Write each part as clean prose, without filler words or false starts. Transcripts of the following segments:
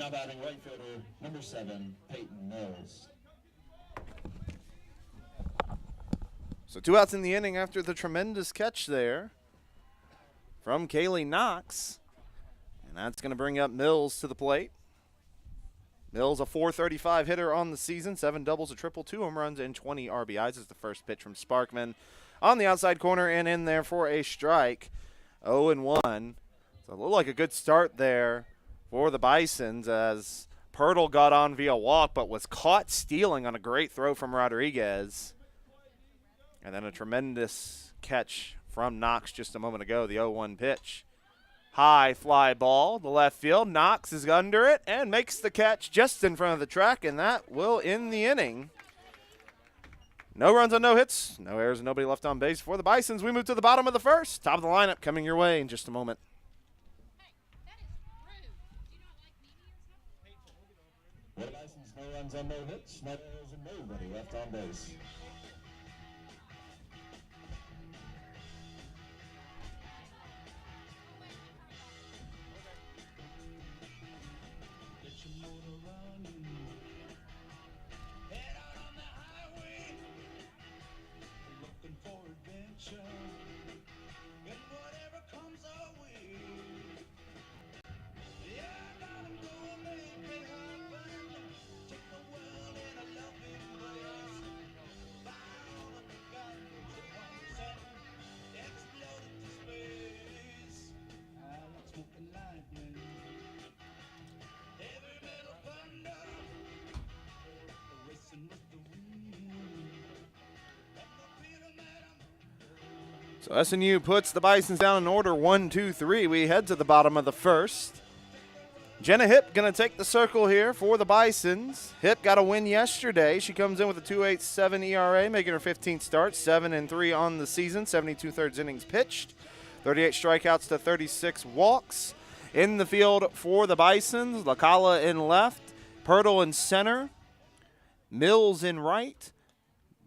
Now batting right fielder, number 7, Peyton Mills. So 2 outs in the inning after the tremendous catch there from Kaylee Knox. And that's going to bring up Mills to the plate. Mills, a .435 hitter on the season, 7 doubles, a triple, 2 home runs, and 20 RBIs. Is the first pitch from Sparkman on the outside corner and in there for a strike. 0-1. So it looked like a good start there for the Bisons as Pirtle got on via walk but was caught stealing on a great throw from Rodriguez. And then a tremendous catch from Knox just a moment ago, the 0-1 pitch. High fly ball, the left field. Knox is under it and makes the catch just in front of the track, and that will end the inning. No runs on no hits, no errors, and nobody left on base for the Bisons. We move to the bottom of the first. Top of the lineup coming your way in just a moment. For the Bisons, no runs on no hits, no errors, and nobody left on base. So SNU puts the Bisons down in order 1, 2, 3. We head to the bottom of the first. Jenna Hipp going to take the circle here for the Bisons. Hipp got a win yesterday. She comes in with a 2.87 ERA, making her 15th start, 7-3 on the season, 72 thirds innings pitched, 38 strikeouts to 36 walks. In the field for the Bisons, Lacala in left, Pirtle in center, Mills in right,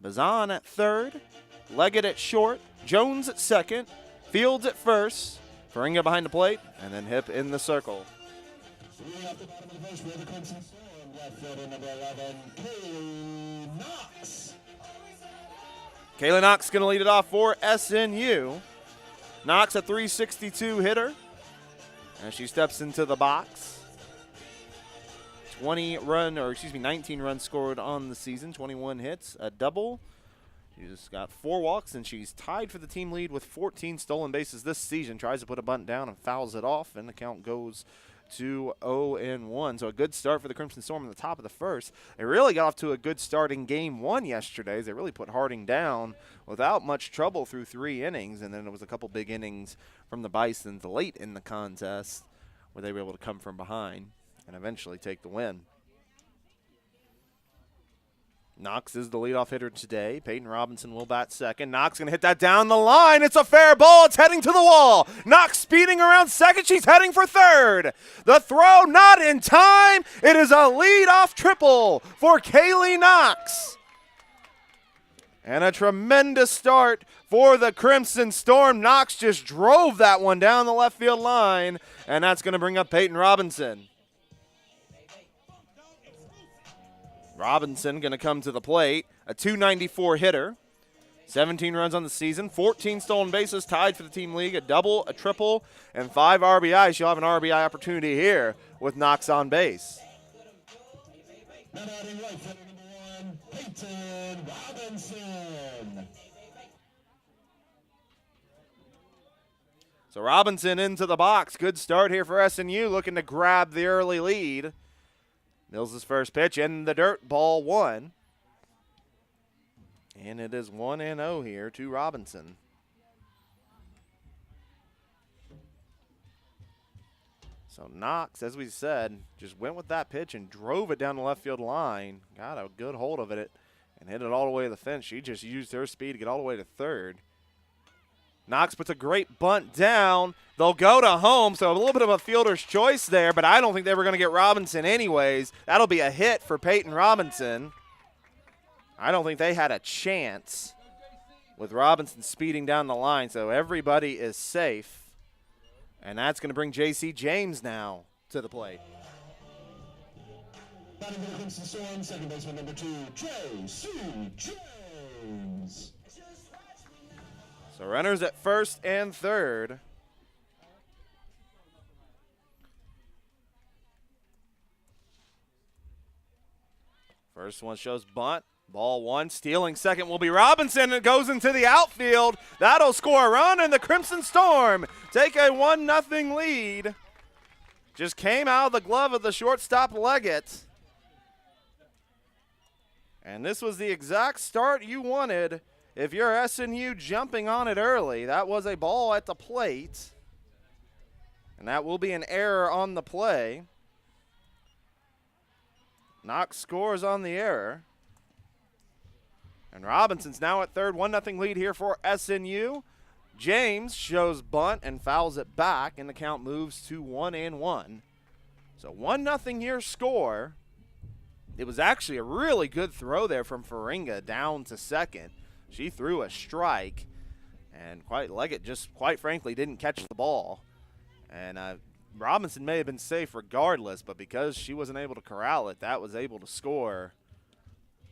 Bazan at third, Leggett at short, Jones at second, Fields at first, Faringa behind the plate, and then Hipp in the circle. At the bottom of the first, we have the Crimson Storm, left fielder number 11, Kaylee Knox. Kaylee Knox going to lead it off for SNU. Knox, a .362 hitter, as she steps into the box. 19 runs scored on the season, 21 hits, a double. She's got 4 walks, and she's tied for the team lead with 14 stolen bases this season. Tries to put a bunt down and fouls it off, and the count goes to 0-1. So a good start for the Crimson Storm in the top of the first. They really got off to a good start in Game 1 yesterday. They really put Harding down without much trouble through 3 innings, and then there was a couple big innings from the Bisons late in the contest where they were able to come from behind and eventually take the win. Knox is the leadoff hitter today. Peyton Robinson will bat second. Knox going to hit that down the line. It's a fair ball. It's heading to the wall. Knox speeding around second. She's heading for third. The throw not in time. It is a leadoff triple for Kaylee Knox. And a tremendous start for the Crimson Storm. Knox just drove that one down the left field line, and that's going to bring up Peyton Robinson. Robinson going to come to the plate, a .294 hitter, 17 runs on the season, 14 stolen bases, tied for the team league, a double, a triple, and 5 RBIs. She'll have an RBI opportunity here with Knox on base. Now batting right fielder number 1, Peyton Robinson. So Robinson into the box. Good start here for SNU, looking to grab the early lead. Mills' first pitch in the dirt, ball 1. And it is 1-0 here to Robinson. So Knox, as we said, just went with that pitch and drove it down the left field line. Got a good hold of it and hit it all the way to the fence. She just used her speed to get all the way to third. Knox puts a great bunt down. They'll go to home, so a little bit of a fielder's choice there, but I don't think they were going to get Robinson anyways. That'll be a hit for Peyton Robinson. I don't think they had a chance with Robinson speeding down the line, so everybody is safe. And that's going to bring J.C. James now to the plate. Batting for the Crimson Storm, second baseman number 2, Tracy James. So runners at first and third. First one shows bunt. Ball one, stealing second will be Robinson. It goes into the outfield. That'll score a run, and the Crimson Storm take a 1-0 lead. Just came out of the glove of the shortstop Leggett. And this was the exact start you wanted if you're SNU jumping on it early. That was a ball at the plate. And that will be an error on the play. Knox scores on the error. And Robinson's now at third, 1-0 lead here for SNU. James shows bunt and fouls it back, and the count moves to 1-1. So 1-0 here score. It was actually a really good throw there from Faringa down to second. She threw a strike, and Leggett just, quite frankly, didn't catch the ball. And Robinson may have been safe regardless, but because she wasn't able to corral it, that was able to score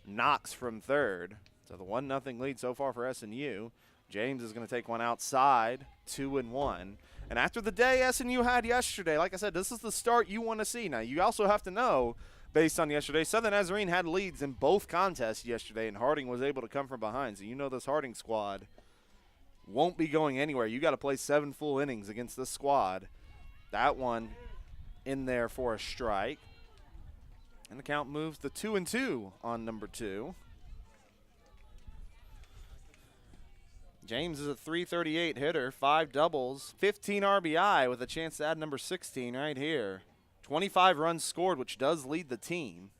Knox from third. So the 1-0 lead so far for SNU. James is going to take one outside, 2-1. And after the day SNU had yesterday, like I said, this is the start you want to see. Now, you also have to know, based on yesterday, Southern Nazarene had leads in both contests yesterday, and Harding was able to come from behind. So you know this Harding squad won't be going anywhere. You got to play 7 full innings against this squad. That one in there for a strike. And the count moves to 2-2 on number 2. James is a .338 hitter, 5 doubles, 15 RBI with a chance to add number 16 right here. 25 runs scored, which does lead the team.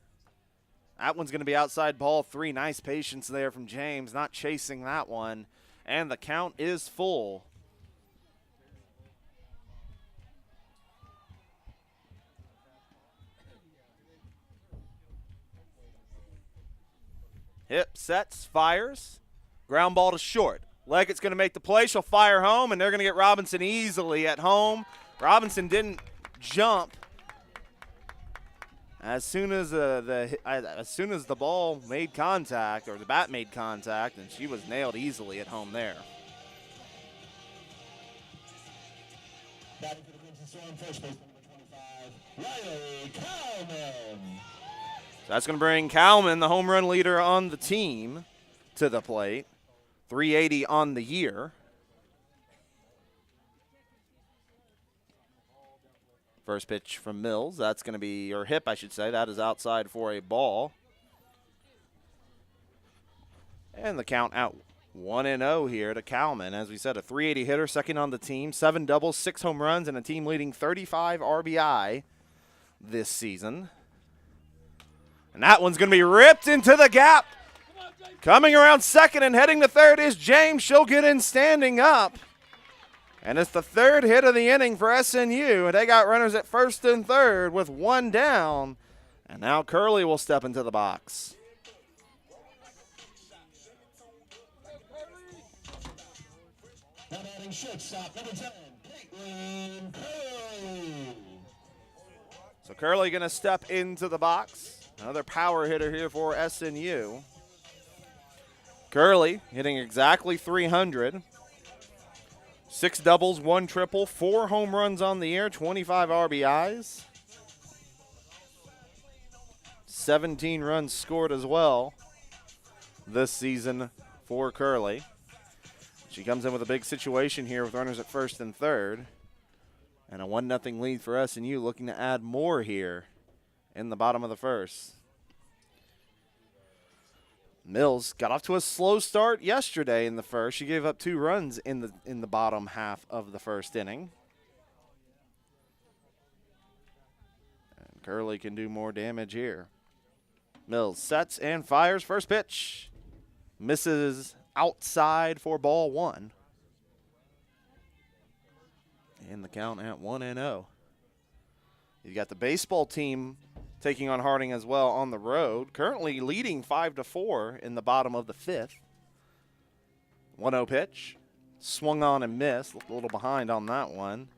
That one's going to be outside ball 3. Nice patience there from James, not chasing that one. And the count is full. Hip, sets, fires. Ground ball to short. Leggett's going to make the play. She'll fire home, and they're going to get Robinson easily at home. Robinson didn't jump. As soon as the ball made contact, or the bat made contact, and she was nailed easily at home there. Batting for the Crimson Storm, first baseman number 25, Riley Kalman. So that's going to bring Kalman, the home run leader on the team, to the plate. 380 on the year. First pitch from Mills. That's going to be, or hip, I should say. That is outside for a ball. And the count out 1-0 here to Kalman. As we said, a .380 hitter, second on the team. 7 doubles, 6 home runs, and a team leading 35 RBI this season. And that one's going to be ripped into the gap. Coming around second and heading to third is James. She'll get in standing up. And it's the third hit of the inning for SNU. And they got runners at first and third with 1 down. And now Curley will step into the box. Now batting shortstop, number 10, Caitlin Curley. So Curley going to step into the box. Another power hitter here for SNU. Curley hitting exactly 300. 6 doubles, 1 triple, 4 home runs on the year, 25 RBIs. 17 runs scored as well this season for Curley. She comes in with a big situation here with runners at first and third. And a 1-0 lead for SNU, looking to add more here in the bottom of the first. Mills got off to a slow start yesterday in the first. She gave up 2 runs in the bottom half of the first inning. And Curley can do more damage here. Mills sets and fires. First pitch misses outside for ball 1. And the count at 1-0. You've got the baseball team taking on Harding as well on the road. Currently leading 5-4 in the bottom of the 5th. 1-0 pitch. Swung on and missed. A little behind on that one.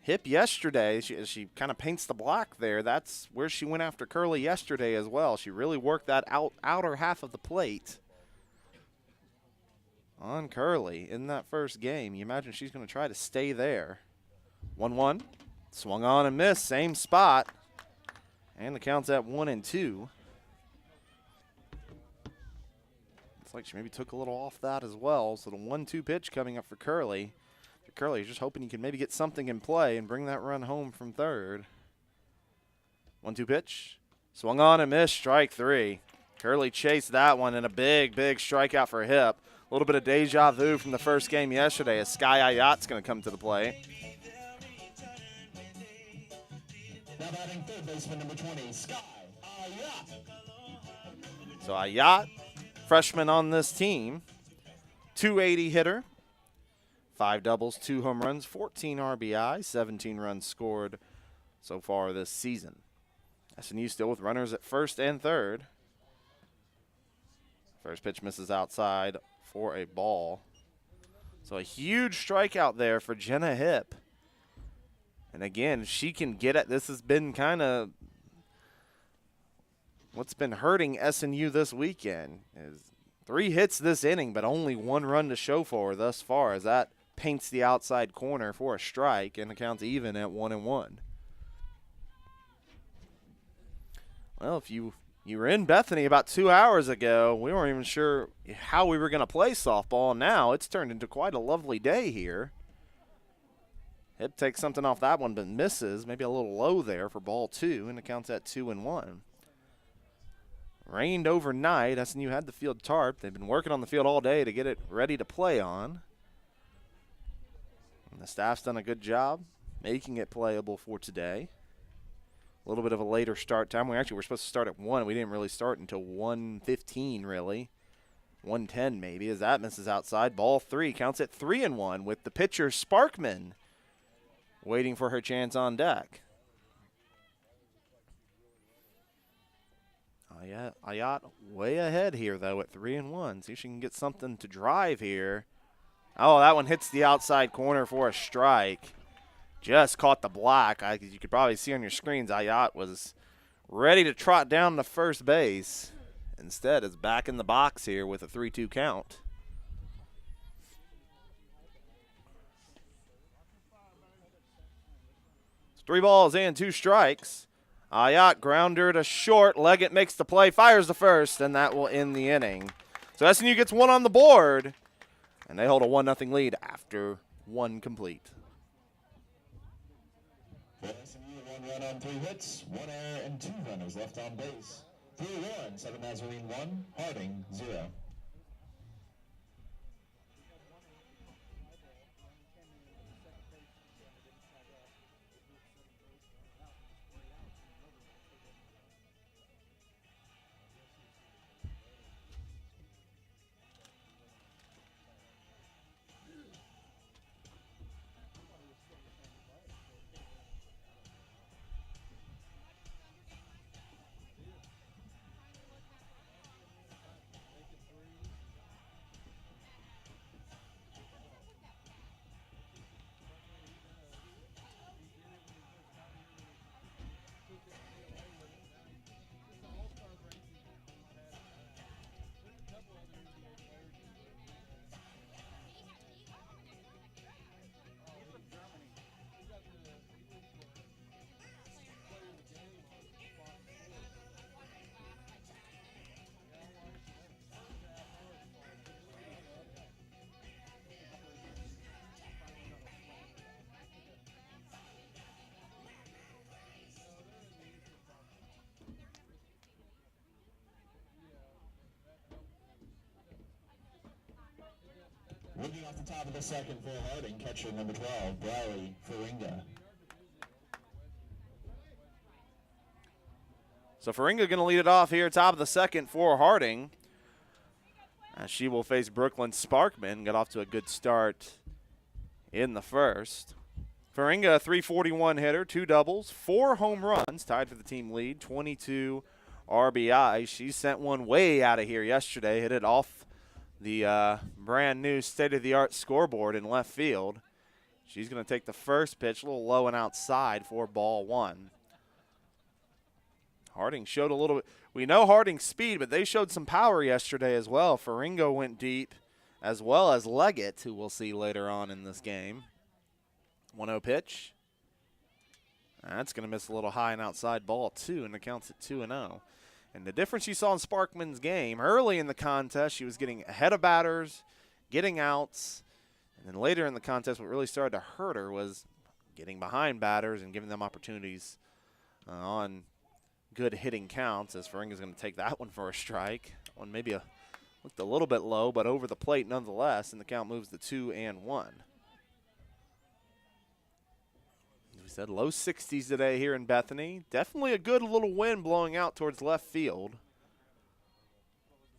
hip yesterday. She kind of paints the block there. That's where she went after Curley yesterday as well. She really worked that outer half of the plate on Curley in that first game. You imagine she's going to try to stay there. 1-1. Swung on and missed. Same spot. And the count's at 1-2. Looks like she maybe took a little off that as well. So the 1-2 pitch coming up for Curley. Curley, just hoping you can maybe get something in play and bring that run home from third. 1-2 pitch. Swung on and missed. Strike 3. Curley chased that one and a big, big strikeout for Hip. A little bit of deja vu from the first game yesterday as Sky Ayat's going to come to the plate. Now batting third baseman number 20, Sky Ayat. So Ayat, freshman on this team, 280 hitter. 5 doubles, 2 home runs, 14 RBI, 17 runs scored so far this season. SNU still with runners at first and third. First pitch misses outside for a ball. So a huge strikeout there for Jenna Hip. And again, she can get it. This has been kind of what's been hurting SNU this weekend. Is 3 hits this inning, but only 1 run to show for her thus far, as that paints the outside corner for a strike, and the count's even at 1-1. Well, if you were in Bethany about 2 hours ago, we weren't even sure how we were going to play softball. Now it's turned into quite a lovely day here. Hip takes something off that one, but misses. Maybe a little low there for ball 2, and the count's at 2-1. Rained overnight. SNU had the field tarped. They've been working on the field all day to get it ready to play on. And the staff's done a good job making it playable for today. A little bit of a later start time. We were supposed to start at 1. We didn't really start until 1:15, really. 1:10 maybe, as that misses outside. Ball 3 counts at 3-1 with the pitcher Sparkman waiting for her chance on deck. Ayat way ahead here, though, at 3-1. See if she can get something to drive here. Oh, that one hits the outside corner for a strike. Just caught the block. You could probably see on your screens, Ayat was ready to trot down to first base. Instead, is back in the box here with a 3-2 count. It's 3 balls and 2 strikes. Ayat grounder to short. Leggett makes the play, fires the first, and that will end the inning. So SNU gets 1 on the board, and they hold a 1-0 lead after 1 complete. For SNU, 1 run on 3 hits, 1 error, and 2 runners left on base. 3-1, 7 Nazarene 1, Harding 0. Leading off the top of the second for Harding, catcher number 12, Briley Faringa. So Faringa going to lead it off here, top of the second for Harding. As she will face Brooklyn Sparkman. Got off to a good start in the first. Faringa, a .341 hitter, 2 doubles, 4 home runs, tied for the team lead, 22 RBI. She sent one way out of here yesterday, hit it off the brand new state-of-the-art scoreboard in left field. She's going to take the first pitch, a little low and outside for ball one. Harding showed a little bit. We know Harding's speed, but they showed some power yesterday as well. Faringo went deep, as well as Leggett, who we'll see later on in this game. 1-0 pitch. That's going to miss a little high and outside, ball two, and it counts at 2-0. And the difference you saw in Sparkman's game, early in the contest, she was getting ahead of batters, getting outs. And then later in the contest, what really started to hurt her was getting behind batters and giving them opportunities on good hitting counts, as Faringa's going to take that one for a strike. One maybe looked a little bit low, but over the plate nonetheless, and the count moves to 2-1. We said low 60s today here in Bethany. Definitely a good little wind blowing out towards left field.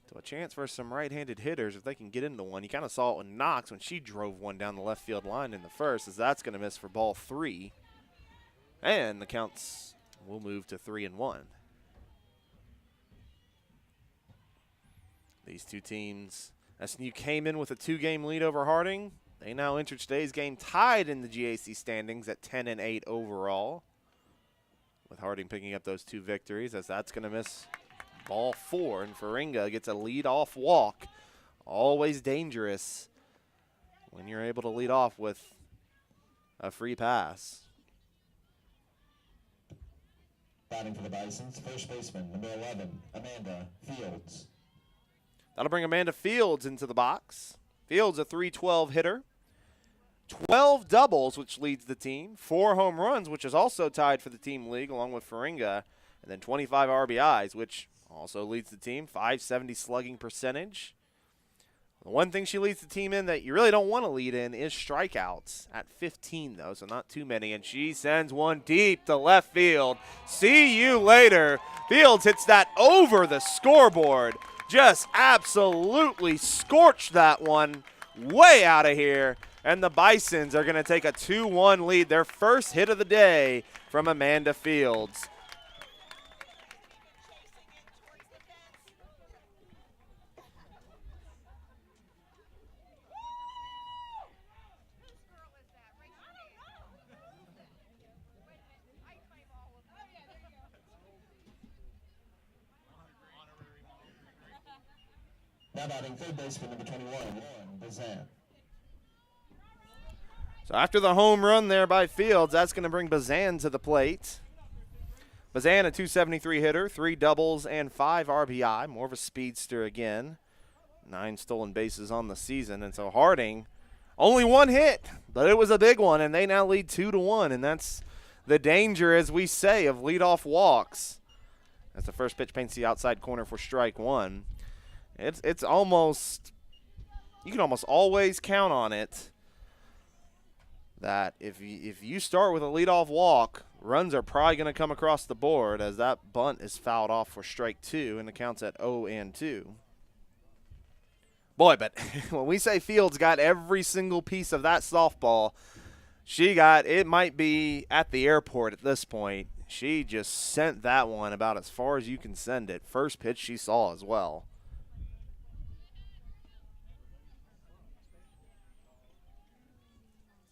So a chance for some right-handed hitters if they can get into one. You kind of saw it with Knox when she drove one down the left field line in the first, as that's going to miss for ball three. And the counts will move to 3-1. These two teams, SNU came in with a 2-game lead over Harding. They now enter today's game tied in the GAC standings at 10-8 overall, with Harding picking up those two victories, as that's going to miss ball four, and Faringa gets a lead-off walk. Always dangerous when you're able to lead off with a free pass. Batting for the Bisons, first baseman, number 11, Amanda Fields. That'll bring Amanda Fields into the box. Fields a .312 hitter. 12 doubles, which leads the team. 4 home runs, which is also tied for the team league, along with Faringa. And then 25 RBIs, which also leads the team. .570 slugging percentage. The one thing she leads the team in that you really don't want to lead in is strikeouts at 15, though, so not too many. And she sends one deep to left field. See you later. Fields hits that over the scoreboard. Just absolutely scorched that one way out of here. And the Bisons are going to take a 2-1 lead. Their first hit of the day from Amanda Fields. Now batting third baseman, number 21, Bazan. So after the home run there by Fields, that's going to bring Bazan to the plate. Bazan, a .273 hitter, 3 doubles and 5 RBI, more of a speedster again. 9 stolen bases on the season, and so Harding, only 1 hit, but it was a big one, and they now lead 2-1, and that's the danger, as we say, of leadoff walks. As the first pitch paints the outside corner for strike one. It's almost, you can almost always count on it that if you start with a leadoff walk, runs are probably going to come across the board, as that bunt is fouled off for strike two, and the count's at 0-2. Boy, but when we say Fields got every single piece of that softball, it might be at the airport at this point. She just sent that one about as far as you can send it. First pitch she saw as well.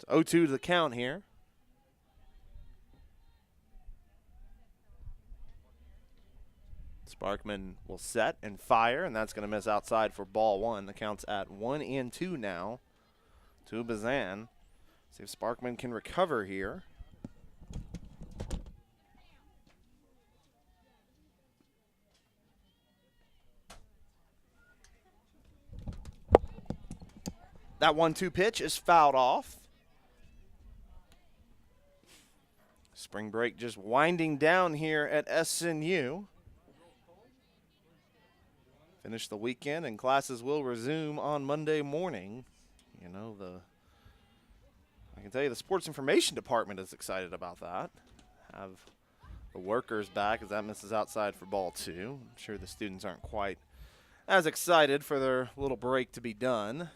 It's 0-2 to the count here. Sparkman will set and fire, and that's going to miss outside for ball one. The count's at 1-2 now to Bazan. See if Sparkman can recover here. That 1-2 pitch is fouled off. Spring break just winding down here at SNU. Finish the weekend, and classes will resume on Monday morning. You know, I can tell you the sports information department is excited about that. Have the workers back, as that misses outside for ball two. I'm sure the students aren't quite as excited for their little break to be done.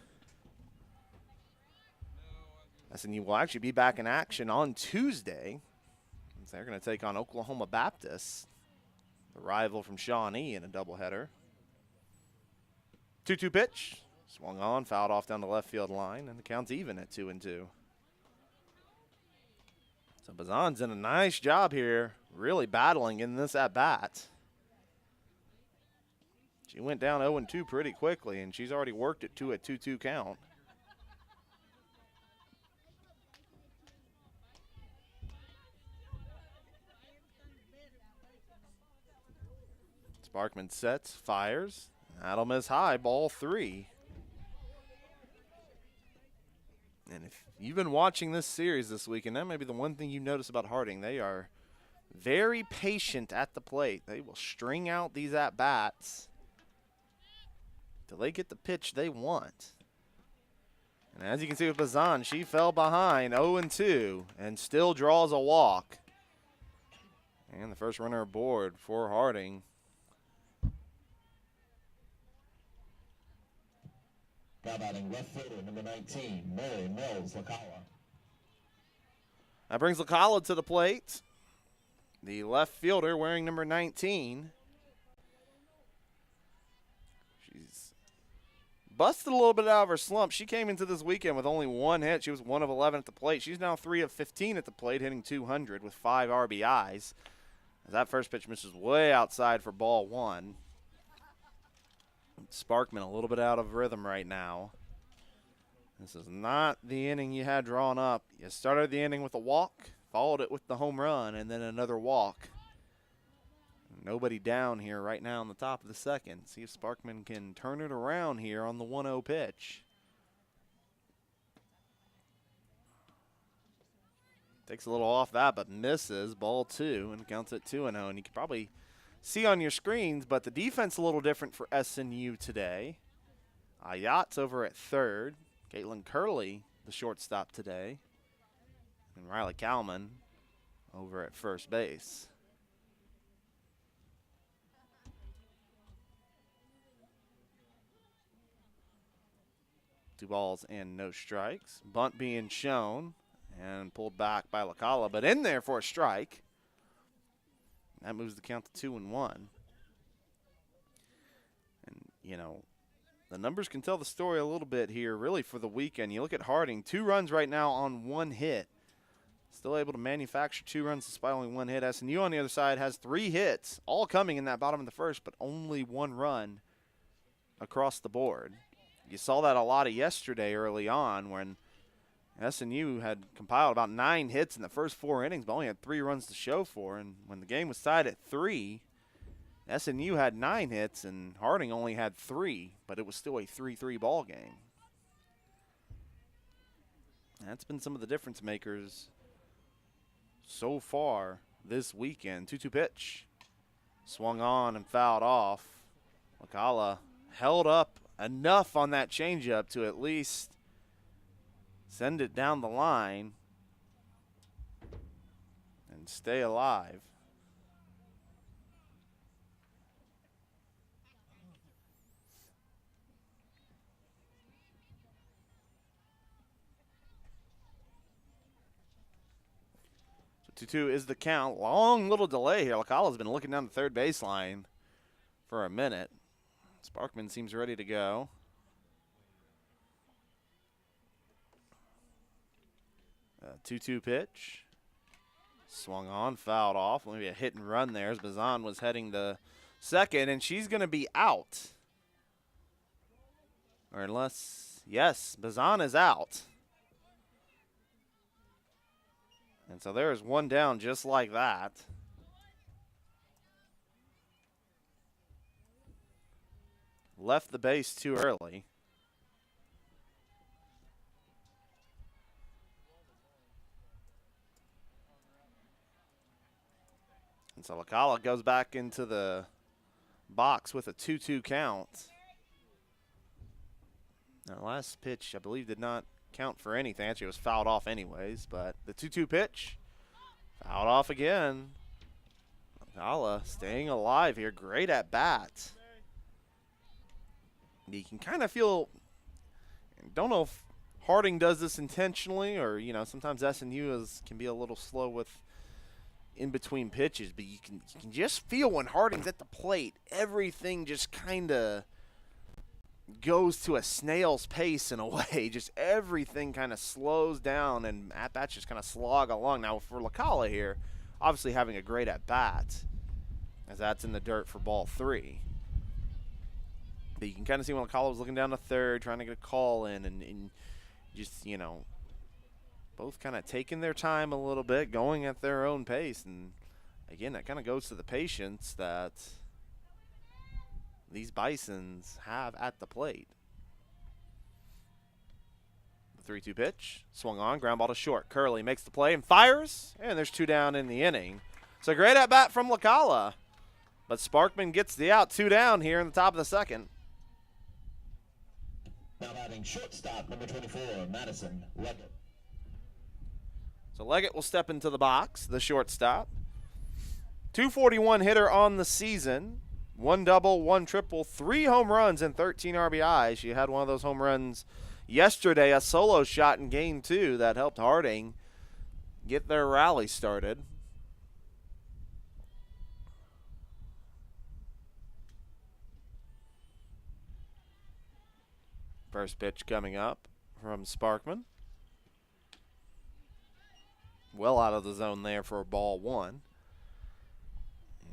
SNU will actually be back in action on Tuesday. They're going to take on Oklahoma Baptist, the rival from Shawnee, in a doubleheader. 2-2 pitch. Swung on, fouled off down the left field line, and the count's even at 2-2. So Bazan's done a nice job here, really battling in this at-bat. She went down 0-2 pretty quickly, and she's already worked it to a 2-2 count. Sparkman sets, fires. That'll miss high, ball 3. And if you've been watching this series this week, and that may be the one thing you notice about Harding, they are very patient at the plate. They will string out these at-bats till they get the pitch they want. And as you can see with Bazan, she fell behind 0-2 and still draws a walk. And the first runner aboard for Harding. Now batting left fielder, number 19, Mary Mills Lacala. That brings Lacala to the plate. The left fielder wearing number 19. She's busted a little bit out of her slump. She came into this weekend with only 1 hit. She was 1 of 11 at the plate. She's now 3 of 15 at the plate, hitting .200 with 5 RBIs. As that first pitch misses way outside for ball 1. Sparkman a little bit out of rhythm right now. This is not the inning you had drawn up. You started the inning with a walk, followed it with the home run, and then another walk. Nobody down here right now in the top of the second. See if Sparkman can turn it around here on the 1-0 pitch. Takes a little off that, but misses. Ball 2, and counts at 2-0. And you can probably see on your screens, but the defense a little different for SNU today. Ayat's over at third. Caitlin Curley, the shortstop today. And Riley Kalman over at first base. 2 balls and no strikes. Bunt being shown and pulled back by Lacala, but in there for a strike. That moves the count to 2-1. And, you know, the numbers can tell the story a little bit here, really, for the weekend. You look at Harding, 2 runs right now on 1 hit. Still able to manufacture 2 runs despite only 1 hit. SNU on the other side has 3 hits, all coming in that bottom of the first, but only 1 run across the board. You saw that a lot of yesterday early on when SNU had compiled about 9 hits in the first 4 innings, but only had 3 runs to show for. And when the game was tied at 3, SNU had 9 hits and Harding only had 3, but it was still a 3-3 ball game. That's been some of the difference makers so far this weekend. 2-2 pitch. Swung on and fouled off. Lacala held up enough on that changeup to at least send it down the line and stay alive. So 2-2 is the count. Long little delay here. Lacala's been looking down the third baseline for a minute. Sparkman seems ready to go. 2-2 pitch. Swung on, fouled off. Maybe a hit and run there as Bazan was heading to second, and she's going to be out. Or unless, yes, Bazan is out. And so there is 1 down just like that. Left the base too early. And so Lacala goes back into the box with a 2-2 count. Now, last pitch, I believe, did not count for anything. Actually, it was fouled off anyways, but the 2-2 pitch, fouled off again. Lacala staying alive here. Great at bat. You can kind of feel, don't know if Harding does this intentionally or, you know, sometimes SNU can be a little slow with in between pitches, but you can just feel when Harding's at the plate, everything just kind of goes to a snail's pace in a way. Just everything kind of slows down, and at-bats just kind of slog along. Now, for LaCalla here, obviously having a great at-bat, as that's in the dirt for ball 3. But you can kind of see when LaCalla was looking down to third, trying to get a call in, and just, you know, both kind of taking their time a little bit, going at their own pace. And, again, that kind of goes to the patience that these Bisons have at the plate. The 3-2 pitch, swung on, ground ball to short. Curley makes the play and fires, and there's 2 down in the inning. So great at bat from LaCalla, but Sparkman gets the out, 2 down here in the top of the second. Now batting shortstop, number 24, Madison Leggett. So Leggett will step into the box, the shortstop. 241 hitter on the season. 1 double, 1 triple, 3 home runs, and 13 RBIs. She had one of those home runs yesterday, a solo shot in game 2 that helped Harding get their rally started. First pitch coming up from Sparkman. Well out of the zone there for ball 1.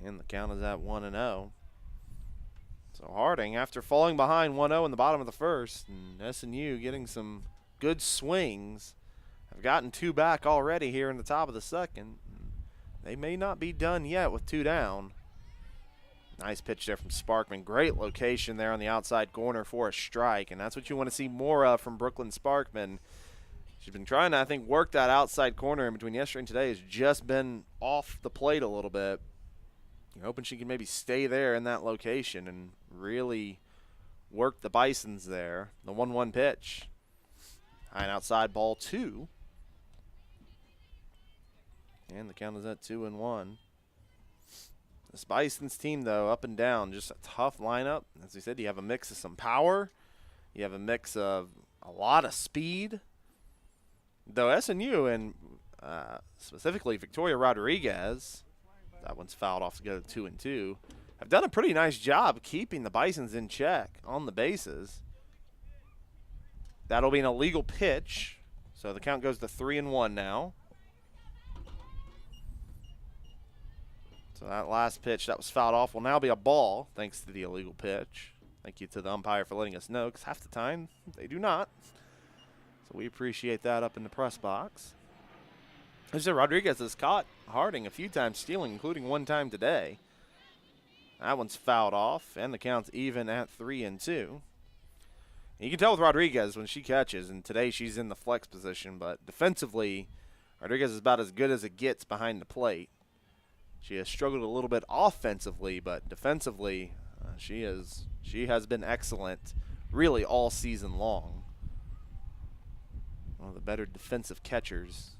And the count is at 1-0. So Harding, after falling behind 1-0 in the bottom of the first, and SNU getting some good swings, have gotten 2 back already here in the top of the second. They may not be done yet with 2 down. Nice pitch there from Sparkman. Great location there on the outside corner for a strike, and that's what you want to see more of from Brooklyn Sparkman. She's been trying to, I think, work that outside corner in between yesterday and today. Has just been off the plate a little bit. You're hoping she can maybe stay there in that location and really work the Bisons there. The 1-1 pitch. High and outside, ball 2. And the count is at 2-1. This Bisons team, though, up and down, just a tough lineup. As we said, you have a mix of some power. You have a mix of a lot of speed. Though SNU and specifically Victoria Rodriguez, that one's fouled off to go to 2-2, have done a pretty nice job keeping the Bisons in check on the bases. That'll be an illegal pitch, so the count goes to 3-1 now. So that last pitch that was fouled off will now be a ball, thanks to the illegal pitch. Thank you to the umpire for letting us know, because half the time they do not. So we appreciate that up in the press box. As I said, Rodriguez has caught Harding a few times stealing, including 1 time today. That one's fouled off, and the count's even at 3-2. You can tell with Rodriguez when she catches, and today she's in the flex position, but defensively, Rodriguez is about as good as it gets behind the plate. She has struggled a little bit offensively, but defensively, she has been excellent really all season long. One of the better defensive catchers.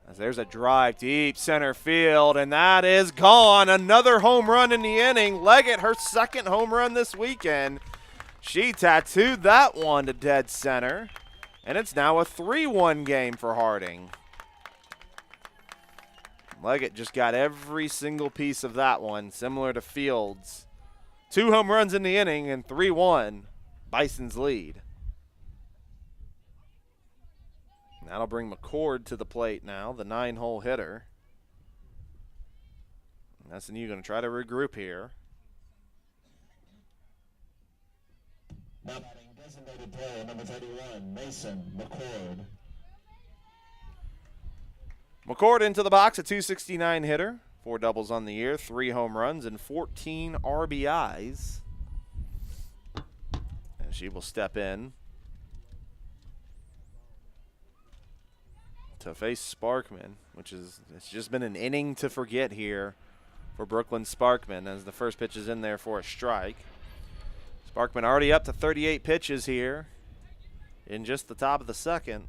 As there's a drive deep center field, and that is gone. Another home run in the inning. Leggett, her 2nd home run this weekend. She tattooed that one to dead center, and it's now a 3-1 game for Harding. Leggett just got every single piece of that one, similar to Fields. 2 home runs in the inning and 3-1, Bison's lead. That'll bring McCord to the plate now, the 9-hole hitter. SNU going to try to regroup here. Now batting designated player number 31, Mason McCord. McCord into the box, a .269 hitter. 4 doubles on the year, 3 home runs, and 14 RBIs. And she will step in to face Sparkman, it's just been an inning to forget here for Brooklyn Sparkman as the first pitch is in there for a strike. Sparkman already up to 38 pitches here in just the top of the second.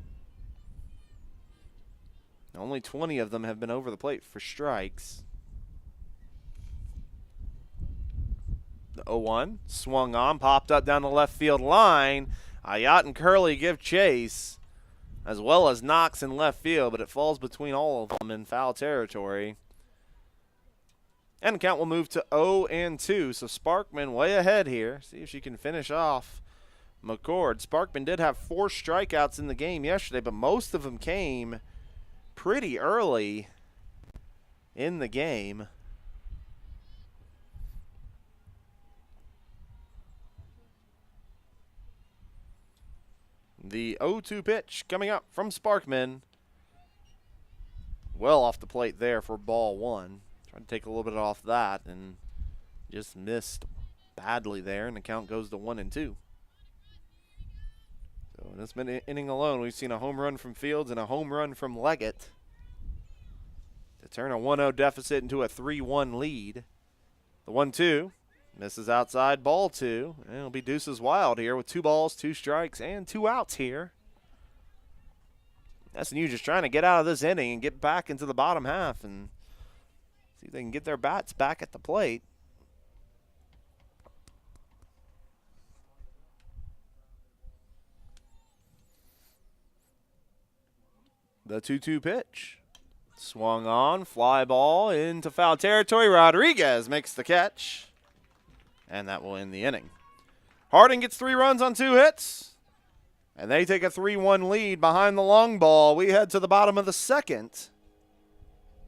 Only 20 of them have been over the plate for strikes. The 0-1 swung on, popped up down the left field line. Ayat and Curley give chase, as well as Knox in left field, but it falls between all of them in foul territory. And the count will move to 0-2, so Sparkman way ahead here. See if she can finish off McCord. Sparkman did have 4 strikeouts in the game yesterday, but most of them came pretty early in the game. The 0-2 pitch coming up from Sparkman. Well off the plate there for ball 1. Trying to take a little bit off that and just missed badly there, and the count goes to 1-2. So in this inning alone, we've seen a home run from Fields and a home run from Leggett to turn a 1-0 deficit into a 3-1 lead. The 1-2 misses outside, ball 2. And it'll be Deuces Wild here with 2 balls, 2 strikes, and 2 outs here. SNU just trying to get out of this inning and get back into the bottom half and see if they can get their bats back at the plate. The 2-2 pitch. Swung on, fly ball into foul territory. Rodriguez makes the catch, and that will end the inning. Harding gets 3 runs on 2 hits, and they take a 3-1 lead behind the long ball. We head to the bottom of the second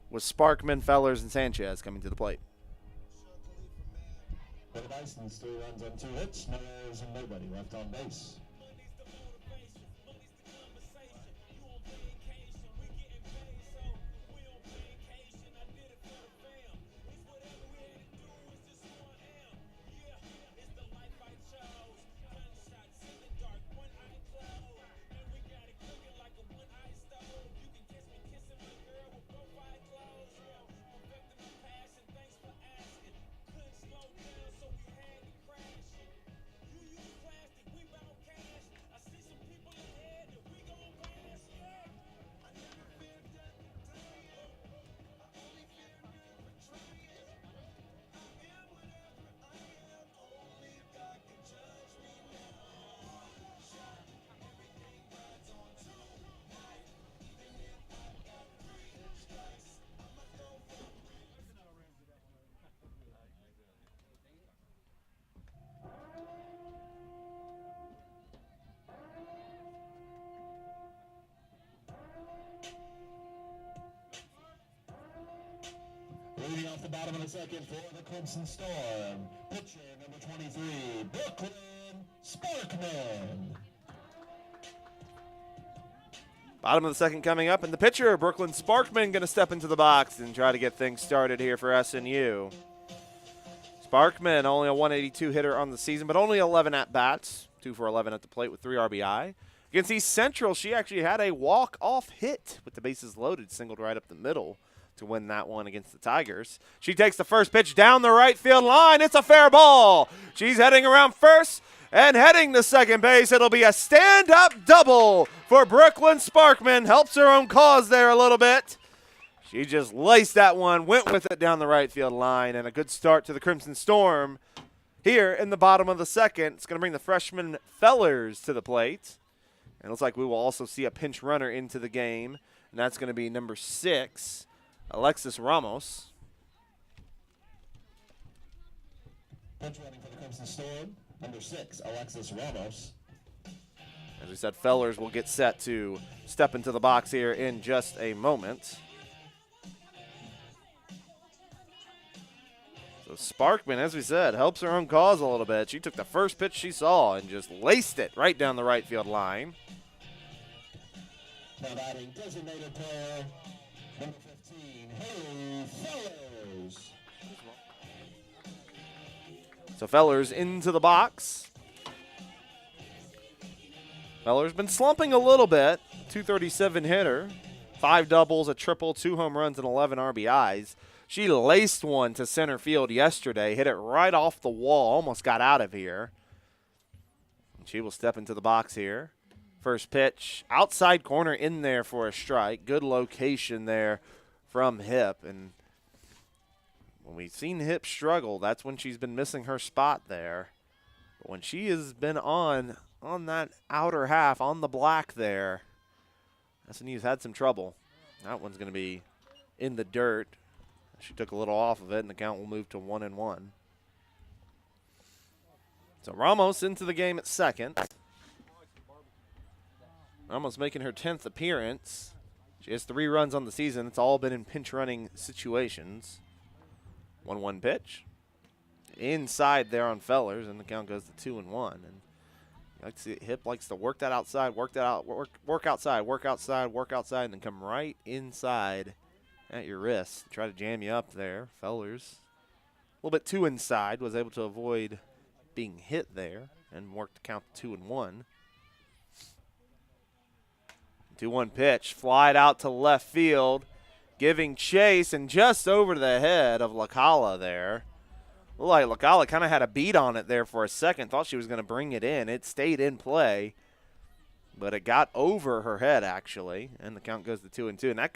with Sparkman, Fellers, and Sanchez coming to the plate. For the Bisons, 3 runs on 2 hits, no errors and nobody left on base. Leading off the bottom of the second for the Crimson Storm, pitcher number 23, Brooklyn Sparkman. Bottom of the second coming up, and the pitcher, Brooklyn Sparkman, going to step into the box and try to get things started here for SNU. Sparkman, only a 182 hitter on the season, but only 11 at-bats, 2 for 11 at the plate with 3 RBI. Against East Central, she actually had a walk-off hit with the bases loaded, singled right up the middle to win that one against the Tigers. She takes the first pitch down the right field line. It's a fair ball. She's heading around first and heading to second base. It'll be a stand-up double for Brooklyn Sparkman. Helps her own cause there a little bit. She just laced that one, went with it down the right field line, and a good start to the Crimson Storm here in the bottom of the second. It's going to bring the freshman Fellers to the plate. And it looks like we will also see a pinch runner into the game, and that's going to be number 6, Alexis Ramos. Pinch running for the Crimson Storm, number 6, Alexis Ramos. As we said, Fellers will get set to step into the box here in just a moment. So Sparkman, as we said, helps her own cause a little bit. She took the first pitch she saw and just laced it right down the right field line. Now batting designated player, number 15, Haley Fellers. So Fellers into the box. Fellers been slumping a little bit. 237 hitter, 5 doubles, a triple, 2 home runs, and 11 RBIs. She laced one to center field yesterday, hit it right off the wall, almost got out of here. She will step into the box here. First pitch, outside corner in there for a strike. Good location there from Hip. And when we've seen Hip struggle, that's when she's been missing her spot there. But when she has been on that outer half, on the black there, SNU's had some trouble. That one's going to be in the dirt. She took a little off of it, and the count will move to 1-1. So Ramos into the game at second. Almost making her 10th appearance. She has 3 runs on the season. It's all been in pinch running situations. 1-1 pitch. Inside there on Fellers, and the count goes to 2-1. And you like to see Hip likes to work that outside, work that out, work outside, work outside, work outside, and then come right inside at your wrist. Try to jam you up there. Fellers, a little bit too inside, was able to avoid being hit there and worked the count to 2-1. 2-1 pitch, flied out to left field, giving chase, and just over the head of Lacala there. Looked like Lacala kind of had a beat on it there for a second. Thought she was going to bring it in. It stayed in play, but it got over her head actually, and the count goes to 2-2. And that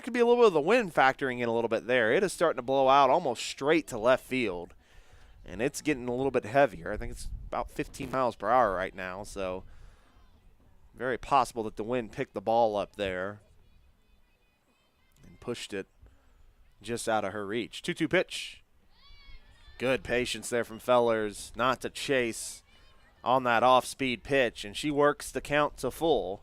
could be a little bit of the wind factoring in a little bit there. It is starting to blow out almost straight to left field, and it's getting a little bit heavier. I think it's about 15 miles per hour right now, so very possible that the wind picked the ball up there and pushed it just out of her reach. 2-2 pitch. Good patience there from Fellers not to chase on that off-speed pitch, and she works the count to full.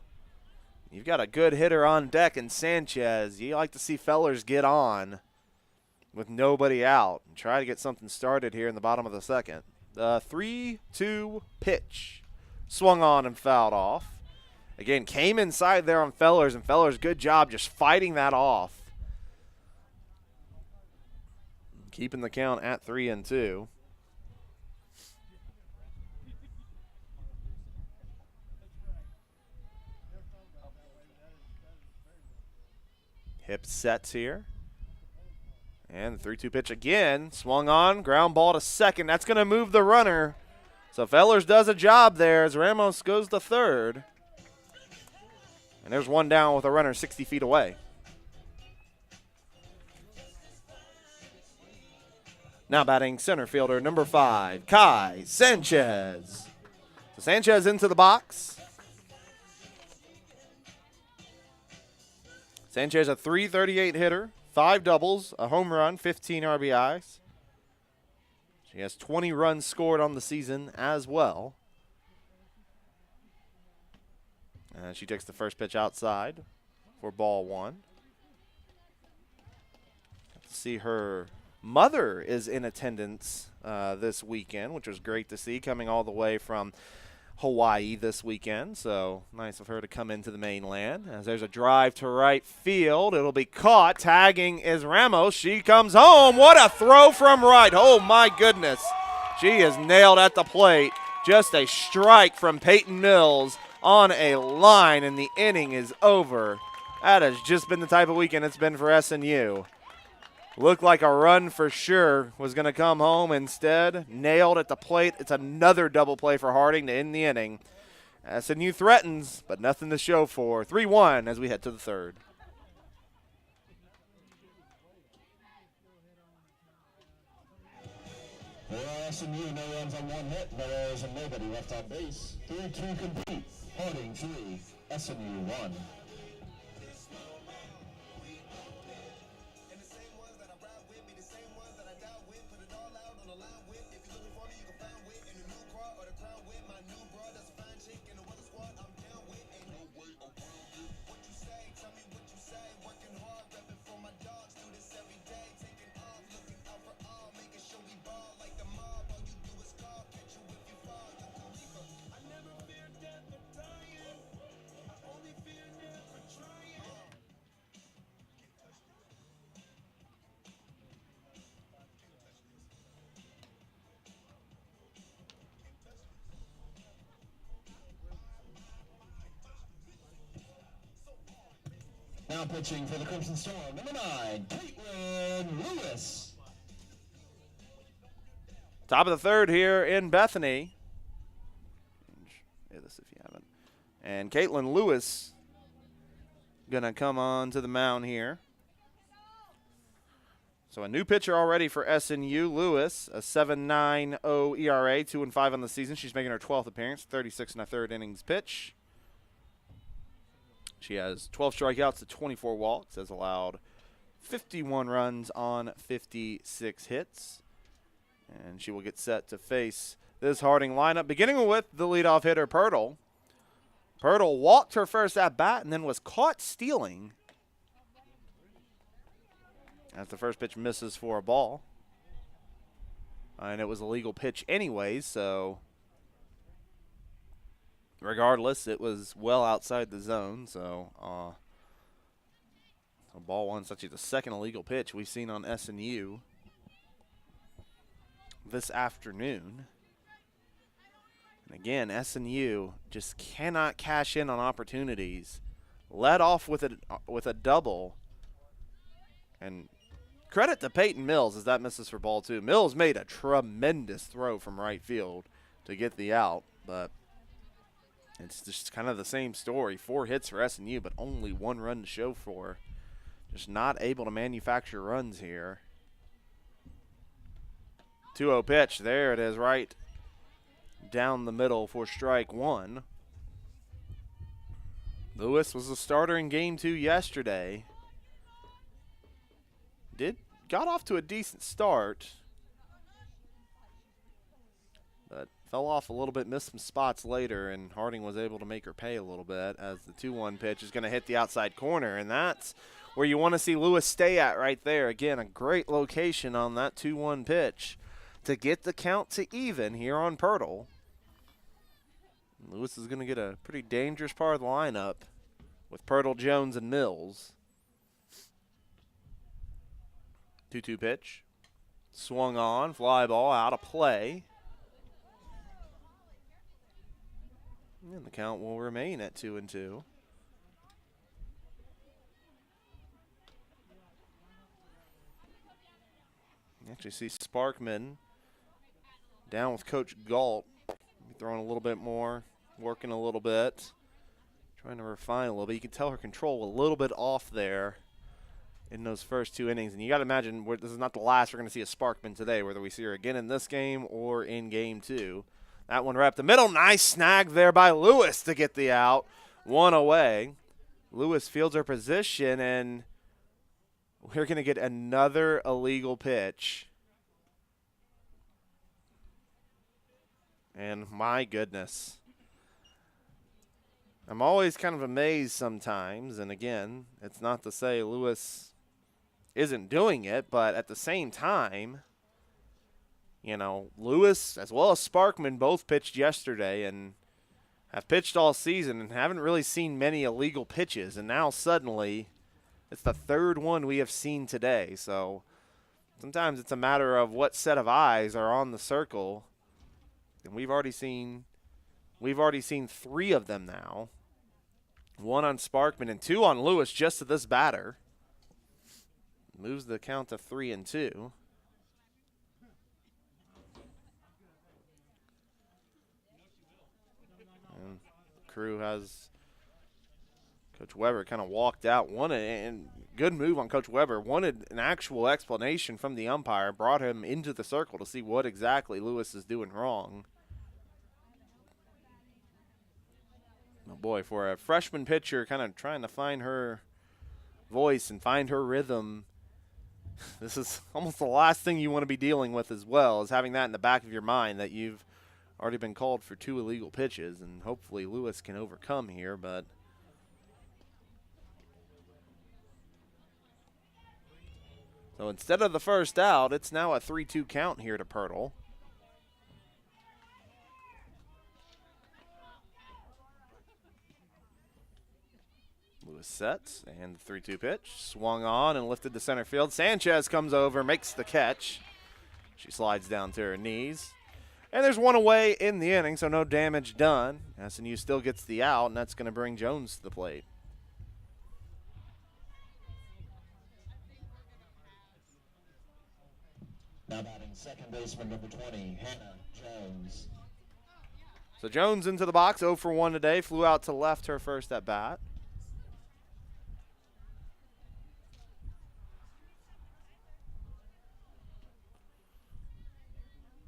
You've got a good hitter on deck in Sanchez. You like to see Fellers get on with nobody out and try to get something started here in the bottom of the second. The 3-2 pitch. Swung on and fouled off. Again, came inside there on Fellers, and Fellers, good job just fighting that off. Keeping the count at 3-2. Hip sets here. And the 3-2 pitch again. Swung on, ground ball to second. That's going to move the runner. So Fellers does a job there as Ramos goes to third. And there's one down with a runner 60 feet away. Now batting center fielder number 5, Kai Sanchez. So Sanchez into the box. Sanchez a .338 hitter, 5 doubles, a home run, 15 RBIs. She has 20 runs scored on the season as well. And she takes the first pitch outside for ball 1. See, her mother is in attendance this weekend, which was great to see, coming all the way from Hawaii this weekend. So nice of her to come into the mainland. As there's a drive to right field, it'll be caught. Tagging is Ramos. She comes home. What a throw from right. Oh, my goodness. She is nailed at the plate. Just a strike from Peyton Mills on a line, and the inning is over. That has just been the type of weekend it's been for SNU. Looked like a run for sure was going to come home. Instead, nailed at the plate. It's another double play for Harding to end the inning. SNU threatens, but nothing to show for. 3-1 as we head to the third. For SNU, no runs on 1 hit, no errors, and nobody left on base. 3-2 complete. Harding 3, SNU 1. Now pitching for the Crimson Storm, number 9, Caitlin Lewis. Top of the third here in Bethany. Hear this if you haven't. And Caitlin Lewis going to come on to the mound here. So a new pitcher already for SNU. Lewis, a 7.90 ERA, 2-5 on the season. She's making her 12th appearance, 36 1/3 innings pitch. She has 12 strikeouts to 24 walks, has allowed 51 runs on 56 hits. And she will get set to face this Harding lineup, beginning with the leadoff hitter, Pirtle. Pirtle walked her first at bat and then was caught stealing as the first pitch misses for a ball. And it was a legal pitch anyways, so regardless, it was well outside the zone. So a ball one, such as the second illegal pitch we've seen on SNU this afternoon. And again, SNU just cannot cash in on opportunities. Led off with a double. And credit to Peyton Mills as that misses for ball two. Mills made a tremendous throw from right field to get the out, but it's just kind of the same story. 4 hits for SNU, but only 1 run to show for. Just not able to manufacture runs here. 2-0 pitch. There it is, right down the middle for strike 1. Lewis was the starter in game 2 yesterday. Got off to a decent start, but fell off a little bit, missed some spots later, and Harding was able to make her pay a little bit as the 2-1 pitch is going to hit the outside corner, and that's where you want to see Lewis stay at right there. Again, a great location on that 2-1 pitch to get the count to even here on Pirtle. Lewis is going to get a pretty dangerous part of the lineup with Pirtle, Jones, and Mills. 2-2 pitch. Swung on, fly ball, out of play. And the count will remain at 2-2. You actually see Sparkman down with Coach Galt. Throwing a little bit more, working a little bit, trying to refine a little bit. You can tell her control a little bit off there in those first 2 innings. And you got to imagine this is not the last we're going to see a Sparkman today, whether we see her again in this game or in game 2. That one right up the middle. Nice snag there by Lewis to get the out. 1 away. Lewis fields her position, and we're going to get another illegal pitch. And my goodness. I'm always kind of amazed sometimes. And again, it's not to say Lewis isn't doing it, but at the same time, you know, Lewis as well as Sparkman both pitched yesterday and have pitched all season and haven't really seen many illegal pitches. And now suddenly it's the 3rd one we have seen today. So sometimes it's a matter of what set of eyes are on the circle. And we've already seen 3 of them now. 1 on Sparkman and 2 on Lewis just to this batter. Moves the count to 3-2. And crew has Coach Weber kind of walked out. And good move on Coach Weber. Wanted an actual explanation from the umpire. Brought him into the circle to see what exactly Lewis is doing wrong. Oh boy, for a freshman pitcher kind of trying to find her voice and find her rhythm, this is almost the last thing you want to be dealing with as well, is having that in the back of your mind that you've already been called for 2 illegal pitches, and hopefully Lewis can overcome here. But so instead of the first out, it's now a 3-2 count here to Pirtle. Lewis sets, and the 3-2 pitch. Swung on and lifted to center field. Sanchez comes over, makes the catch. She slides down to her knees. And there's 1 away in the inning, so no damage done. SNU still gets the out, and that's going to bring Jones to the plate. Now batting second baseman number 20, Hannah Jones. So Jones into the box, 0 for 1 today. Flew out to left her first at bat.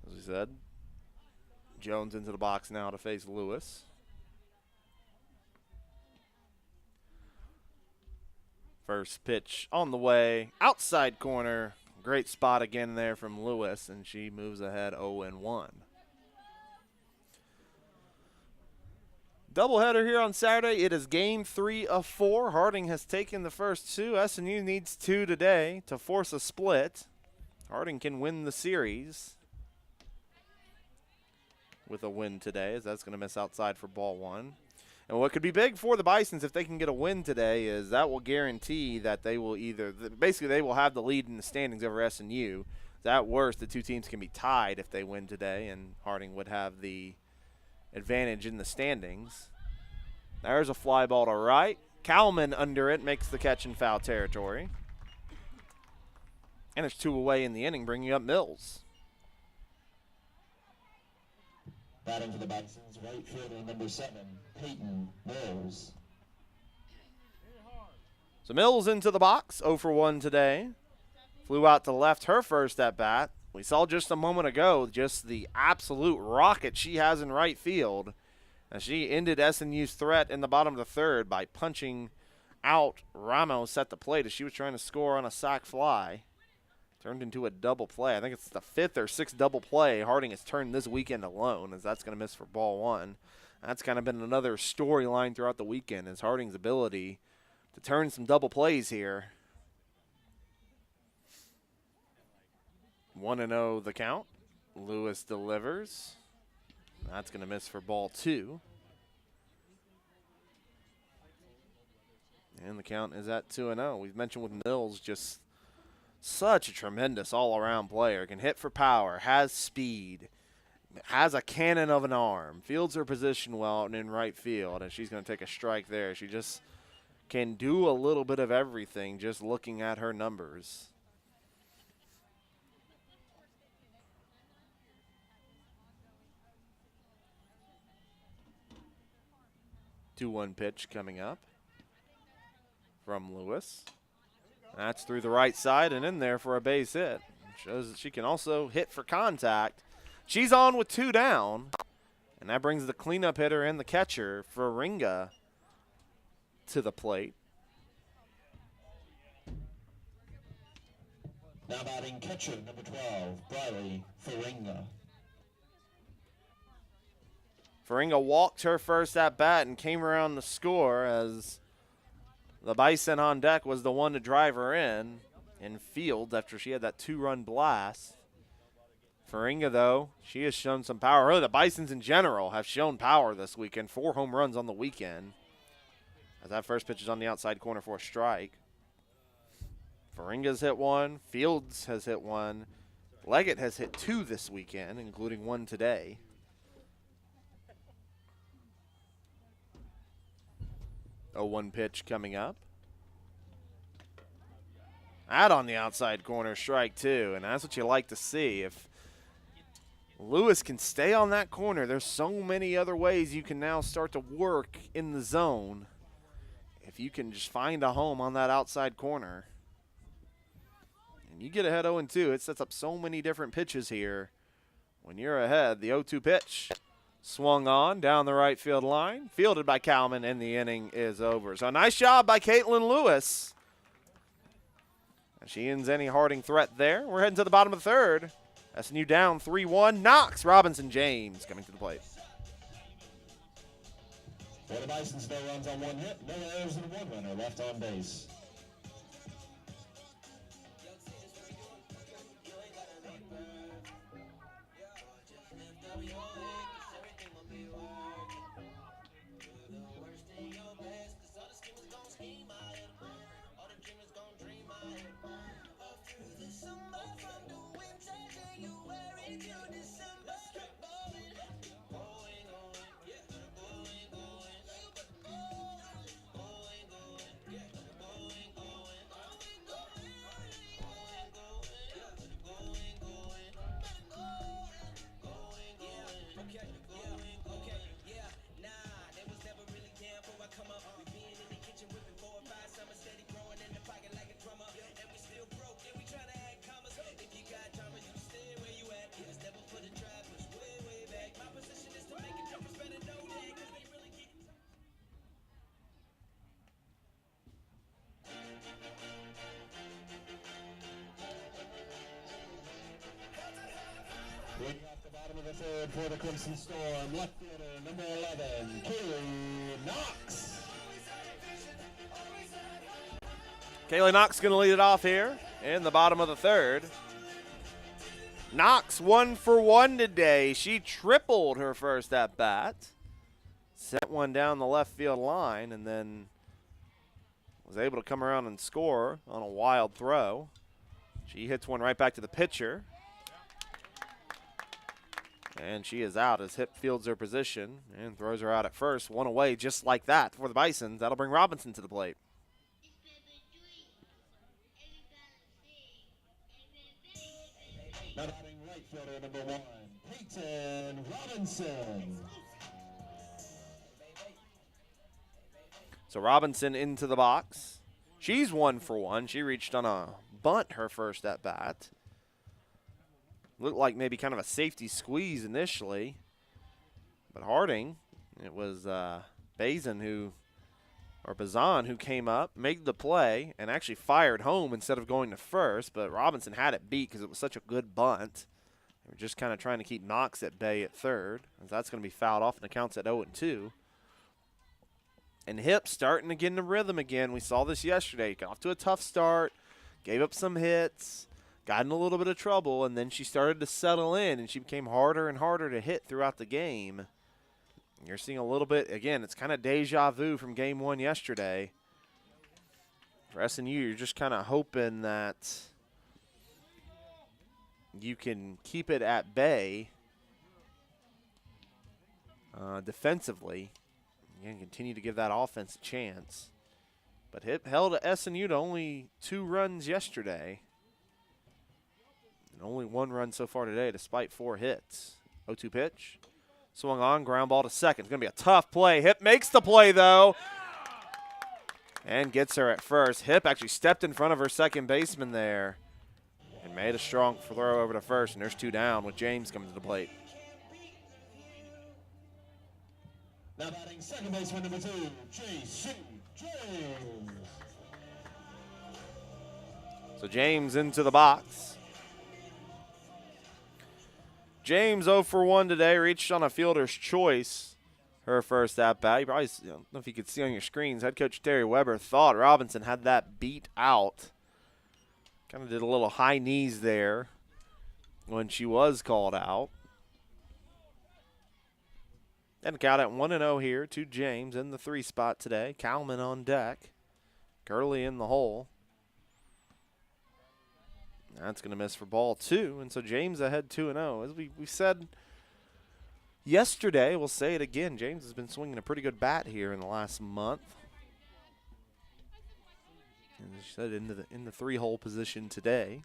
As we said, Jones into the box now to face Lewis. First pitch on the way, outside corner. Great spot again there from Lewis, and she moves ahead 0-1. Doubleheader here on Saturday. It is game 3 of 4. Harding has taken the first 2. SNU needs 2 today to force a split. Harding can win the series with a win today, as that's going to miss outside for ball 1. And what could be big for the Bisons if they can get a win today is that will guarantee that they will basically they will have the lead in the standings over SNU. At worst, the 2 teams can be tied if they win today, and Harding would have the advantage in the standings. There's a fly ball to right. Kalman under it makes the catch in foul territory. And it's 2 away in the inning, bringing up Mills. Batting for the Bisons, right fielder number 7, Peyton Mills. So Mills into the box, 0 for 1 today. Flew out to left her first at bat. We saw just a moment ago just the absolute rocket she has in right field. And she ended SNU's threat in the bottom of the 3rd by punching out Ramos at the plate as she was trying to score on a sac fly. Turned into a double play. I think it's the 5th or 6th double play Harding has turned this weekend alone, as that's going to miss for ball 1. That's kind of been another storyline throughout the weekend, is Harding's ability to turn some double plays here. 1-0 the count. Lewis delivers. That's going to miss for ball 2. And the count is at 2-0. We've mentioned with Mills, just such a tremendous all-around player. Can hit for power, has speed, has a cannon of an arm, fields her position well and in right field, and she's going to take a strike there. She just can do a little bit of everything just looking at her numbers. 2-1 pitch coming up from Lewis. That's through the right side and in there for a base hit. Shows that she can also hit for contact. She's on with 2 down, and that brings the cleanup hitter and the catcher, Faringa, to the plate. Now batting catcher number 12, Briley Faringa. Faringa walked her first at bat and came around to score as the Bison on deck was the one to drive her in field after she had that 2-run blast. Faringa, though, she has shown some power. Really, the Bisons in general have shown power this weekend. 4 home runs on the weekend. As that first pitch is on the outside corner for a strike. Faringa's hit 1. Fields has hit 1. Leggett has hit 2 this weekend, including 1 today. A 0-1 pitch coming up. That on the outside corner, strike 2, and that's what you like to see. If Lewis can stay on that corner, there's so many other ways you can now start to work in the zone. If you can just find a home on that outside corner. And you get ahead 0-2, it sets up so many different pitches here. When you're ahead, the 0-2 pitch swung on down the right field line, fielded by Kalman, and the inning is over. So a nice job by Caitlin Lewis. She ends any Harding threat there. We're heading to the bottom of the 3rd. SNU down 3-1. Knox Robinson James coming to the plate. For the Bisons, no runs on 1 hit, no errors and 1 runner left on base. Bottom of the third for the Crimson Storm, left fielder number 11, Kaylee Knox. Kaylee Knox going to lead it off here in the bottom of the third. Knox 1 for 1 today. She tripled her first at bat. Sent one down the left field line and then was able to come around and score on a wild throw. She hits one right back to the pitcher. And she is out as Hip fields her position and throws her out at first. One away just like that for the Bisons. That'll bring Robinson to the plate. Now batting right fielder number 1, Peyton Robinson. So Robinson into the box. She's 1 for 1. She reached on a bunt her first at bat. Looked like maybe kind of a safety squeeze initially. But Harding, it was Bison who came up, made the play, and actually fired home instead of going to first. But Robinson had it beat because it was such a good bunt. They were just kind of trying to keep Knox at bay at third. As that's going to be fouled off and the count's at 0-2. And Hip starting to get in the rhythm again. We saw this yesterday. Got off to a tough start, gave up some hits, got in a little bit of trouble, and then she started to settle in, and she became harder and harder to hit throughout the game. You're seeing a little bit, again, it's kind of deja vu from game 1 yesterday. For SNU, you're just kind of hoping that you can keep it at bay defensively and continue to give that offense a chance. But Hip held SNU to only 2 runs yesterday. And only 1 run so far today despite 4 hits. 0-2 pitch. Swung on, ground ball to second. It's going to be a tough play. Hip makes the play, though, and gets her at first. Hip actually stepped in front of her second baseman there and made a strong throw over to first, and there's 2 down with James coming to the plate. Now batting second baseman number 2, J.C. James. So James into the box. James 0 for 1 today, reached on a fielder's choice her first at-bat. You probably, I don't know if you could see on your screens, head coach Terry Weber thought Robinson had that beat out. Kind of did a little high knees there when she was called out. And count at 1-0 here to James in the 3 spot today. Kalman on deck. Gurley in the hole. That's going to miss for ball 2, and so James ahead 2-0. As we said yesterday, we'll say it again, James has been swinging a pretty good bat here in the last month. And as you said, in the 3-hole position today.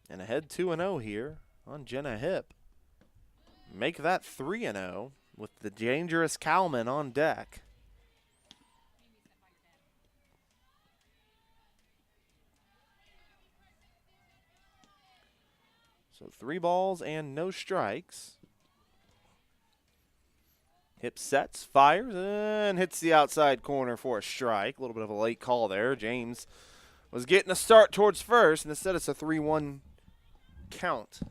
And ahead 2-0 here on Jenna Hip. Make that 3-0 with the dangerous Kalman on deck. So 3 balls and no strikes. Hip sets, fires, and hits the outside corner for a strike. A little bit of a late call there. James was getting a start towards first, and instead it's a 3-1 count.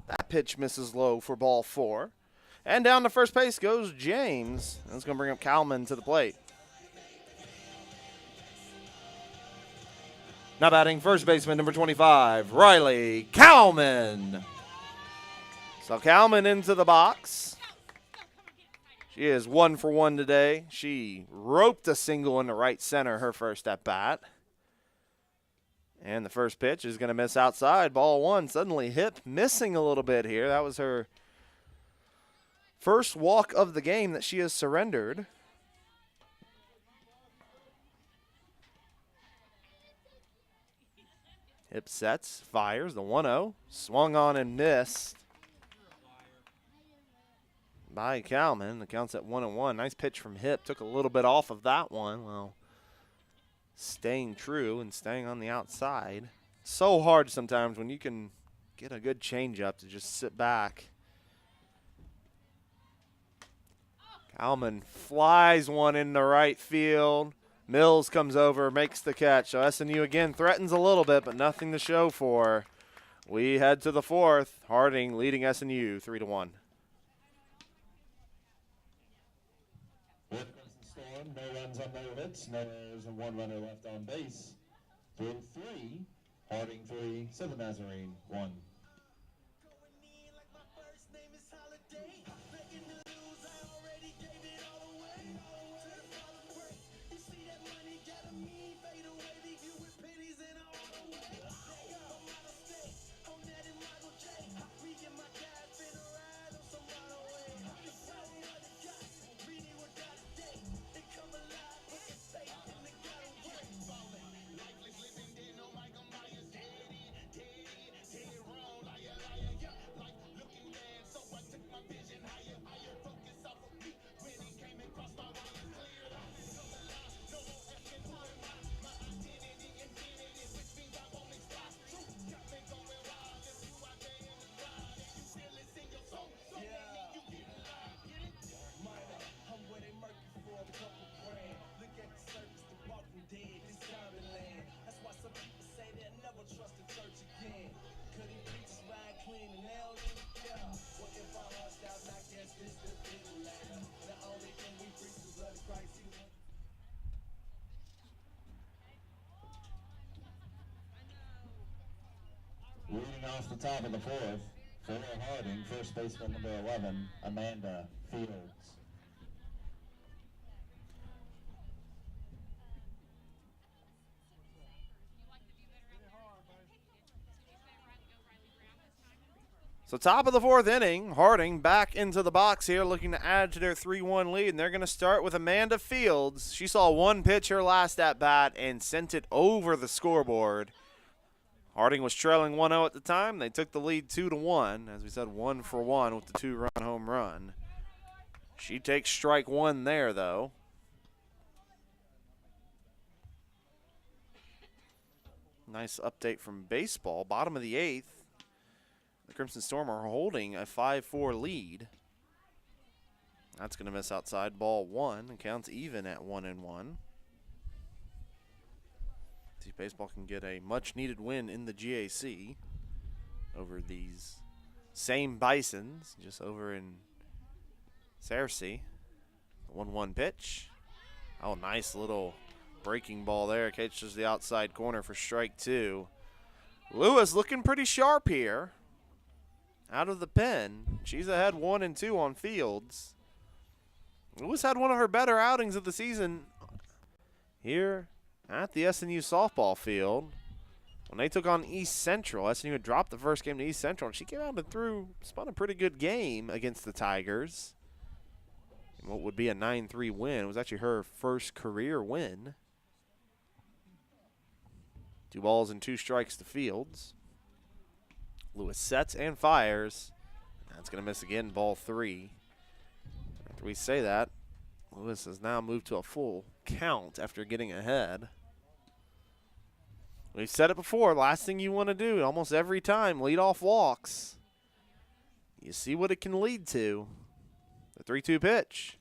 That pitch misses low for ball 4. And down to first base goes James. That's going to bring up Kalman to the plate. Now batting first baseman number 25, Riley Kalman. So Kalman into the box. She is 1 for 1 today. She roped a single into right center her first at bat. And the first pitch is going to miss outside, ball 1. Suddenly Hip missing a little bit here. That was her first walk of the game that she has surrendered. Hip sets, fires, the 1-0. Swung on and missed by Kalman. The count's at 1-1. Nice pitch from Hip. Took a little bit off of that one. Well, staying true and staying on the outside. So hard sometimes when you can get a good changeup to just sit back Alman flies one in the right field. Mills comes over, makes the catch. So SNU again threatens a little bit, but nothing to show for. We head to the fourth. Harding leading SNU 3-1. Storm, no runs on no hits, no errors, and one runner left on base. Through 3, Harding 3, Southern Nazarene 1. Leading off the top of the fourth, for Harding, first baseman number 11, Amanda Fields. So top of the fourth inning, Harding back into the box here looking to add to their 3-1 lead, and they're going to start with Amanda Fields. She saw one pitch her last at-bat and sent it over the scoreboard. Harding was trailing 1-0 at the time. They took the lead 2-1. As we said, 1 for 1 with the 2-run home run. She takes strike 1 there, though. Nice update from baseball. Bottom of the 8th. The Crimson Storm are holding a 5-4 lead. That's going to miss outside. Ball 1. It counts even at 1-1. See if baseball can get a much-needed win in the GAC over these same Bisons, just over in Searcy. 1-1 pitch. Oh, nice little breaking ball there. Catches the outside corner for strike 2. Lewis looking pretty sharp here. Out of the pen. She's ahead 1-2 on Fields. Lewis had one of her better outings of the season here at the SNU softball field. When they took on East Central, SNU had dropped the first game to East Central, and she came out and spun a pretty good game against the Tigers. And what would be a 9-3 win. It was actually her first career win. 2 balls and 2 strikes to Fields. Lewis sets and fires. That's going to miss again, ball 3. After we say that, Lewis has now moved to a full count after getting ahead. We've said it before, last thing you want to do almost every time, lead off walks. You see what it can lead to. The 3-2 pitch.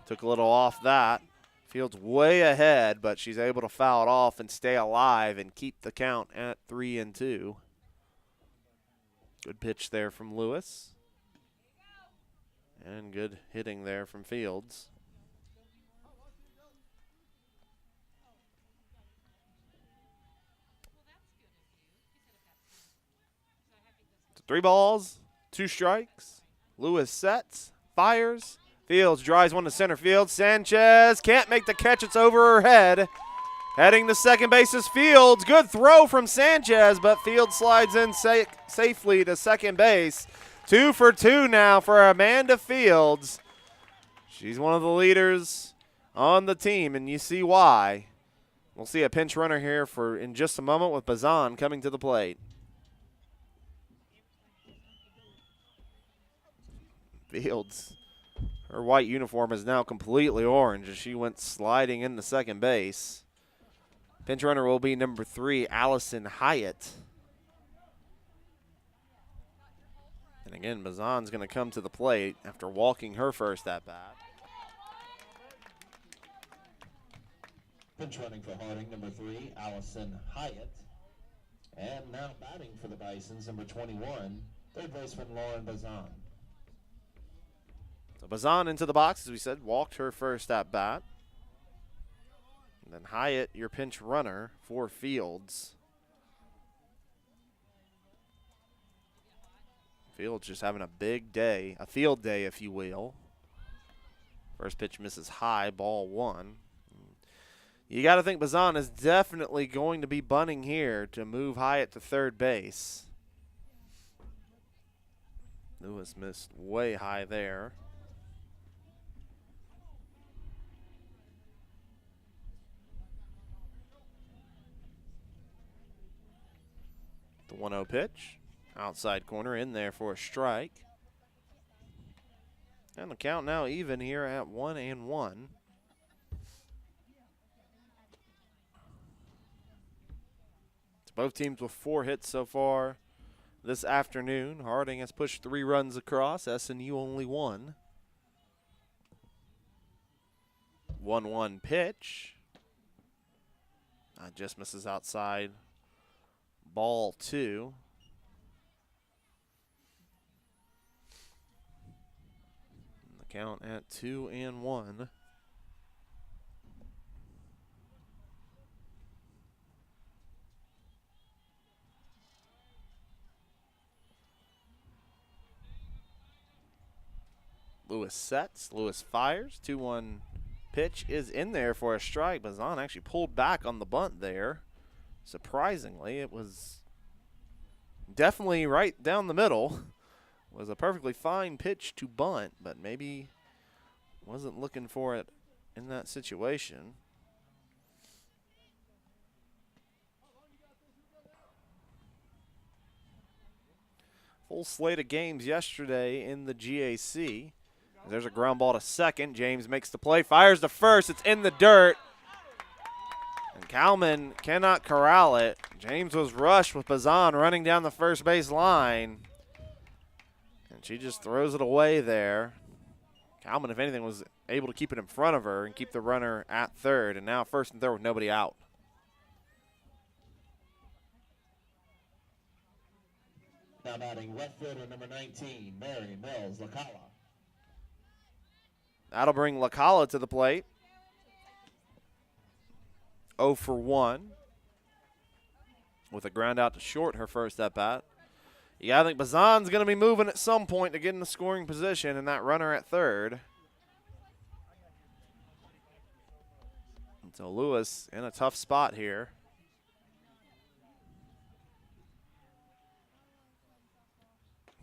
Took a little off that. Fields way ahead, but she's able to foul it off and stay alive and keep the count at 3-2. Good pitch there from Lewis. And good hitting there from Fields. So 3 balls, 2 strikes. Lewis sets, fires. Fields drives one to center field. Sanchez can't make the catch. It's over her head. Heading to second base is Fields. Good throw from Sanchez, but Fields slides in safely to second base. 2 for 2 now for Amanda Fields. She's one of the leaders on the team, and you see why. We'll see a pinch runner here in just a moment with Bazan coming to the plate. Fields, her white uniform is now completely orange as she went sliding into second base. Pinch runner will be number 3, Allison Hyatt. And again, Bazan's going to come to the plate after walking her first at bat. Pinch running for Harding, number 3, Allison Hyatt. And now batting for the Bisons, number 21, third baseman Lauren Bazan. So Bazan into the box, as we said, walked her first at bat. And then Hyatt, your pinch runner for Fields. Fields just having a big day, a field day, if you will. First pitch misses high, ball 1. You got to think Bazan is definitely going to be bunting here to move Hyatt to third base. Lewis missed way high there. The 1-0 pitch. Outside corner in there for a strike. And the count now even here at 1-1. Both teams with 4 hits so far this afternoon. Harding has pushed 3 runs across. SNU only 1. 1-1 pitch. Just misses outside. Ball 2. And the count at 2-1. Lewis sets. Lewis fires. 2-1 pitch is in there for a strike. Bazan actually pulled back on the bunt there. Surprisingly, it was definitely right down the middle. Was a perfectly fine pitch to bunt, but maybe wasn't looking for it in that situation. Full slate of games yesterday in the GAC. There's a ground ball to second. James makes the play, fires to first. It's in the dirt. And Kalman cannot corral it. James was rushed with Bazan running down the first base line. And she just throws it away there. Kalman, if anything, was able to keep it in front of her and keep the runner at third. And now first and third with nobody out. Now batting left fielder number 19, Mary Mills Lacala. That'll bring Lacala to the plate. 0 for 1. With a ground out to short her first at bat. Yeah, I think Bazan's going to be moving at some point to get in the scoring position, and that runner at third. And so Lewis in a tough spot here.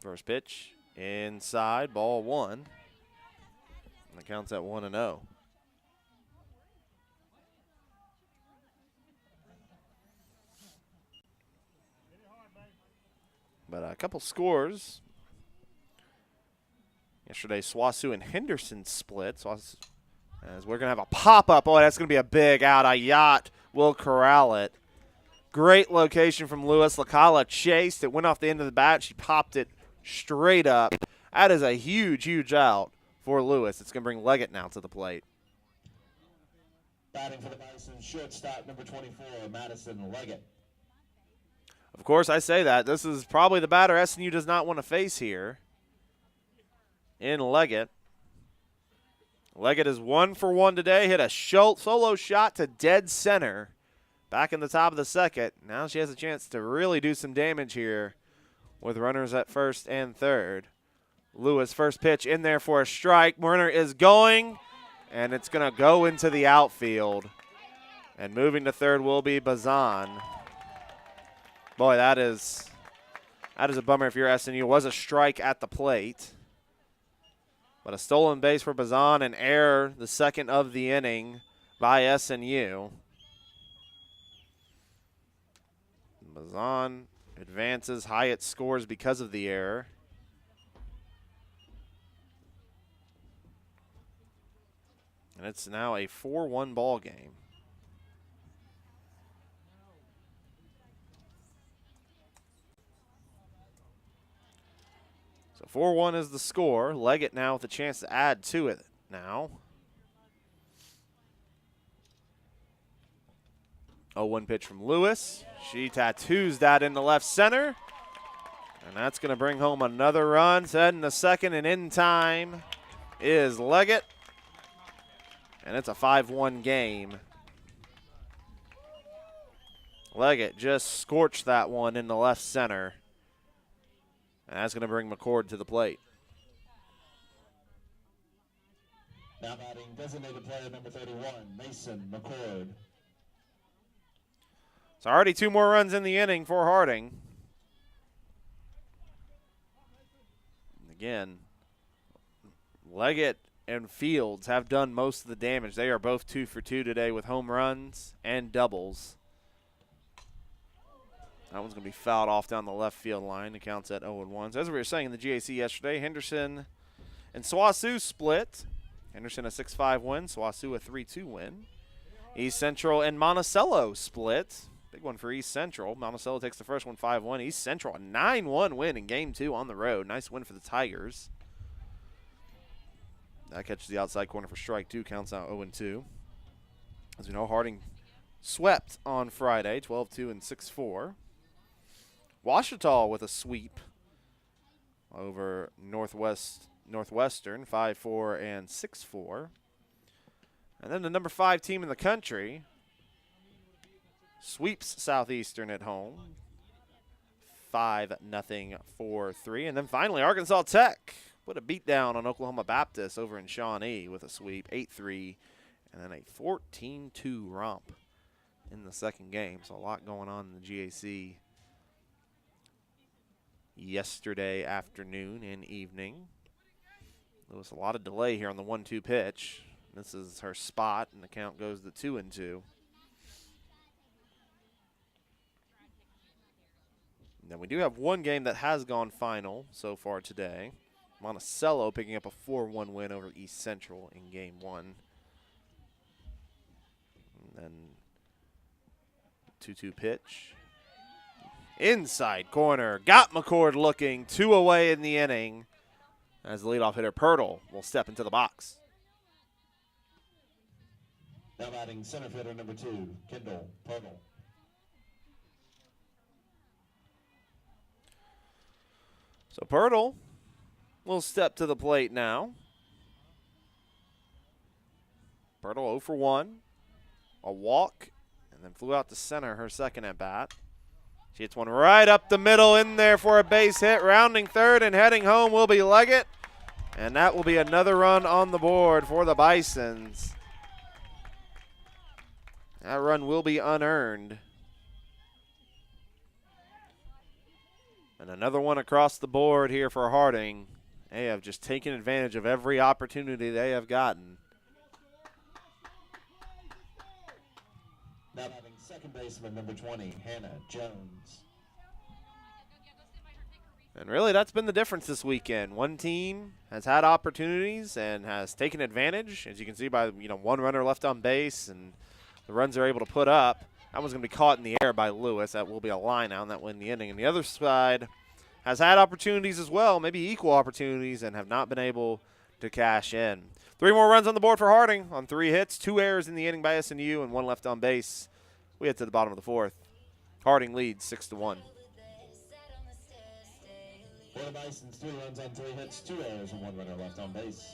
First pitch inside, ball 1. And the count's at 1-0. But a couple scores. Yesterday, Swasu and Henderson split. As we're going to have a pop-up. Oh, that's going to be a big out. Ayat will corral it. Great location from Lewis. Lacala chased. It went off the end of the bat. She popped it straight up. That is a huge, huge out for Lewis. It's going to bring Leggett now to the plate. Batting for the Bison, shortstop number 24, Madison Leggett. Of course, I say that. This is probably the batter SNU does not want to face here in Leggett. Leggett is 1 for 1 today. Hit a solo shot to dead center back in the top of the second. Now she has a chance to really do some damage here with runners at first and third. Lewis, first pitch in there for a strike. Werner is going, and it's going to go into the outfield. And moving to third will be Bazan. Boy, that is a bummer if you're SNU. It was a strike at the plate. But a stolen base for Bazan, and error, the second of the inning by SNU. Bazan advances. Hyatt scores because of the error. And it's now a 4-1 ball game. So 4-1 is the score. Leggett now with a chance to add to it now. 0-1 pitch from Lewis. She tattoos that into left center. And that's going to bring home another run. Heading to second, and in time is Leggett. And it's a 5-1 game. Leggett just scorched that one in the left center. And that's going to bring McCord to the plate. Now batting designated player number 31, Mason McCord. So already 2 more runs in the inning for Harding. Again, Leggett and Fields have done most of the damage. They are both 2 for 2 today with home runs and doubles. That one's going to be fouled off down the left field line. It counts at 0-1. So as we were saying in the GAC yesterday, Henderson and SWOSU split. Henderson a 6-5 win, SWOSU a 3-2 win. East Central and Monticello split. Big one for East Central. Monticello takes the first one 5-1. East Central a 9-1 win in Game 2 on the road. Nice win for the Tigers. That catches the outside corner for strike 2. Counts out 0-2. As we know, Harding swept on Friday, 12-2 and 6-4. Ouachita with a sweep over Northwestern, 5-4 and 6-4. And then the number 5 team in the country sweeps Southeastern at home, 5-0, 4-3. And then finally, Arkansas Tech put a beat down on Oklahoma Baptist over in Shawnee with a sweep, 8-3, and then a 14-2 romp in the second game. So a lot going on in the GAC yesterday afternoon and evening. There was a lot of delay here on the 1-2 pitch. This is her spot, and the count goes to 2-2. Now, we do have one game that has gone final so far today. Monticello picking up a 4-1 win over East Central in Game 1. And then 2-2 pitch. Inside corner. Got McCord looking. 2 away in the inning as the leadoff hitter Pirtle will step into the box. Now batting center fielder number 2, Kendall Pirtle. So Pirtle will step to the plate now. Pirtle 0 for 1. A walk, and then flew out to center her second at bat. She hits one right up the middle in there for a base hit. Rounding third and heading home will be Leggett. And that will be another run on the board for the Bisons. That run will be unearned. And another one across the board here for Harding. They have just taken advantage of every opportunity they have gotten. Now batting second baseman number 20, Hannah Jones. And really, that's been the difference this weekend. One team has had opportunities and has taken advantage, as you can see by one runner left on base, and the runs they're able to put up. That one's going to be caught in the air by Lewis. That will be a line out, and that will win the inning. And the other side has had opportunities as well, maybe equal opportunities, and have not been able to cash in. 3 more runs on the board for Harding on 3 hits, 2 errors in the inning by SNU, and 1 left on base. We head to the bottom of the 4th. Harding leads 6-1. For the Bisons, 3 runs on 3 hits, 2 errors, and 1 runner left on base.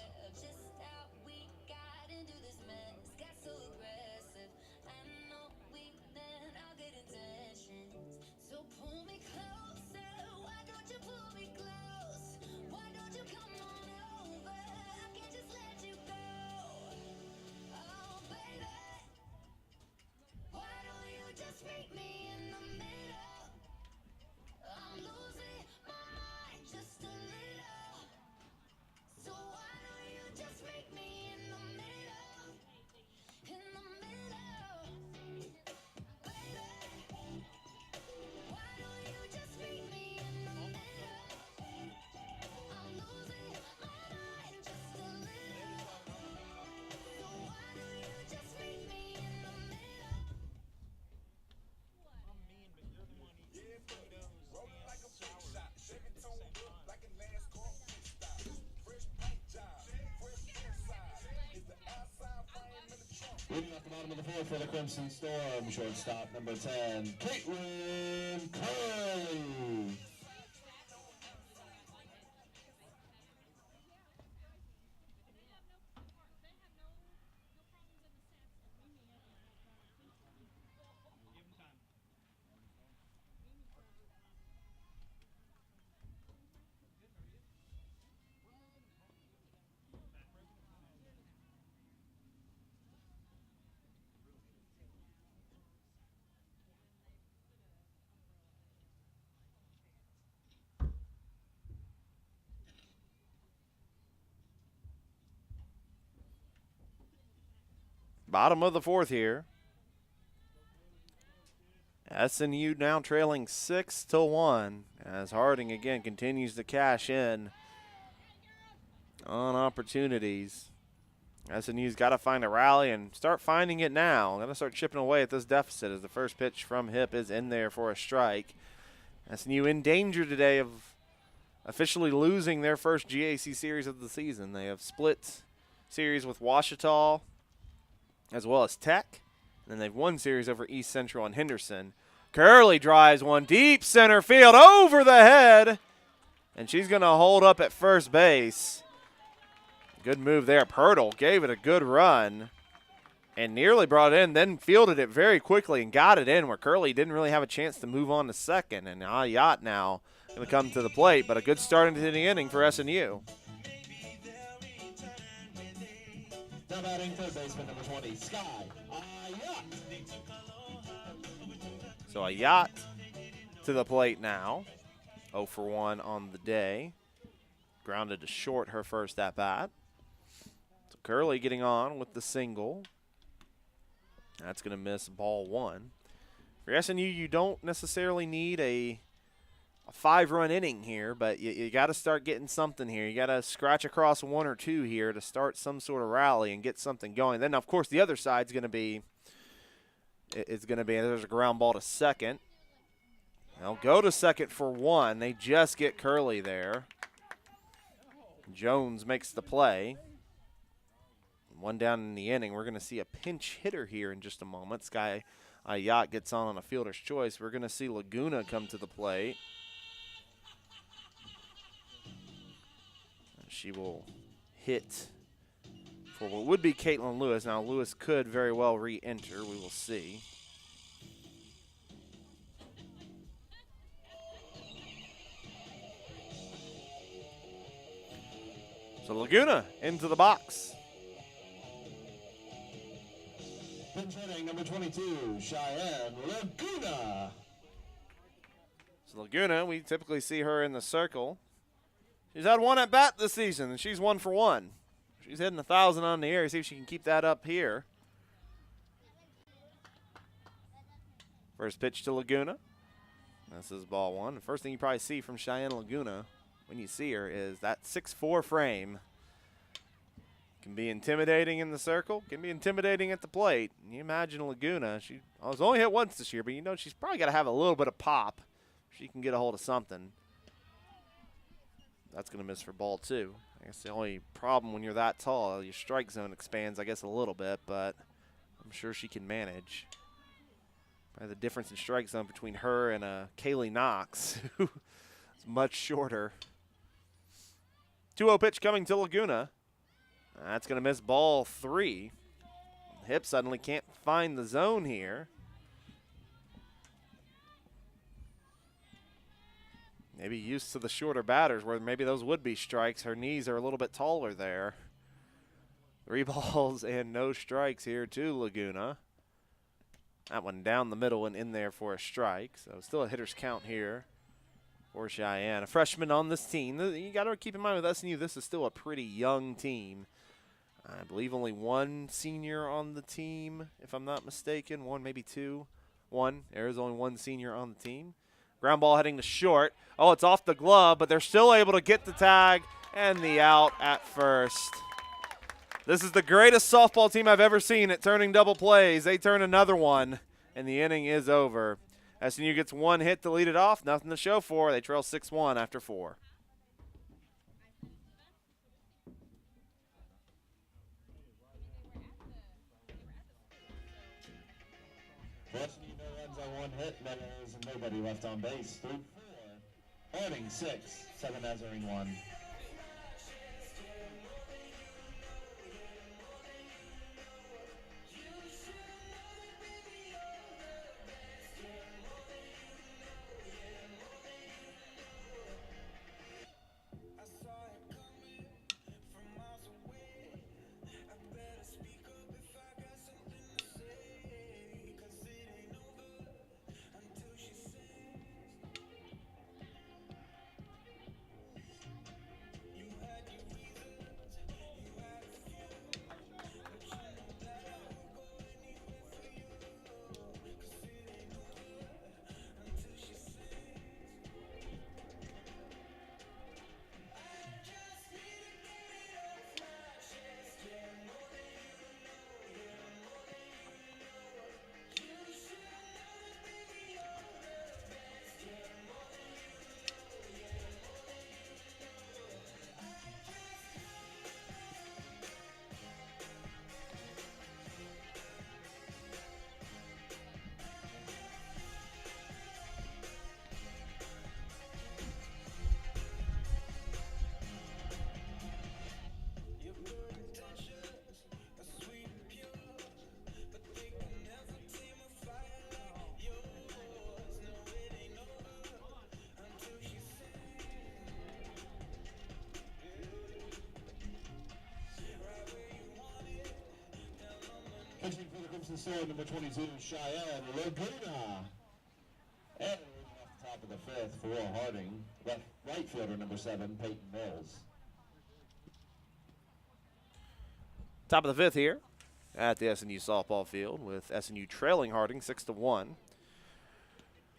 Leading off the bottom of the fourth for the Crimson Storm, shortstop number 10, Caitlin Curley. Bottom of the fourth here. SNU now trailing 6-1 as Harding again continues to cash in on opportunities. SNU's got to find a rally and start finding it now. Got to start chipping away at this deficit as the first pitch from Hip is in there for a strike. SNU in danger today of officially losing their first GAC series of the season. They have split series with Ouachita as well as Tech. And then they've won series over East Central and Henderson. Curley drives one deep center field over the head. And she's going to hold up at first base. Good move there. Pirtle gave it a good run and nearly brought it in, then fielded it very quickly and got it in where Curley didn't really have a chance to move on to second. And Ayat now going to come to the plate, but a good start into the inning for SNU. Now batting third baseman number 20, Sky Ayat. So Ayat to the plate now. 0 for 1 on the day. Grounded to short her first at bat. So Curley getting on with the single. That's going to miss ball one. For SNU, you don't necessarily need a 5-run inning here, but you got to start getting something here. You got to scratch across 1 or 2 here to start some sort of rally and get something going. Then, of course, the other side's going to be there's a ground ball to second. They'll go to second for 1. They just get Curley there. Jones makes the play. 1 down in the inning. We're going to see a pinch hitter here in just a moment. Sky Ayat gets on a fielder's choice. We're going to see Laguna come to the plate. She will hit for what would be Caitlin Lewis. Now, Lewis could very well re-enter. We will see. So Laguna into the box. Pinch hitting number 22, Cheyenne Laguna. So Laguna, we typically see her in the circle. She's had 1 at bat this season, and she's 1 for 1. She's hitting 1,000 on the air. See if she can keep that up here. First pitch to Laguna. This is ball 1. The first thing you probably see from Cheyenne Laguna when you see her is that 6'4" frame. Can be intimidating in the circle, can be intimidating at the plate. And you imagine Laguna, she was only hit once this year, but you know she's probably got to have a little bit of pop. She can get a hold of something. That's going to miss for ball 2. I guess the only problem when you're that tall, your strike zone expands, I guess, a little bit, but I'm sure she can manage. Probably the difference in strike zone between her and Kaylee Knox, who is much shorter. 2-0 pitch coming to Laguna. That's going to miss ball 3. Hip suddenly can't find the zone here. Maybe used to the shorter batters where maybe those would be strikes. Her knees are a little bit taller there. 3 balls and no strikes here to Laguna. That one down the middle and in there for a strike. So still a hitter's count here for Cheyenne. A freshman on this team. You got to keep in mind with SNU, this is still a pretty young team. I believe only 1 senior on the team, if I'm not mistaken. 1, maybe 2. 1. There's only 1 senior on the team. Ground ball heading to short. Oh, it's off the glove, but they're still able to get the tag and the out at first. This is the greatest softball team I've ever seen at turning double plays. They turn another one, and the inning is over. SNU gets 1 hit to lead it off. Nothing to show for. They trail 6-1 after 4. SNU, no runs on one hit, no errors, and nobody left on base. Through 4. Harding 6, 7 Nazarene 1. Pitching for the Crimson Sword, number 22, Cheyenne Laguna. And off the top of the 5th for Harding, right fielder, number 7, Peyton Mills. Top of the 5th here at the SNU softball field with SNU trailing Harding 6-1.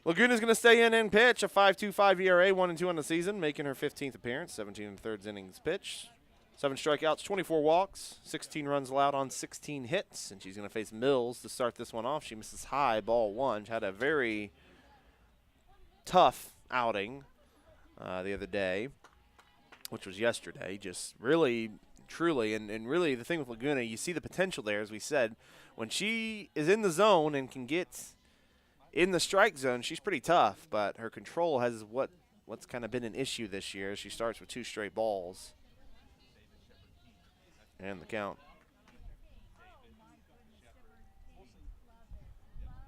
Laguna's going to stay in and pitch a 5.25 ERA, 1-2 on the season, making her 15th appearance, 17 1/3 innings pitched. 7 strikeouts, 24 walks, 16 runs allowed on 16 hits, and she's going to face Mills to start this one off. She misses high, ball 1. She had a very tough outing the other day, which was yesterday. Just really, truly, and really the thing with Laguna, you see the potential there, as we said. When she is in the zone and can get in the strike zone, she's pretty tough, but her control has what's kind of been an issue this year. She starts with 2 straight balls. And the count.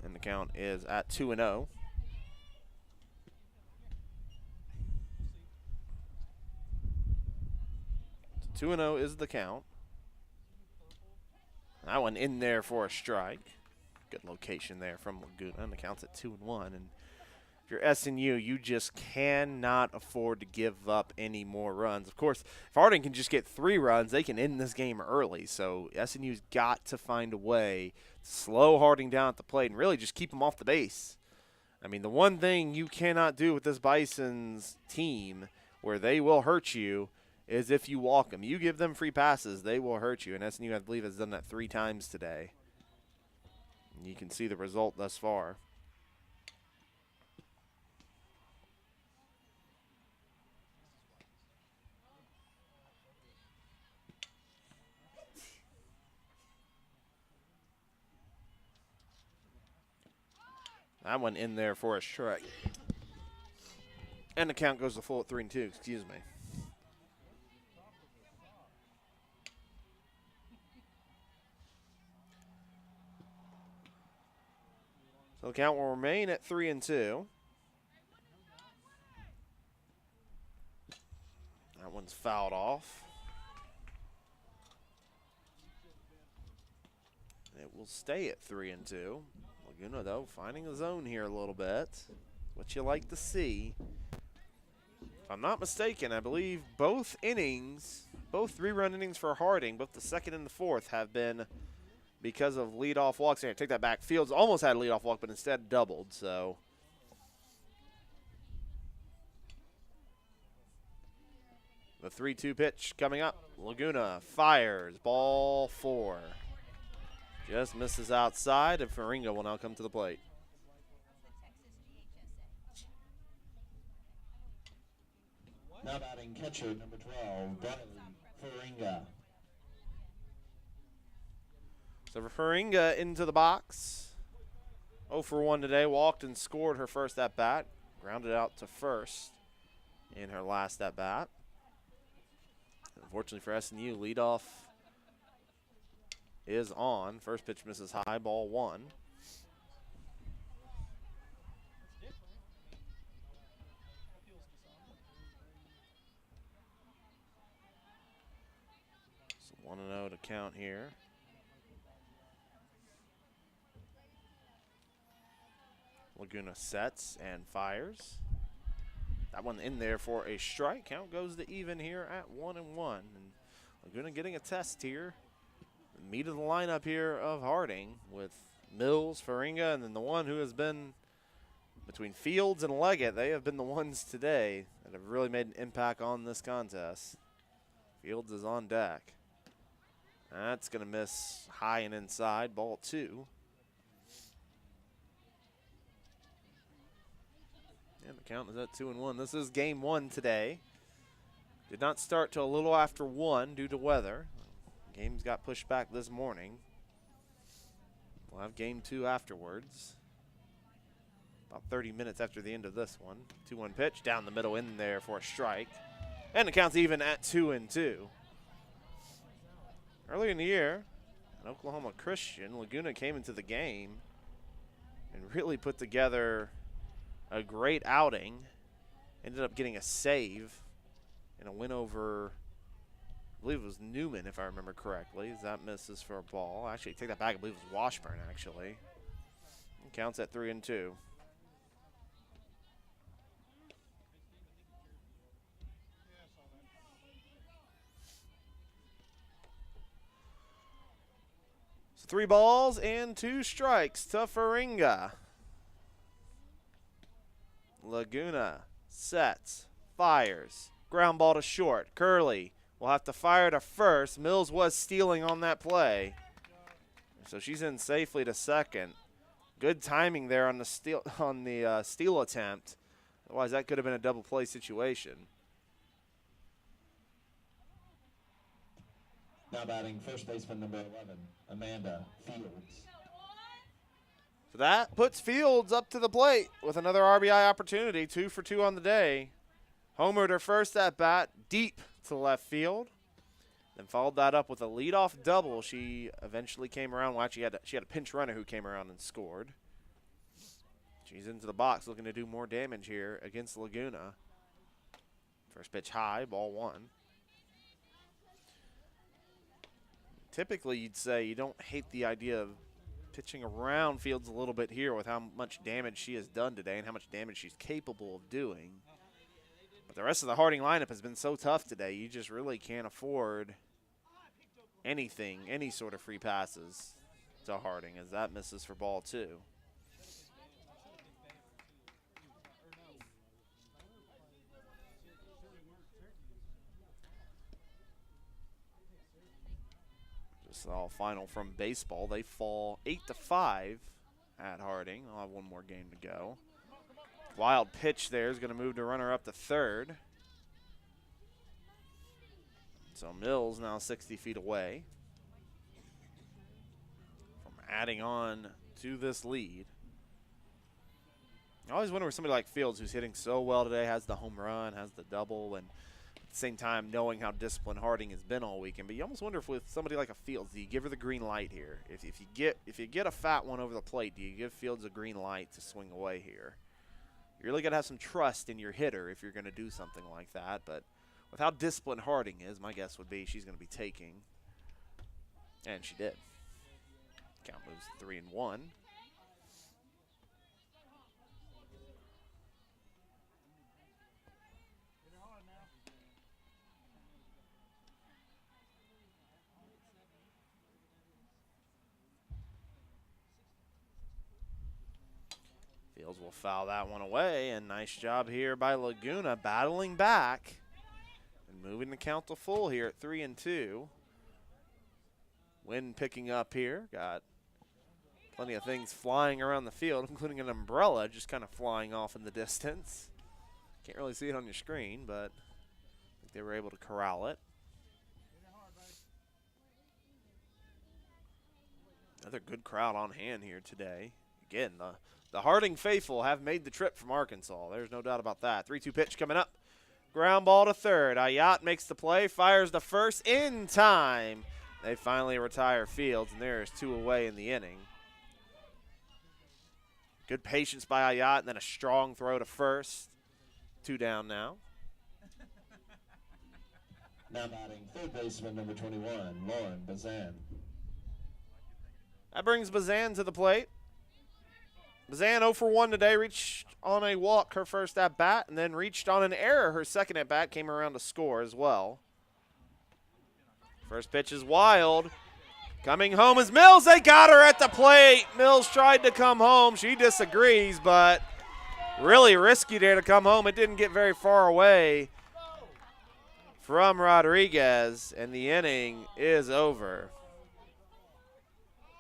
And the count is at 2-0. So 2-0 is the count. That one in there for a strike. Good location there from Laguna. And the count's at 2-1. And if you're SNU, you just cannot afford to give up any more runs. Of course, if Harding can just get 3 runs, they can end this game early. So SNU's got to find a way to slow Harding down at the plate and really just keep them off the base. I mean, the one thing you cannot do with this Bison's team where they will hurt you is if you walk them. You give them free passes, they will hurt you. And SNU, I believe, has done that 3 times today. And you can see the result thus far. That one in there for a strike. And the count goes to full at 3-2, excuse me. So the count will remain at 3-2. That one's fouled off. It will stay at 3-2. Laguna, though, finding the zone here a little bit. What you like to see. If I'm not mistaken, I believe both innings, both 3-run innings for Harding, both the 2nd and the 4th, have been because of leadoff walks. Here, take that back. Fields almost had a leadoff walk, but instead doubled. So the 3-2 pitch coming up. Laguna fires. Ball 4. Just misses outside, and Faringa will now come to the plate. Now batting catcher, number 12, Faringa. So for Faringa into the box. 0 for 1 today. Walked and scored her first at bat. Grounded out to first in her last at bat. Unfortunately for SNU, leadoff is on. First pitch misses high, ball 1. So 1-0 to count here. Laguna sets and fires. That one in there for a strike. Count goes to even here at 1-1. And Laguna getting a test here. The meat of the lineup here of Harding with Mills, Faringa, and then the one who has been between Fields and Leggett. They have been the ones today that have really made an impact on this contest. Fields is on deck. That's going to miss high and inside, ball 2. And the count is at 2-1. This is game 1 today. Did not start till a little after 1 due to weather. Games got pushed back this morning. We'll have game 2 afterwards. About 30 minutes after the end of this one. 2-1 pitch down the middle in there for a strike. And the count's even at 2-2. Earlier in the year, at Oklahoma Christian, Laguna came into the game and really put together a great outing. Ended up getting a save and a win over, I believe it was Newman, if I remember correctly, as that misses for a ball. Actually, take that back. I believe it was Washburn, actually. And counts at 3-2. So 3 balls and 2 strikes to Faringa. Laguna sets, fires, ground ball to short. Curley will have to fire to first. Mills was stealing on that play, so she's in safely to second. Good timing there on the steal attempt. Otherwise, that could have been a double play situation. Now batting first baseman number 11, Amanda Fields. So that puts Fields up to the plate with another RBI opportunity, 2 for 2 on the day. Homered her first at bat, deep to left field. Then followed that up with a leadoff double. She eventually came around. Well, actually, she had a pinch runner who came around and scored. She's into the box looking to do more damage here against Laguna. First pitch high, ball 1. Typically, you'd say you don't hate the idea of pitching around Fields a little bit here with how much damage she has done today and how much damage she's capable of doing. But the rest of the Harding lineup has been so tough today, you just really can't afford anything, any sort of free passes to Harding, as that misses for ball 2. All final from baseball. They fall 8-5 at Harding. I'll have one more game to go. Wild pitch there is going to move the runner up to third. So Mills now 60 feet away from adding on to this lead. I always wonder with somebody like Fields, who's hitting so well today, has the home run, has the double, and at the same time knowing how disciplined Harding has been all weekend. But you almost wonder if with somebody like a Fields, do you give her the green light here? If you get a fat one over the plate, do you give Fields a green light to swing away here? You really got to have some trust in your hitter if you're going to do something like that. But with how disciplined Harding is, my guess would be she's going to be taking. And she did. Count moves 3-1. Fields will foul that one away, and nice job here by Laguna battling back and moving the count to full here at 3-2. Wind picking up here. Got plenty of things flying around the field, including an umbrella just kind of flying off in the distance. Can't really see it on your screen, but I think they were able to corral it. Another good crowd on hand here today. again, the Harding faithful have made the trip from Arkansas. There's no doubt about that. 3-2 pitch coming up. Ground ball to third. Ayat makes the play, fires the first in time. They finally retire Fields, and there's 2 away in the inning. Good patience by Ayat, and then a strong throw to first. 2 down now. Now batting third baseman number 21, Lauren Bazan. That brings Bazan to the plate. Bazan 0 for 1 today, reached on a walk her first at bat, and then reached on an error her second at bat, came around to score as well. First pitch is wild. Coming home is Mills. They got her at the plate. Mills tried to come home. She disagrees, but really risky there to come home. It didn't get very far away from Rodriguez, and the inning is over.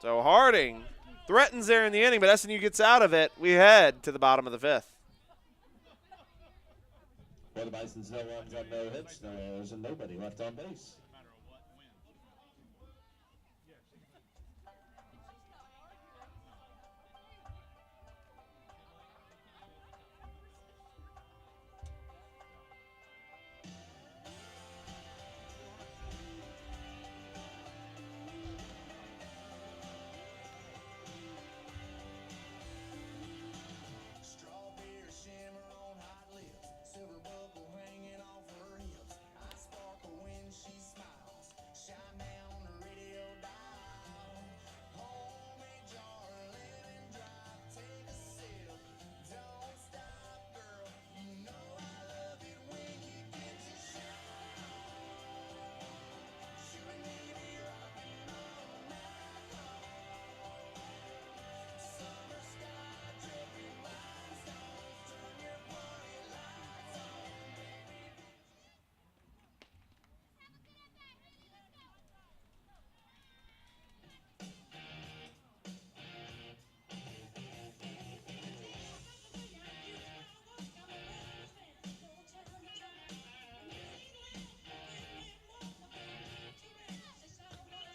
So Harding threatens there in the inning, but SNU gets out of it. We head to the bottom of the 5th. Well, the Bison's no runs on no hits, no errors, and nobody left on base.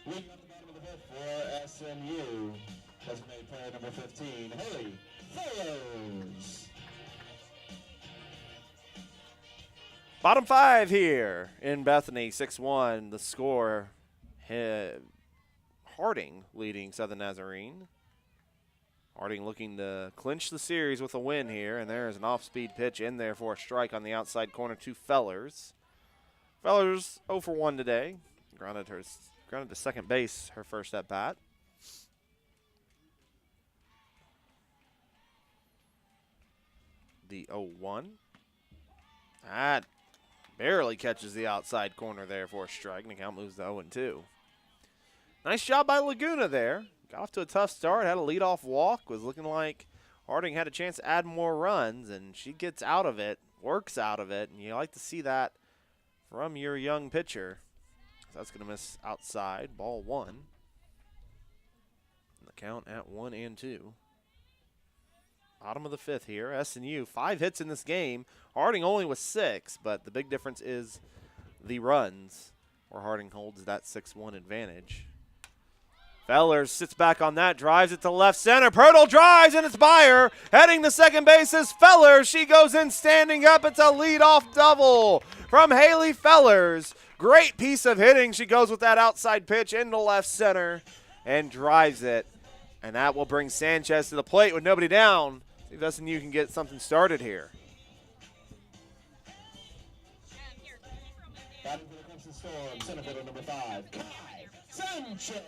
Leading up the bottom of the 5th for SNU, designated player number 15, Haley Fellows. Bottom 5 here in Bethany, 6-1. The score, Harding leading Southern Nazarene. Harding looking to clinch the series with a win here, and there is an off-speed pitch in there for a strike on the outside corner to Fellers. Fellers 0 for 1 today. Grounded to second base her first at bat. The 0-1. That barely catches the outside corner there for a strike, and the count moves to 0-2. Nice job by Laguna there. Got off to a tough start, had a leadoff walk, was looking like Harding had a chance to add more runs, and she gets out of it, works out of it, and you like to see that from your young pitcher. That's going to miss outside, ball 1. And the count at 1-2. Bottom of the 5th here, SNU, 5 hits in this game. Harding only with 6, but the big difference is the runs, where Harding holds that 6-1 advantage. Fellers sits back on that, drives it to left center. Pirtle drives, and it's Beyer. Heading to second base is Fellers. She goes in standing up. It's a leadoff double from Haley Fellers. Great piece of hitting. She goes with that outside pitch into left center and drives it. And that will bring Sanchez to the plate with nobody down. See if SNU can get something started here. Batting for the Crimson Storm, center fielder number 5, Kai Sanchez.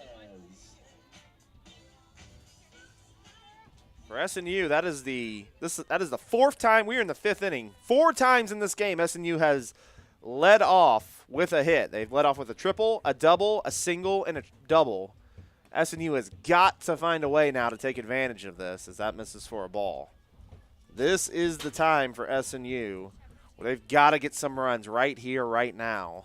For SNU, that is the 4th time. We're in the 5th inning. 4 times in this game, SNU has led off with a hit. They've led off with a triple, a double, a single, and a double. SNU has got to find a way now to take advantage of this as that misses for a ball. This is the time for SNU where they've got to get some runs right here, right now.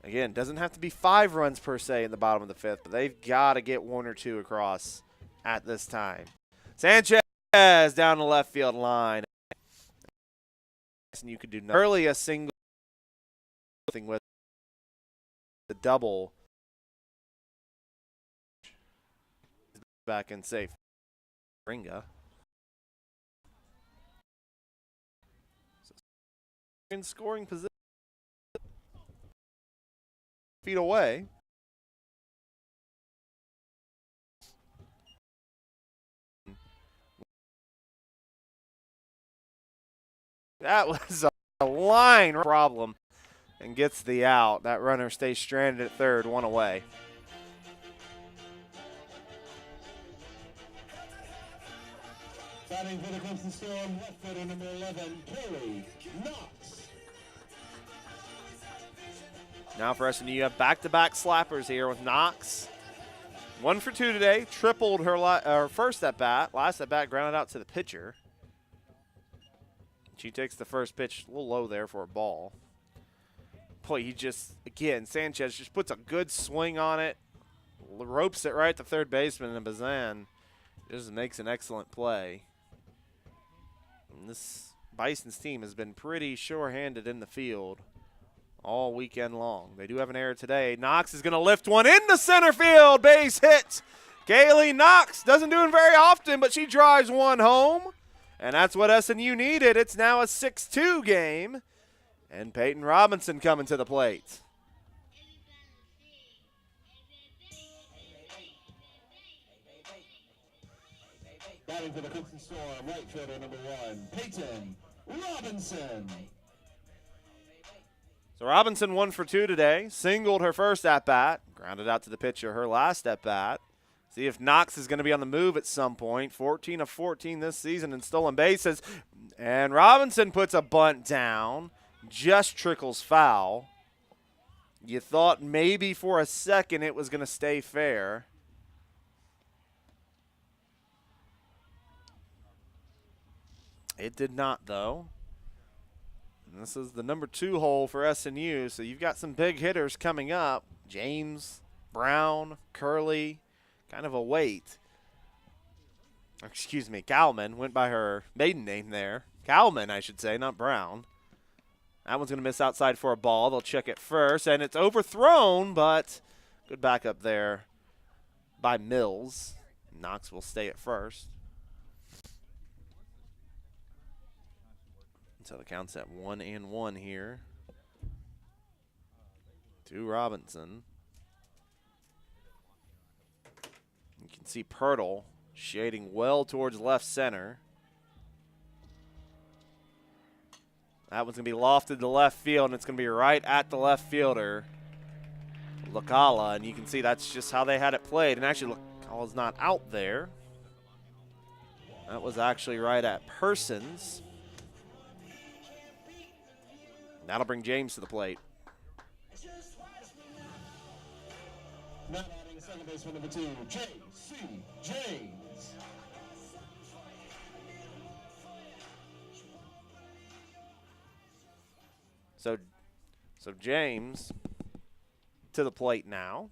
Again, doesn't have to be 5 runs per se in the bottom of the 5th, but they've got to get 1 or 2 across at this time. Sanchez down the left field line. And you could do nothing. Early a single thing with the double. Back in safe. Ringa. In scoring position, feet away. That was a line problem and gets the out. That runner stays stranded at third, one away. Batting for the Clemson Storm, left fielder number 11, Kaylee Knox. Now for SNU, you have back-to-back slappers here with Knox. 1 for 2 today. Tripled her first at-bat. Last at-bat grounded out to the pitcher. She takes the first pitch a little low there for a ball. Boy, he just, again, Sanchez just puts a good swing on it. Ropes it right to third baseman, and Bison just makes an excellent play. And this Bison's team has been pretty sure-handed in the field all weekend long. They do have an error today. Knox is going to lift one into center field. Base hit. Kaylee Knox doesn't do it very often, but she drives one home. And that's what SNU needed. It's now a 6-2 game. And Peyton Robinson coming to the plate. Batting for the Clemson Storm, right fielder number 1, Peyton Robinson. So Robinson 1 for 2 today. Singled her first at-bat. Grounded out to the pitcher her last at-bat. See if Knox is going to be on the move at some point. 14 of 14 this season in stolen bases. And Robinson puts a bunt down. Just trickles foul. You thought maybe for a second it was going to stay fair. It did not, though. And this is the number 2 hole for SNU, so you've got some big hitters coming up. James, Brown, Curley, kind of a wait. Excuse me, Kalman went by her maiden name there. Kalman, I should say, not Brown. That one's going to miss outside for a ball. They'll check it first, and it's overthrown, but good backup there by Mills. Knox will stay at first. So the count's at 1-1 here. To Robinson. You can see Pirtle shading well towards left center. That one's going to be lofted to left field, and it's going to be right at the left fielder, Lacala. And you can see that's just how they had it played. And actually, Lacala's not out there. That was actually right at Persons. That'll bring James to the plate. Now batting second baseman number 2, J.C. James. So James to the plate now.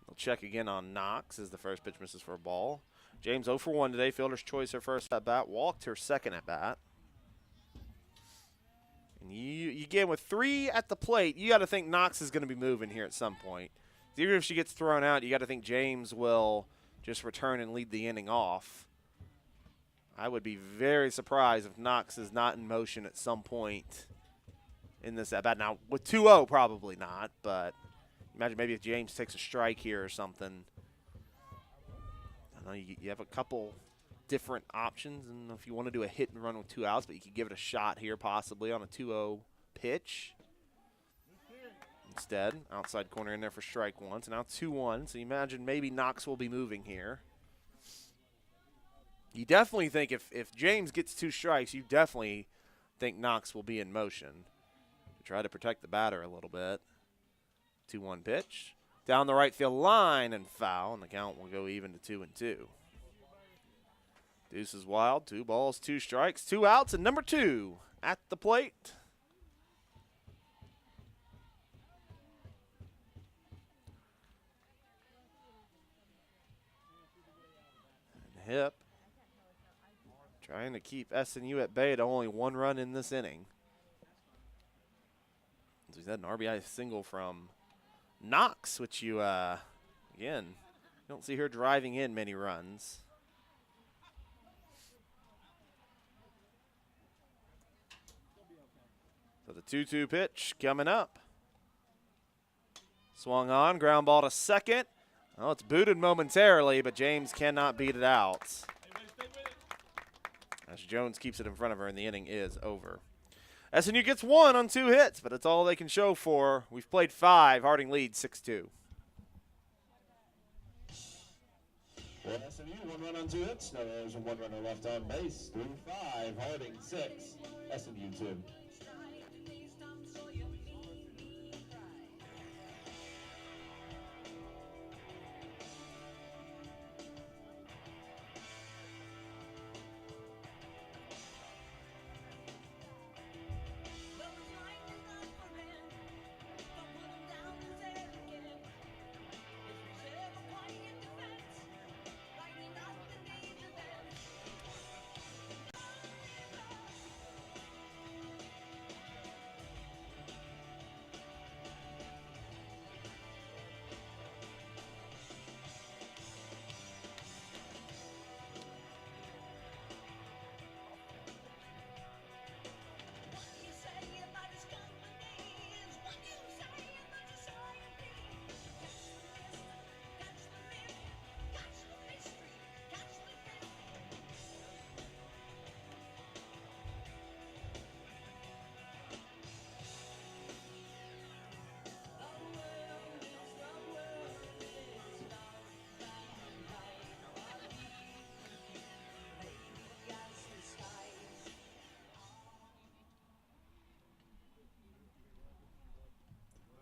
They'll check again on Knox as the first pitch misses for a ball. James 0 for 1 today. Fielder's choice her first at bat. Walked her second at bat. And you again with 3 at the plate, you got to think Knox is going to be moving here at some point. Even if she gets thrown out, you got to think James will just return and lead the inning off. I would be very surprised if Knox is not in motion at some point in this at bat. Now with 2-0, probably not, but imagine maybe if James takes a strike here or something. I know you have a couple different options, and if you want to do a hit and run with 2 outs, but you could give it a shot here possibly on a 2-0 pitch. Instead, outside corner in there for strike 1. So now 2-1. So you imagine maybe Knox will be moving here. You definitely think if James gets 2 strikes, you definitely think Knox will be in motion. Try to protect the batter a little bit. 2-1 pitch. Down the right field line and foul, and the count will go even to 2-2. Deuce is wild. 2 balls, 2 strikes, 2 outs, and number 2 at the plate. And Hip trying to keep SNU at bay to only 1 run in this inning. So he's had an RBI single from Knox, which you, again, don't see her driving in many runs. So the 2-2 pitch coming up. Swung on, ground ball to second. Oh, it's booted momentarily, but James cannot beat it out. As Jones keeps it in front of her, and the inning is over. SNU gets 1 on 2 hits, but it's all they can show for. We've played 5. Harding leads 6-2. Well, SNU 1 run on 2 hits, no errors and 1 runner left on base. 3-5, Harding 6, SNU 2.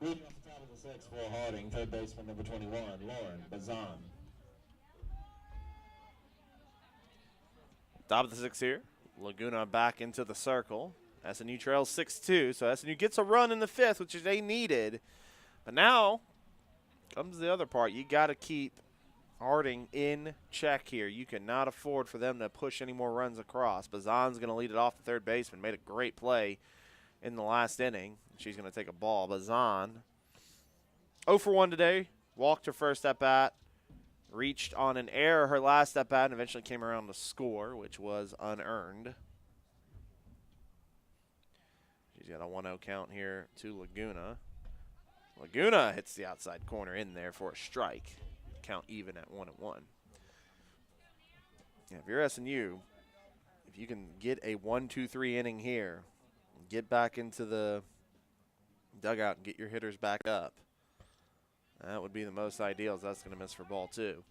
Leading off the top of the 6 for Harding, third baseman number 21, Lauren Bazan. Top of the 6 here. Laguna back into the circle. SNU trails 6-2, so SNU gets a run in the 5th, which they needed. But now comes the other part. You got to keep Harding in check here. You cannot afford for them to push any more runs across. Bazan's going to lead it off the third baseman. Made a great play in the last inning. She's going to take a ball. Bazan 0 for 1 today. Walked her first at bat. Reached on an error her last at bat and eventually came around to score, which was unearned. She's got a 1-0 count here to Laguna. Laguna hits the outside corner in there for a strike. Count even at 1-1. Yeah, if you're SNU, if you can get a 1-2-3 inning here, get back into the dugout and get your hitters back up, that would be the most ideal. That's going to miss for ball 2.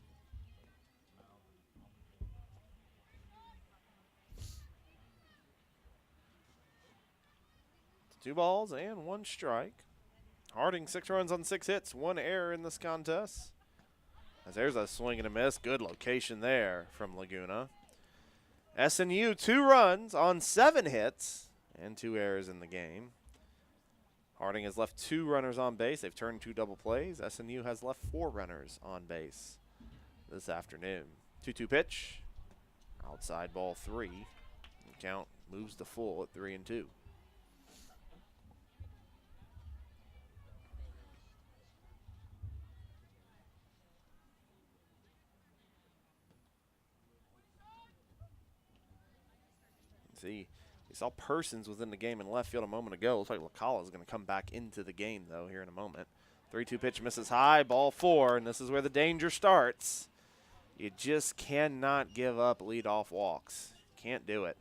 2 balls and 1 strike. Harding 6 runs on 6 hits, 1 error in this contest. As there's a swing and a miss. Good location there from Laguna. SNU 2 runs on 7 hits and 2 errors in the game. Harding has left 2 runners on base. They've turned 2 double plays. SNU has left 4 runners on base this afternoon. 2-2 pitch. Outside ball 3. Count moves to full at 3-2. See, we saw Persons within the game in left field a moment ago. Looks like Lacala is going to come back into the game, though, here in a moment. 3-2 pitch misses high, ball 4, and this is where the danger starts. You just cannot give up leadoff walks. Can't do it.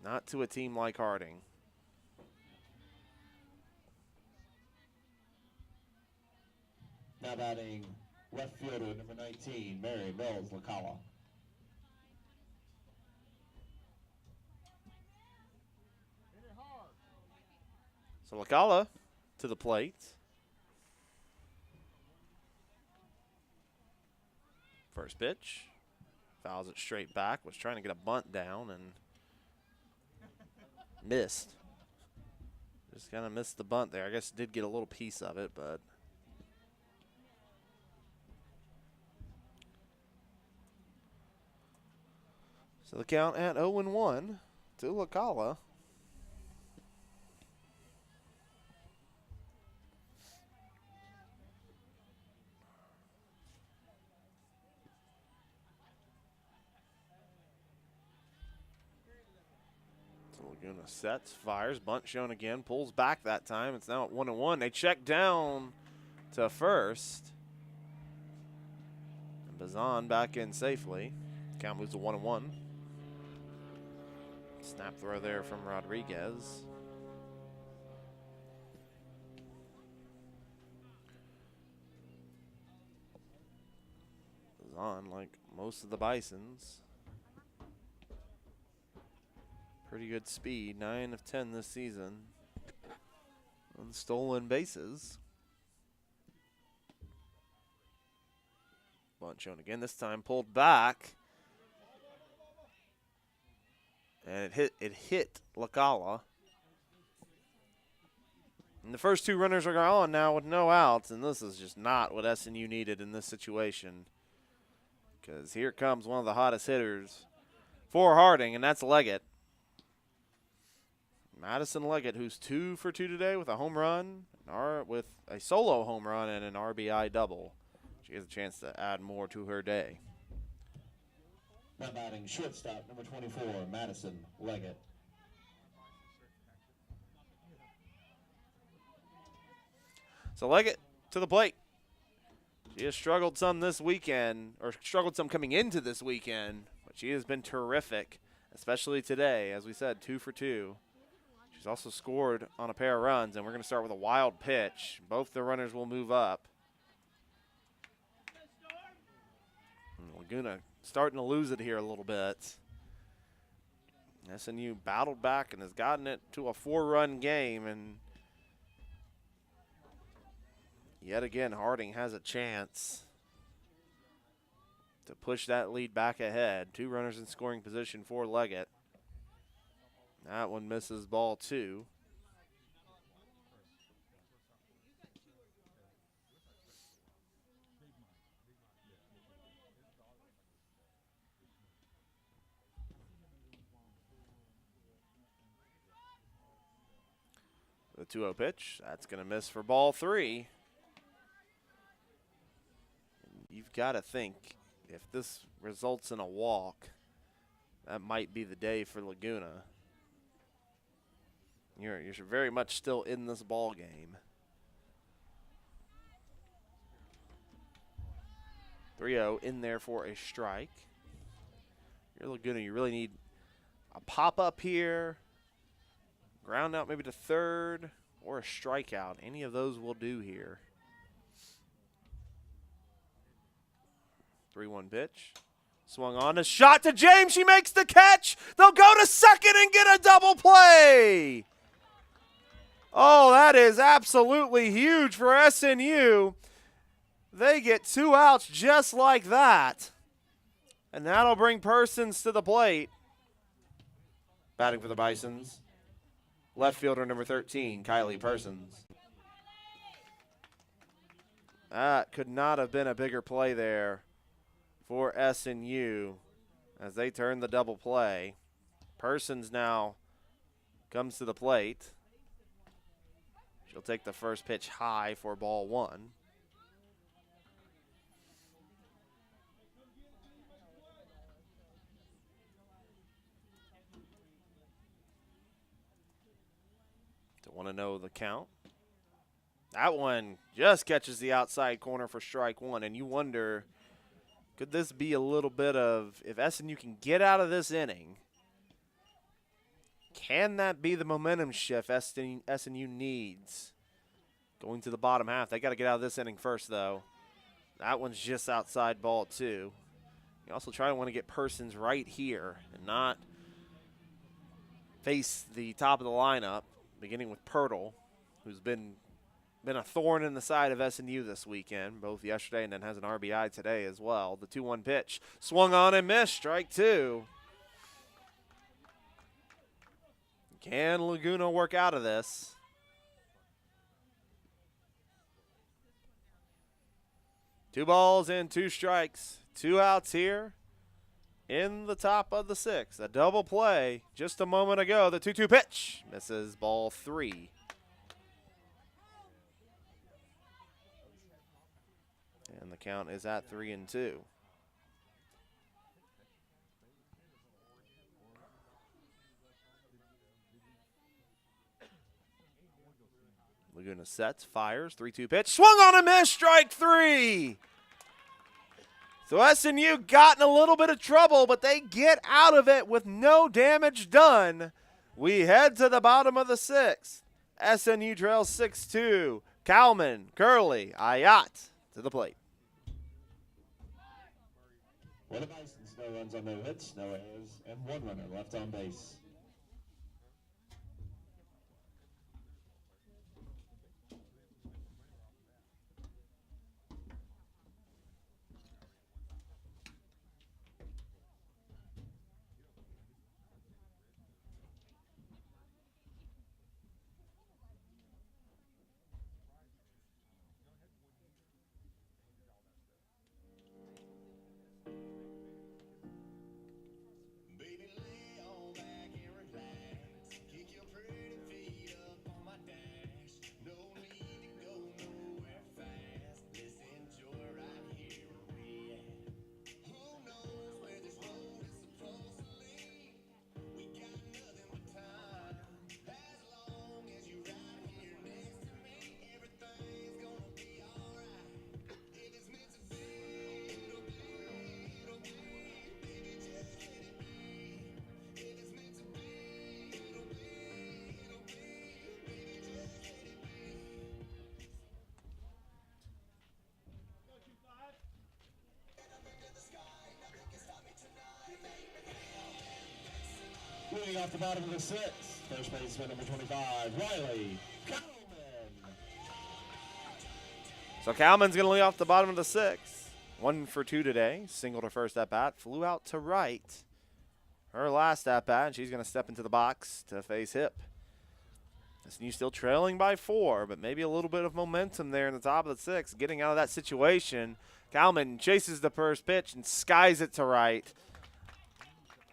Not to a team like Harding. Now batting left fielder number 19, Mary Mills Lacala. So Lacala to the plate. First pitch. Fouls it straight back. Was trying to get a bunt down and missed. Just kind of missed the bunt there. I guess did get a little piece of it, but. So the count at 0-1 to Lacala. So Laguna sets, fires, bunt shown again, pulls back that time. It's now at 1-1. They check down to first. And Bison back in safely. Count moves to 1-1. Snap throw there from Rodriguez. Bison, like most of the Bisons, pretty good speed, 9 of 10 this season on stolen bases. Bunt shown again, this time pulled back. And it hit Lacala. And the first two runners are gone now with no outs, and this is just not what SNU needed in this situation. Because here comes one of the hottest hitters for Harding, and that's Leggett. Madison Leggett, who's 2 for 2 today with a home run, with a solo home run and an RBI double. She has a chance to add more to her day. Now batting shortstop, number 24, Madison Leggett. So Leggett to the plate. She has struggled some this weekend, or struggled some coming into this weekend, but she has been terrific, especially today. As we said, 2 for 2. She's also scored on a pair of runs, and we're going to start with a wild pitch. Both the runners will move up. And Laguna starting to lose it here a little bit. SNU battled back and has gotten it to a 4-run game, and yet again Harding has a chance to push that lead back ahead. 2 runners in scoring position for Leggett. That one misses, ball 2. The 2-0 pitch, that's going to miss for ball 3. You've got to think, if this results in a walk, that might be the day for Laguna. You're very much still in this ball game. 3-0 in there for a strike. You're Laguna, you really need a pop-up here, ground out maybe to third, or a strikeout. Any of those will do here. 3-1 pitch. Swung on, a shot to James. She makes the catch. They'll go to second and get a double play. Oh, that is absolutely huge for SNU. They get 2 outs just like that. And that'll bring Persons to the plate. Batting for the Bisons, left fielder number 13, Kylie Persons. That could not have been a bigger play there for SNU as they turn the double play. Persons now comes to the plate. She'll take the first pitch high for ball 1. Don't want to know the count. That one just catches the outside corner for strike 1, and you wonder, could this be a little bit of, if SNU can get out of this inning, can that be the momentum shift SNU needs going to the bottom half? They got to get out of this inning first, though. That one's just outside, ball 2. You also try to want to get Persons right here and not face the top of the lineup, beginning with Pirtle, who's been a thorn in the side of SNU this weekend, both yesterday and then has an RBI today as well. The 2-1 pitch, swung on and missed, strike 2. Can Laguna work out of this? Two balls and 2 strikes. 2 outs here in the top of the 6th. A double play just a moment ago. The 2-2 pitch misses, ball 3. And the count is at 3-2. Laguna sets, fires, 3-2 pitch. Swung on a miss, strike 3. So SNU got in a little bit of trouble, but they get out of it with no damage done. We head to the bottom of the 6th. SNU trails 6-2. Kalman, Curley, Ayat to the plate. For the Bisons, no runs on no hits, no errors, and 1 runner left on base. Moving off the bottom of the 6th, first baseman number 25, Riley Kalman. So Kalman's going to lead off the bottom of the 6th. 1 for 2 today. Singled her first at bat, flew out to right. Her last at bat, and she's going to step into the box to face Hip. SNU still trailing by 4, but maybe a little bit of momentum there in the top of the 6th. Getting out of that situation, Kalman chases the first pitch and skies it to right.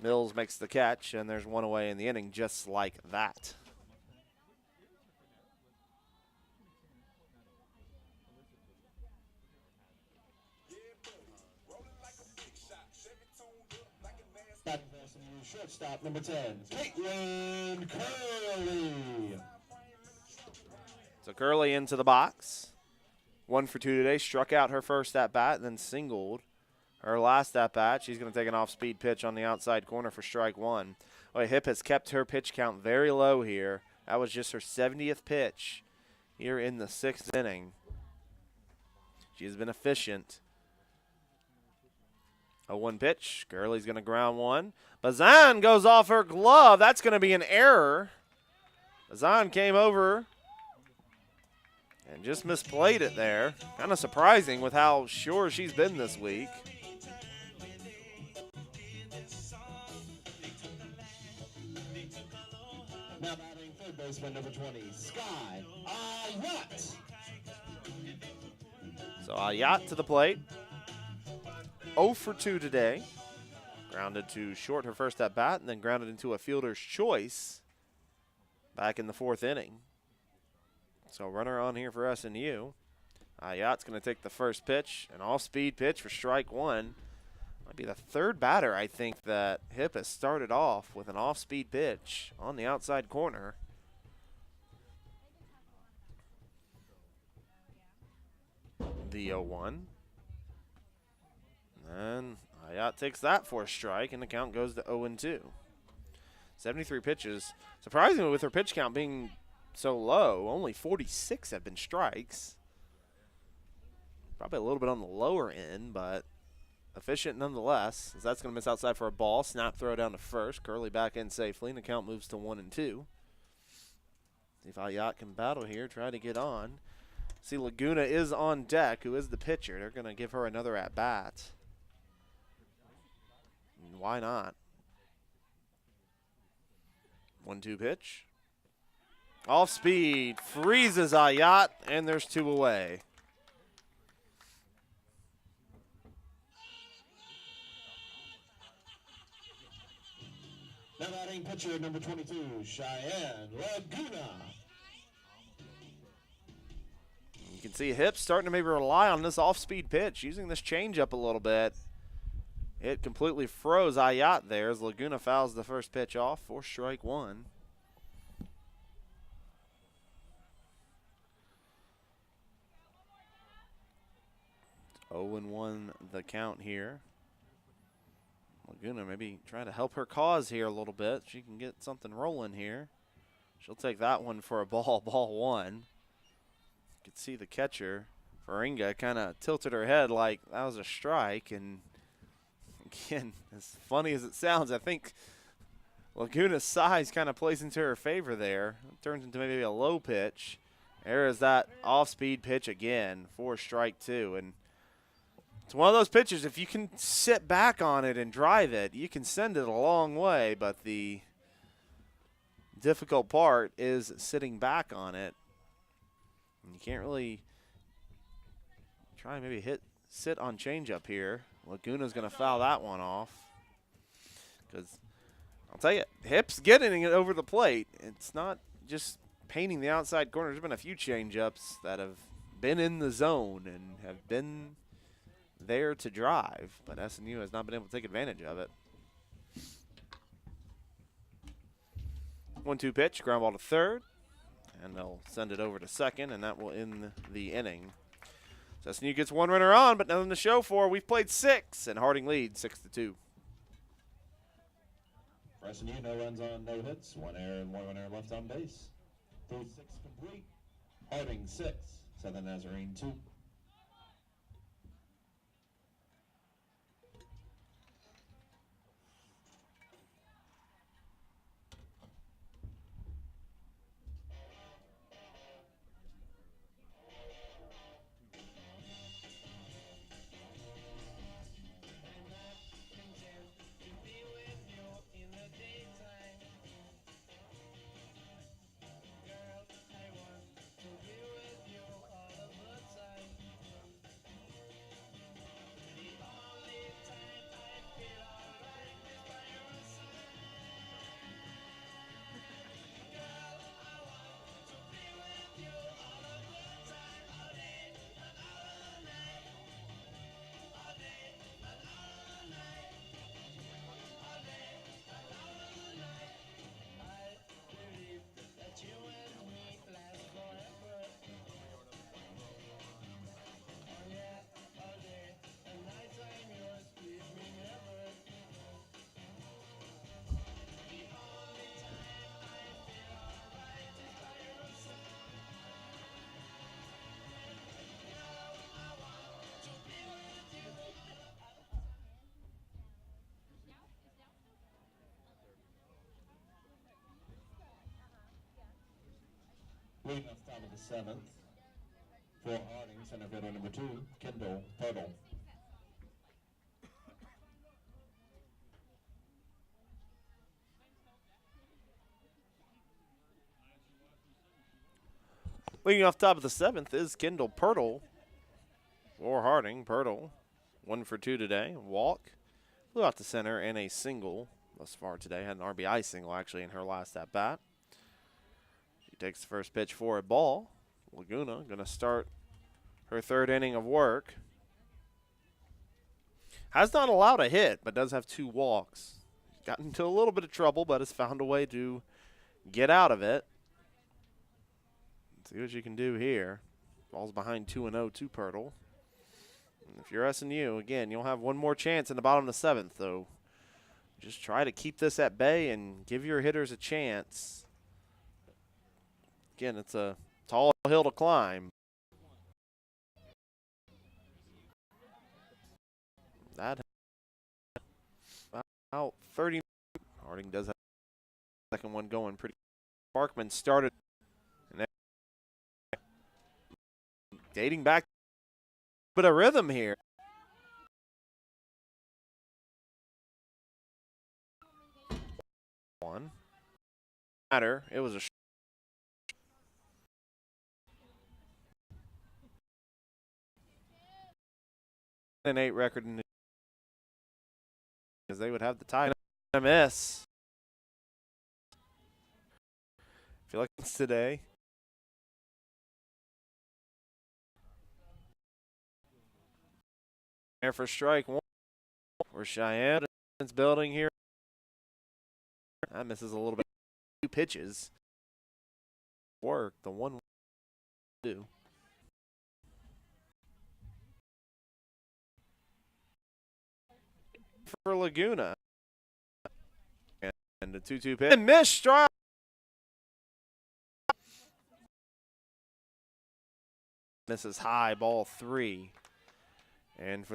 Mills makes the catch, and there's 1 away in the inning just like that. Shortstop number 10, Caitlin Curley. So Curley into the box. 1 for 2 today. Struck out her first at bat, and then singled her last at bat. She's going to take an off-speed pitch on the outside corner for strike 1. Boy, Hip has kept her pitch count very low here. That was just her 70th pitch here in the 6th inning. She has been efficient. A 1 pitch. Curley's going to ground 1. Bison goes off her glove. That's going to be an error. Bison came over and just misplayed it there. Kind of surprising with how sure she's been this week. Now batting third baseman number 20, Sky Ayat. So Ayat to the plate. 0 for 2 today. Grounded to short her first at bat, and then grounded into a fielder's choice back in the 4th inning. So runner on here for SNU. Ayat's going to take the first pitch, an off-speed pitch for strike 1. Might be the 3rd batter, I think, that Hip has started off with an off-speed pitch on the outside corner. The 0-1. And Ayat takes that for a strike, and the count goes to 0-2. 73 pitches. Surprisingly, with her pitch count being so low, only 46 have been strikes. Probably a little bit on the lower end, but efficient nonetheless, as that's going to miss outside for a ball. Snap throw down to first. Curley back in safely, and the count moves to 1-2. See if Ayat can battle here, try to get on. See, Laguna is on deck, who is the pitcher. They're going to give her another at-bat. Why not? 1-2 pitch. Off speed. Freezes Ayat, and there's 2 away. Now batting pitcher number 22, Cheyenne Laguna. You can see Hip starting to maybe rely on this off-speed pitch, using this changeup a little bit. It completely froze Ayat there as Laguna fouls the first pitch off for strike 1. 0-1 the count here. Laguna maybe trying to help her cause here a little bit. She can get something rolling here. She'll take that one for a ball, ball one. You can see the catcher, Faringa, kind of tilted her head like that was a strike. And again, as funny as it sounds, I think Laguna's size kind of plays into her favor there. It turns into maybe a low pitch. There is that off-speed pitch again for strike two. And it's one of those pitches, if you can sit back on it and drive it, you can send it a long way. But the difficult part is sitting back on it. And you can't really try and maybe sit on changeup here. Laguna's going to foul that one off. Because I'll tell you, Hip's getting it over the plate. It's not just painting the outside corner. There's been a few changeups that have been in the zone and have been there to drive, but SNU has not been able to take advantage of it. 1-2 pitch, ground ball to third, and they'll send it over to second, and that will end the inning. So SNU gets one runner on, but nothing to show for. We've played 6, and Harding leads 6-2. For SNU, no runs on, no hits, 1 error and 1 runner left on base. Through 6 complete. Harding 6, Southern Nazarene 2. Leading off the top of the 7th, for Harding, center fielder number 2, Kendall Purtle. Leading off top of the 7th is Kendall Purtle for Harding. Purtle, 1 for 2 today. Walk, flew out to center, and a single thus far today. Had an RBI single, actually, in her last at-bat. Takes the first pitch for a ball. Laguna going to start her 3rd inning of work. Has not allowed a hit, but does have 2 walks. Got into a little bit of trouble, but has found a way to get out of it. Let's see what you can do here. Ball's behind 2-0 to Purtle. And if you're SNU, again, you'll have one more chance in the bottom of the 7th, though. Just try to keep this at bay and give your hitters a chance. Again, it's a tall hill to climb. That about 30. Harding does have the second one going pretty. Barkman started. And dating back, but a rhythm here. One matter. It was a 8 record in the, because they would have the tie. A miss. I feel like it's today. There for strike 1 for Cheyenne. It's building here. That misses a little bit. 2 pitches. Work the 1-2. for Laguna. And the 2-2 pitch. And missed strike. Misses high, ball 3. And for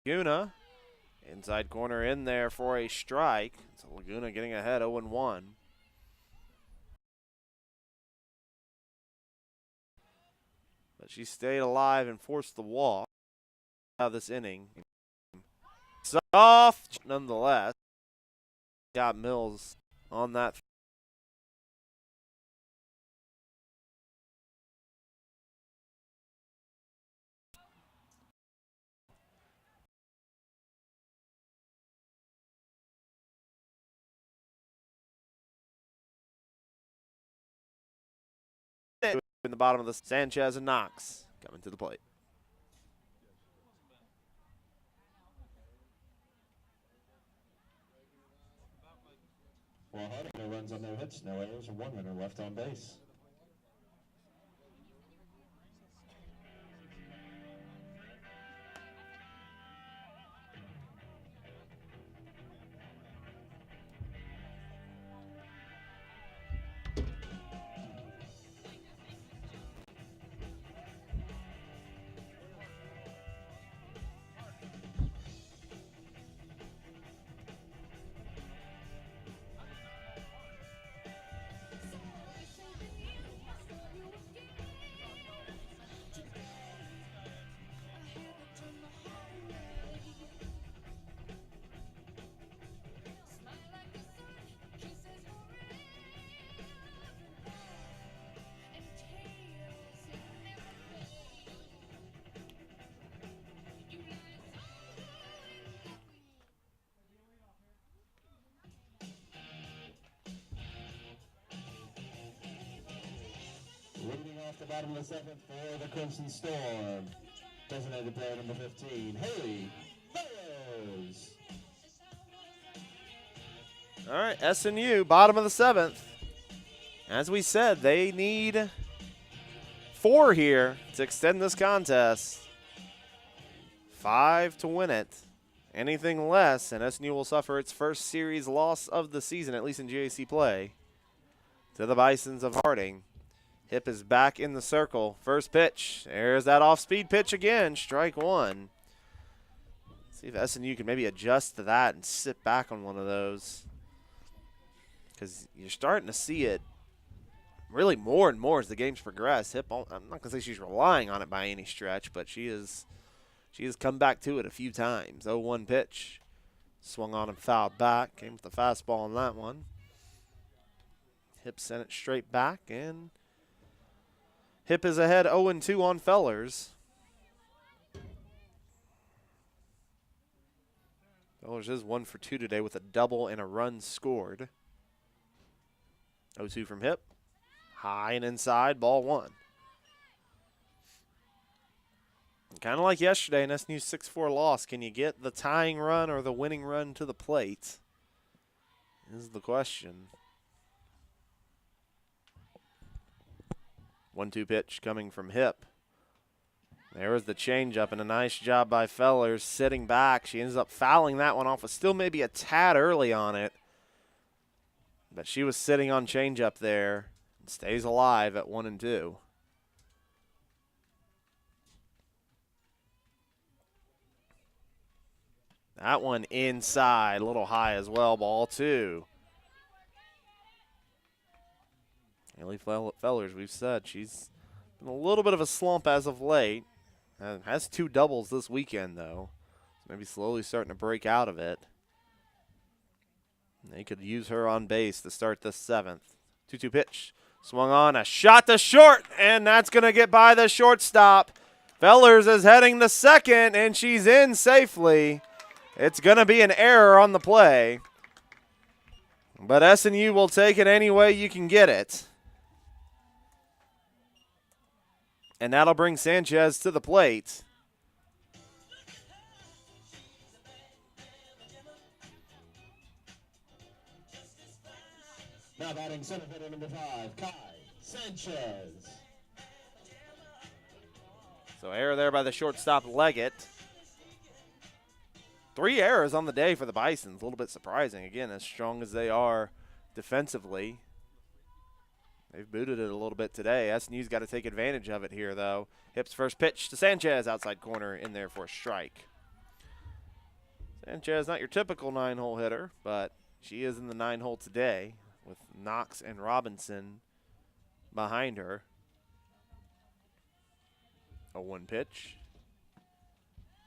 Laguna, inside corner in there for a strike. So Laguna getting ahead 0-1. But she stayed alive and forced the walk out of this inning. Soft, nonetheless. Got Mills on that. In the bottom of the Sanchez and Knox coming to the plate. Well, Harding, no runs on no hits, no errors, and 1 runner left on base. Leading off the bottom of the 7th for the Crimson Storm, designated player number 15, Haley Fellows. All right, SNU, bottom of the 7th. As we said, they need 4 here to extend this contest. 5 to win it. Anything less, and SNU will suffer its first series loss of the season, at least in GAC play, to the Bisons of Harding. Hip is back in the circle. First pitch. There's that off-speed pitch again. Strike 1. See if SNU can maybe adjust to that and sit back on one of those. Because you're starting to see it really more and more as the games progress. Hip, I'm not going to say she's relying on it by any stretch, but she has come back to it a few times. 0-1 pitch. Swung on and fouled back. Came with the fastball on that one. Hip sent it straight back, and Hip is ahead 0-2 on Fellers. Fellers is 1 for 2 today with a double and a run scored. 0-2 from Hip. High and inside, ball 1. Kind of like yesterday in SNU's 6-4 loss, can you get the tying run or the winning run to the plate? Is the question. 1-2 pitch coming from Hip. There was the changeup, and a nice job by Fellers sitting back. She ends up fouling that one off with still maybe a tad early on it. But she was sitting on changeup there and stays alive at 1-2. That one inside, a little high as well, ball 2. Haley Fellers, we've said, she's been a little bit of a slump as of late. Has 2 doubles this weekend, though. So maybe slowly starting to break out of it. They could use her on base to start the 7th. 2-2 pitch. Swung on, a shot to short, and that's going to get by the shortstop. Fellers is heading to second, and she's in safely. It's going to be an error on the play. But SNU will take it any way you can get it. And that'll bring Sanchez to the plate. Now batting center fielder number 5, Kai Sanchez. So error there by the shortstop Leggett. 3 errors on the day for the Bisons. A little bit surprising. Again, as strong as they are defensively. They've booted it a little bit today. SNU's got to take advantage of it here, though. Hip's first pitch to Sanchez, outside corner, in there for a strike. Sanchez, not your typical 9-hole hitter, but she is in the 9-hole today with Knox and Robinson behind her. 0-1 pitch.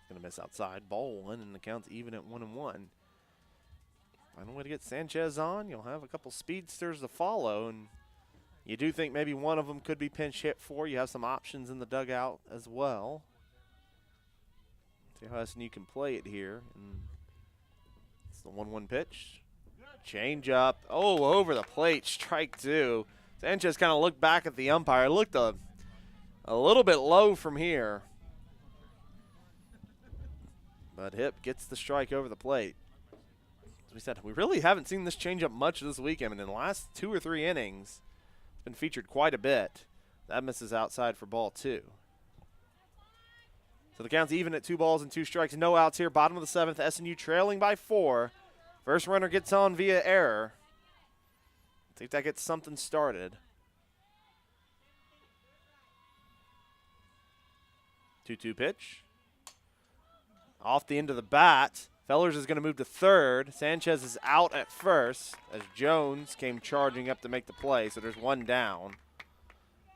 Going to miss outside. Ball 1, and the count's even at 1-1. Final way to get Sanchez on. You'll have a couple speedsters to follow, and you do think maybe one of them could be pinch hit for. You have some options in the dugout as well. See how SNU can play it here. And it's the 1-1 pitch. Change up. Oh, over the plate. Strike 2. Sanchez kind of looked back at the umpire. Looked a little bit low from here. But Hip gets the strike over the plate. As we said, we really haven't seen this changeup much this weekend. And in the last 2 or 3 innings, it's been featured quite a bit. That misses outside for ball 2. So the count's even at 2 balls and 2 strikes. No outs here. Bottom of the 7th. SNU trailing by 4. First runner gets on via error. I think that gets something started. 2-2 pitch. Off the end of the bat. Fellers is going to move to third. Sanchez is out at first as Jones came charging up to make the play, so there's 1 down.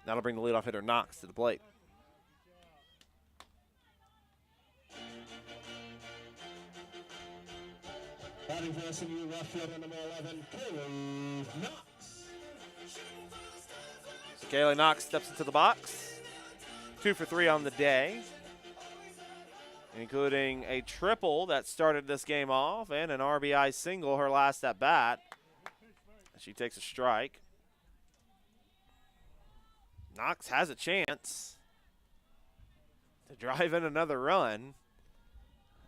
That'll bring the leadoff hitter Knox to the plate. Batting for SNU, left fielder number 11, Kaylee Knox. So Kaylee Knox steps into the box. 2 for 3 on the day, including a triple that started this game off and an RBI single her last at bat. She takes a strike. Knox has a chance to drive in another run.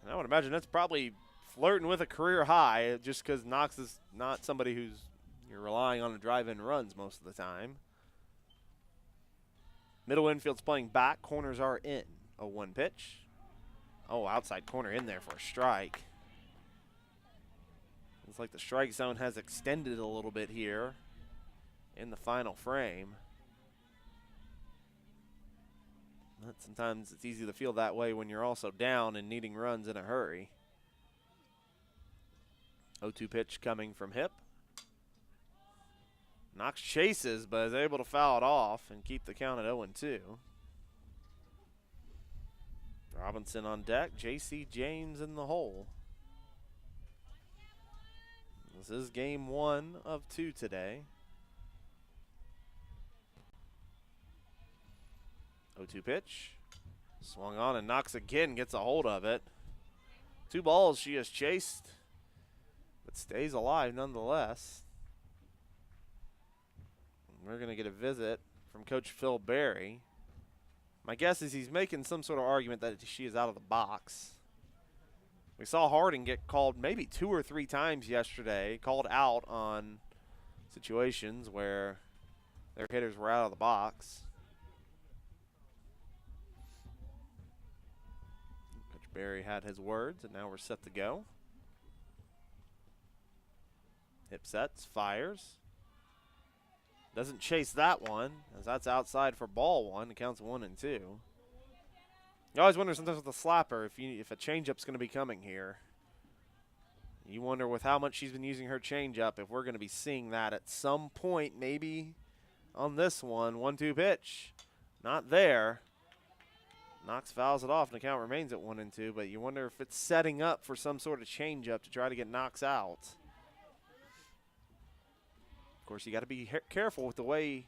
And I would imagine that's probably flirting with a career high just because Knox is not somebody who's you're relying on to drive in runs most of the time. Middle infield's playing back. Corners are in. 0-1 pitch. Oh, outside corner in there for a strike. Looks like the strike zone has extended a little bit here in the final frame. But sometimes it's easy to feel that way when you're also down and needing runs in a hurry. 0-2 pitch coming from Hip. Knox chases, but is able to foul it off and keep the count at 0-2. Robinson on deck. J.C. James in the hole. This is game 1 of 2 today. 0-2 pitch. Swung on, and Knox again gets a hold of it. 2 balls she has chased, but stays alive nonetheless. We're going to get a visit from Coach Phil Berry. My guess is he's making some sort of argument that she is out of the box. We saw Harding get called maybe 2 or 3 times yesterday, called out on situations where their hitters were out of the box. Coach Berry had his words, and now we're set to go. Hip sets, fires. Doesn't chase that one, as that's outside for ball 1. It counts 1-2. You always wonder sometimes with a slapper if a changeup's going to be coming here. You wonder with how much she's been using her changeup if we're going to be seeing that at some point, maybe on this one. 1-2 pitch. Not there. Knox fouls it off, and the count remains at 1-2, but you wonder if it's setting up for some sort of changeup to try to get Knox out. Of course, you got to be careful with the way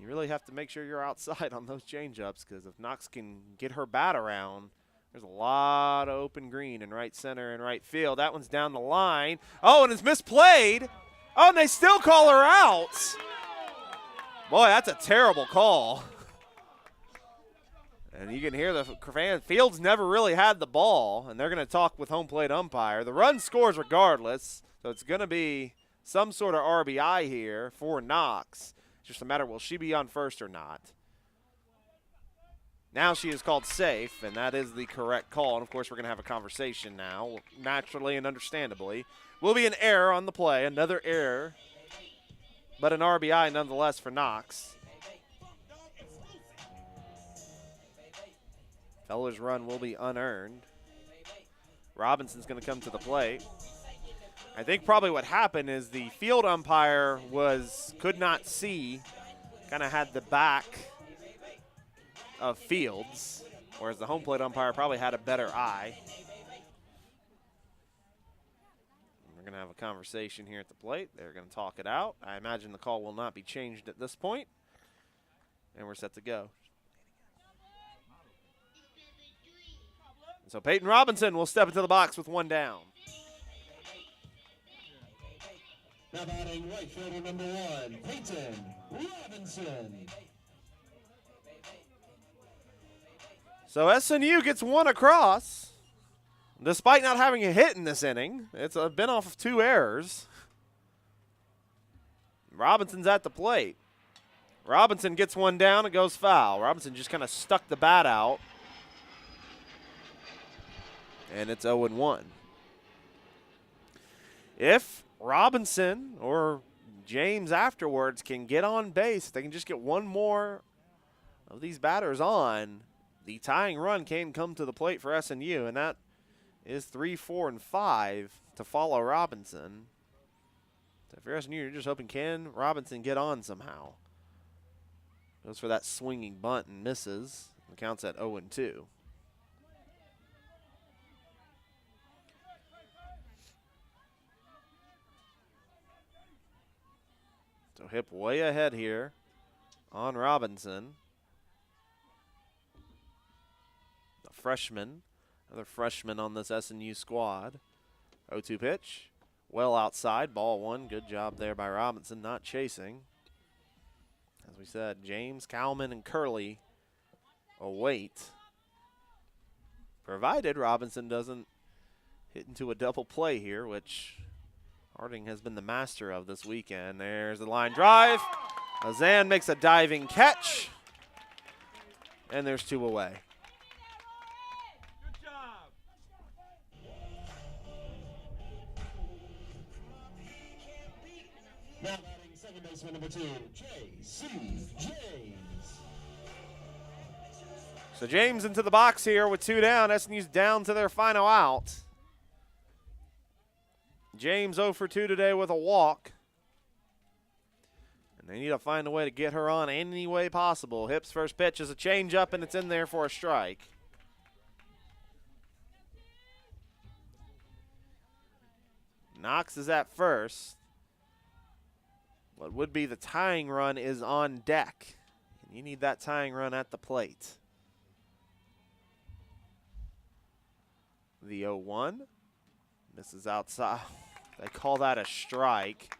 you really have to make sure you're outside on those changeups, because if Knox can get her bat around, there's a lot of open green in right center and right field. That one's down the line. Oh, and it's misplayed. Oh, and they still call her out. Boy, that's a terrible call. And you can hear the fan. Fields never really had the ball, and they're going to talk with home plate umpire. The run scores regardless, so it's going to be some sort of RBI here for Knox. It's just a matter, will she be on first or not? Now she is called safe, and that is the correct call. And, of course, we're going to have a conversation now, naturally and understandably. Will be an error on the play, another error, but an RBI nonetheless for Knox. Feller's run will be unearned. Robinson's going to come to the plate. I think probably what happened is the field umpire could not see, kind of had the back of Fields, whereas the home plate umpire probably had a better eye. We're going to have a conversation here at the plate. They're going to talk it out. I imagine the call will not be changed at this point, and we're set to go. So Peyton Robinson will step into the box with one down. Now batting right fielder number 1, Peyton Robinson. So SNU gets one across, despite not having a hit in this inning. It's been off of 2 errors. Robinson's at the plate. Robinson gets one down. It goes foul. Robinson just kind of stuck the bat out. And it's 0-1. If Robinson or James afterwards can get on base, if they can just get one more of these batters on, the tying run can come to the plate for SNU, and that is 3, 4, and 5 to follow Robinson. So if you're SNU, you're just hoping, can Robinson get on somehow? Goes for that swinging bunt and misses. The count's at 0-2. So Hip way ahead here on Robinson. The freshman, another freshman on this SNU squad. 0-2 pitch. Well outside, ball 1. Good job there by Robinson, not chasing. As we said, James, Cowman, and Curley await. Provided Robinson doesn't hit into a double play here, which Harding has been the master of this weekend. There's the line drive. Azan makes a diving catch. And there's 2 away. Good job. Now batting second baseman number 2, J.C. James. So James into the box here with 2 down. SNU's down to their final out. James 0 for 2 today with a walk. And they need to find a way to get her on any way possible. Hip's first pitch is a changeup, and it's in there for a strike. Knox is at first. What would be the tying run is on deck. And you need that tying run at the plate. The 0-1. This is outside. They call that a strike.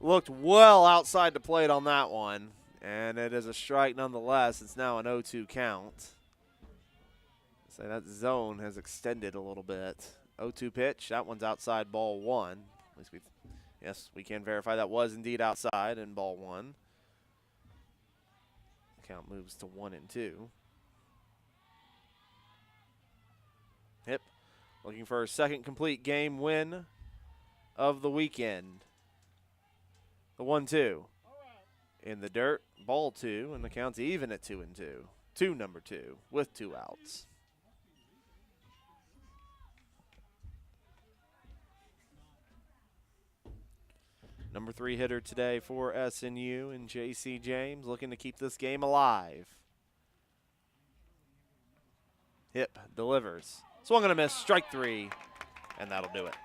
Looked well outside the plate on that one. And it is a strike nonetheless. It's now an 0-2 count. So that zone has extended a little bit. 0-2 pitch. That one's outside, ball 1. At least yes, we can verify that was indeed outside in ball 1. Count moves to 1-2. Hip looking for a second complete game win of the weekend. The 1-2. In the dirt, ball 2, and the count's even at 2-2. To number 2 with 2 outs. Number 3 hitter today for SNU and J.C. James, looking to keep this game alive. Hip delivers. Swung and a miss, strike 3, and that'll do it.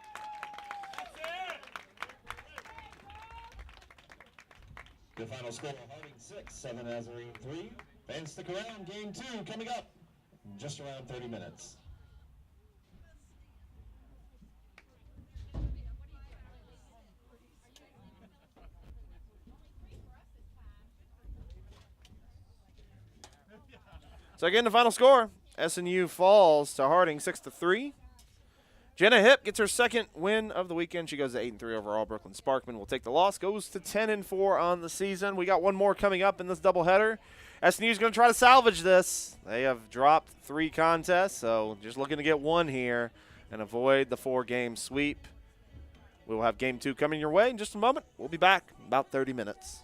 The final score, Harding 6, 7 Nazarene 3. Fans, stick around. Game 2 coming up in just around 30 minutes. So again, the final score, SNU falls to Harding 6-3. Jenna Hipp gets her second win of the weekend. She goes to 8-3 overall. Brooklyn Sparkman will take the loss. Goes to 10-4 on the season. We got one more coming up in this doubleheader. SNU is going to try to salvage this. They have dropped 3 contests, so just looking to get one here and avoid the 4-game sweep. We will have game 2 coming your way in just a moment. We'll be back in about 30 minutes.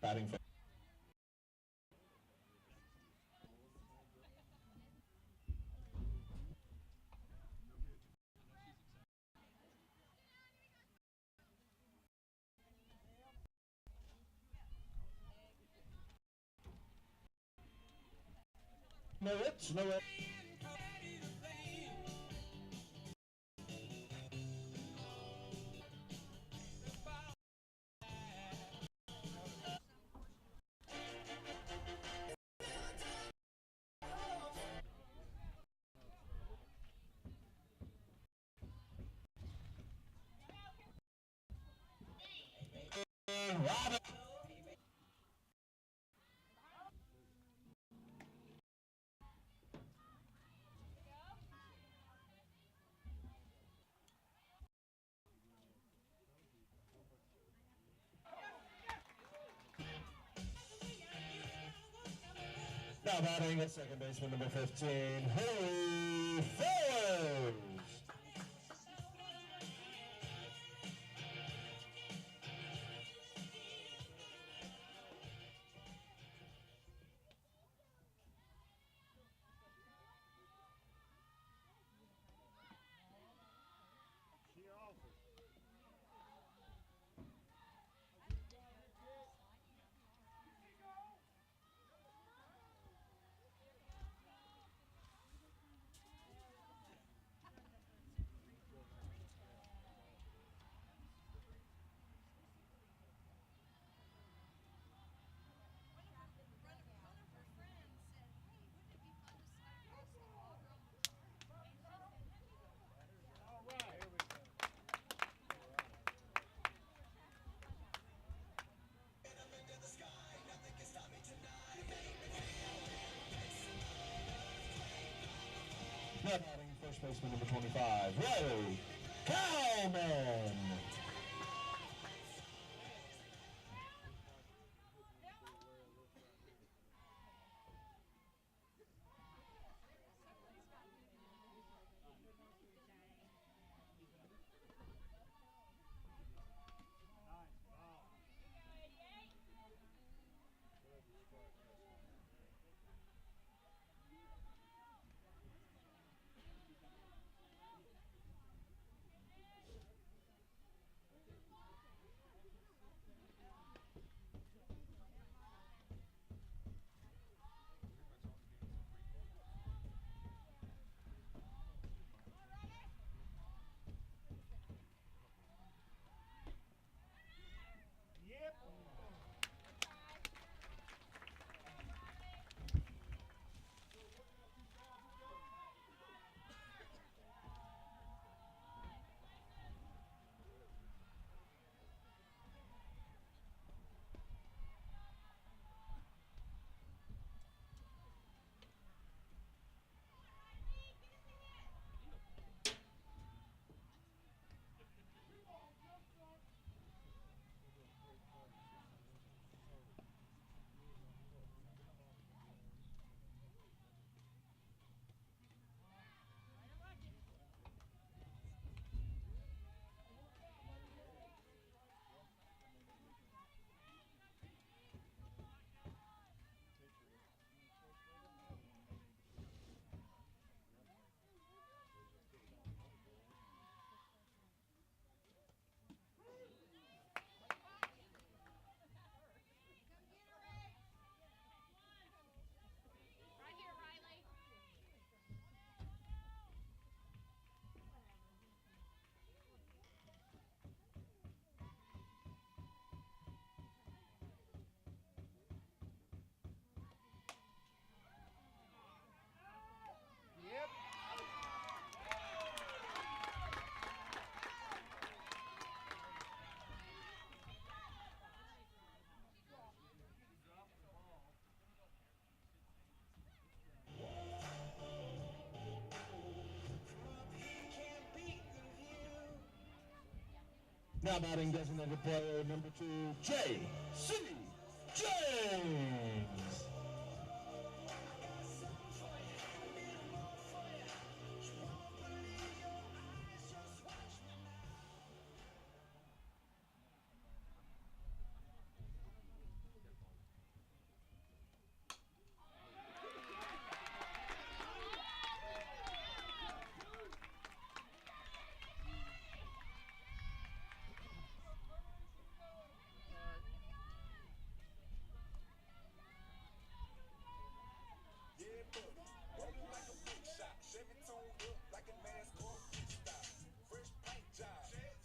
Batting for no hits, no hits. Robin. Now batting at second baseman number 15, Harry Fowles. Now batting first baseman number 25, Riley Cowman. Now batting designated player number 2, J.C. James.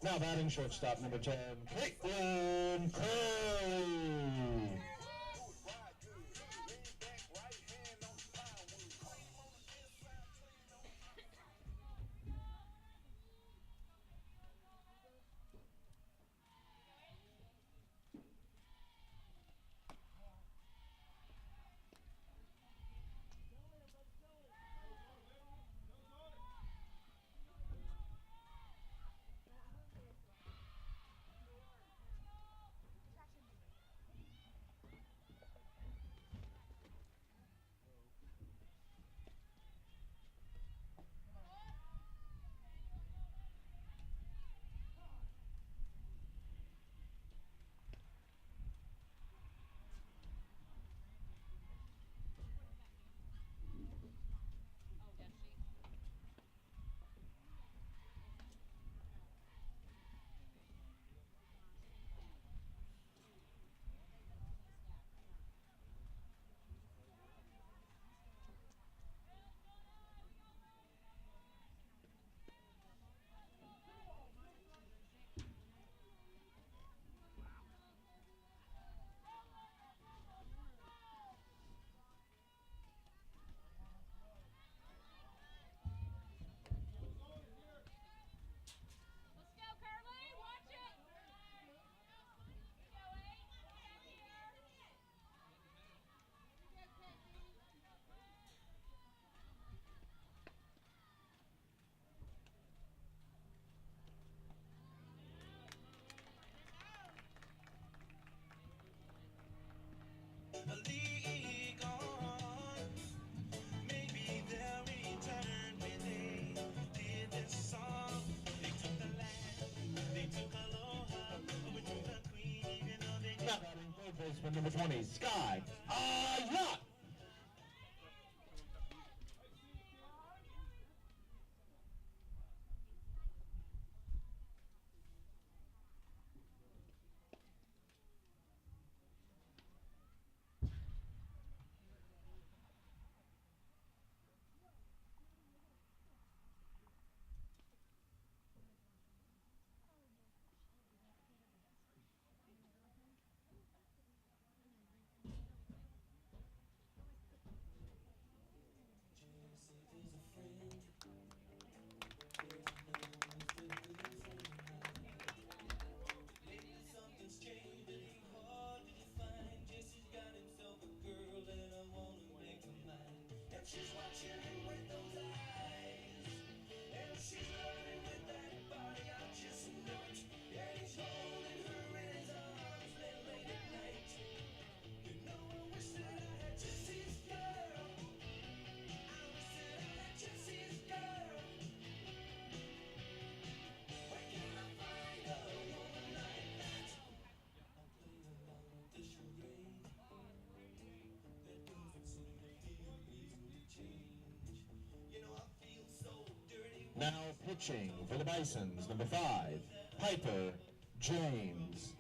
Now batting shortstop number 10, Caitlin Curry. Let's go, Curly. Watch it. Go, Ace. Now batting third baseman number 20, Sky Yacht. Now pitching for the Bisons, number 5, Piper James.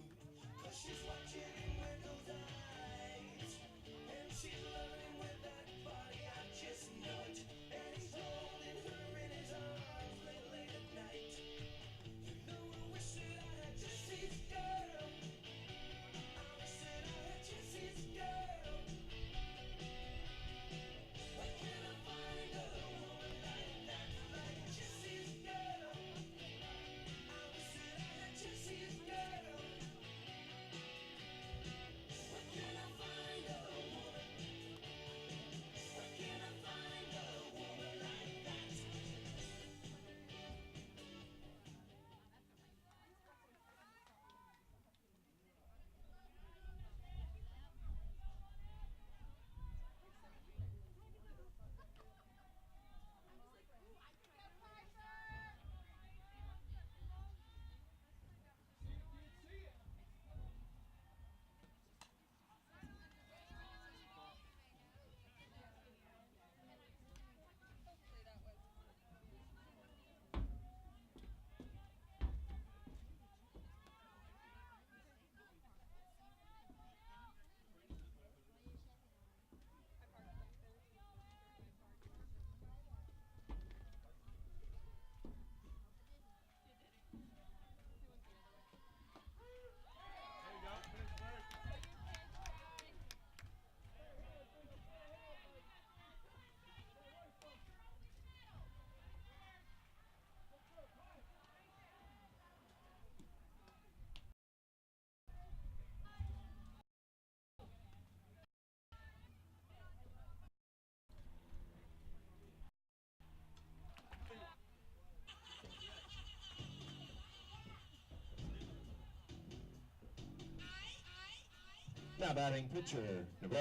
Now batting pitcher, Laguna.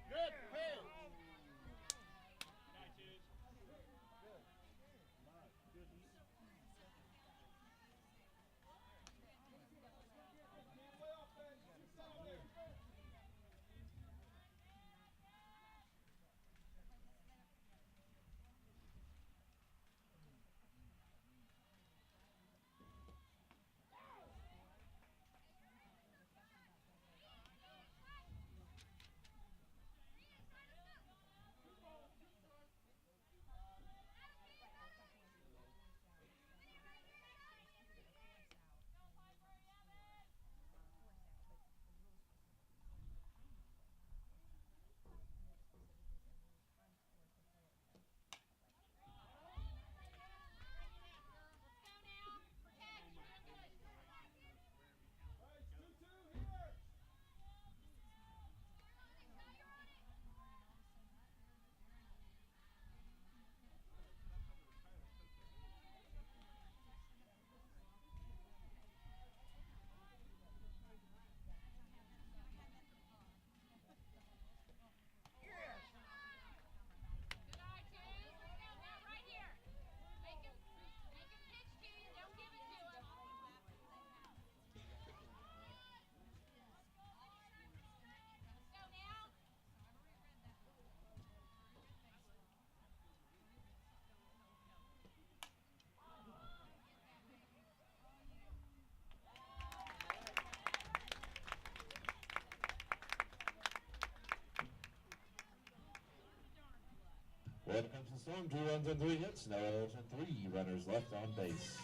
Gotta have it. Well, it comes to storm. 2 runs and 3 hits. No errors and 3 runners left on base.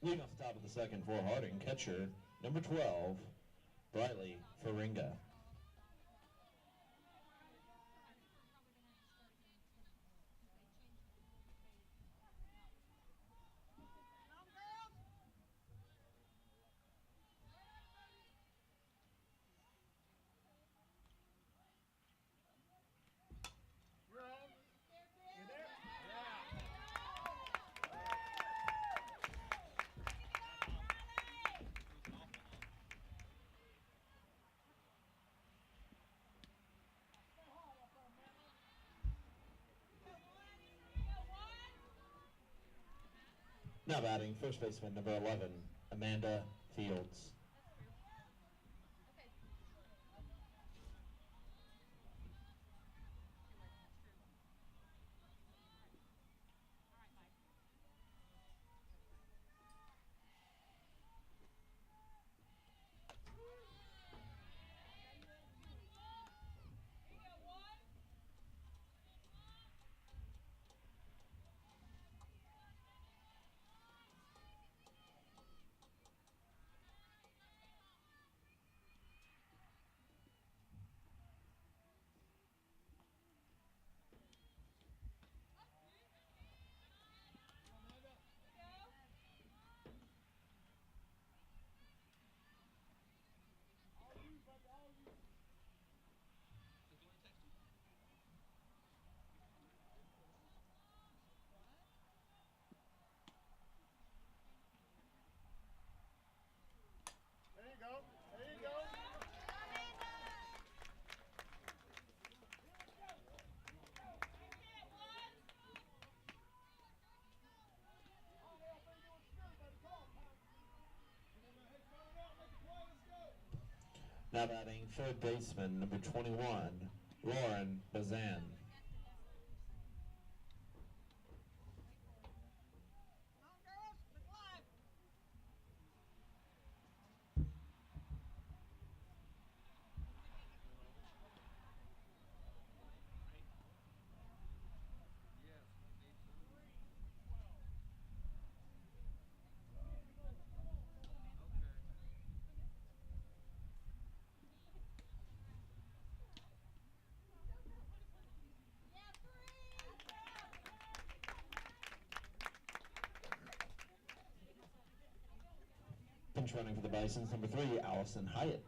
Leading off the top of the second for Harding, catcher number 12, Briley Faringa. Now batting first baseman number 11, Amanda Fields. Now batting third baseman number 21, Lauren Bazan. Pinch running for the Bisons, number 3, Allison Hyatt.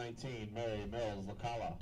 19, Mary Mills Lacala.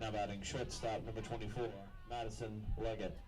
Now batting shortstop number 24, Madison Leggett.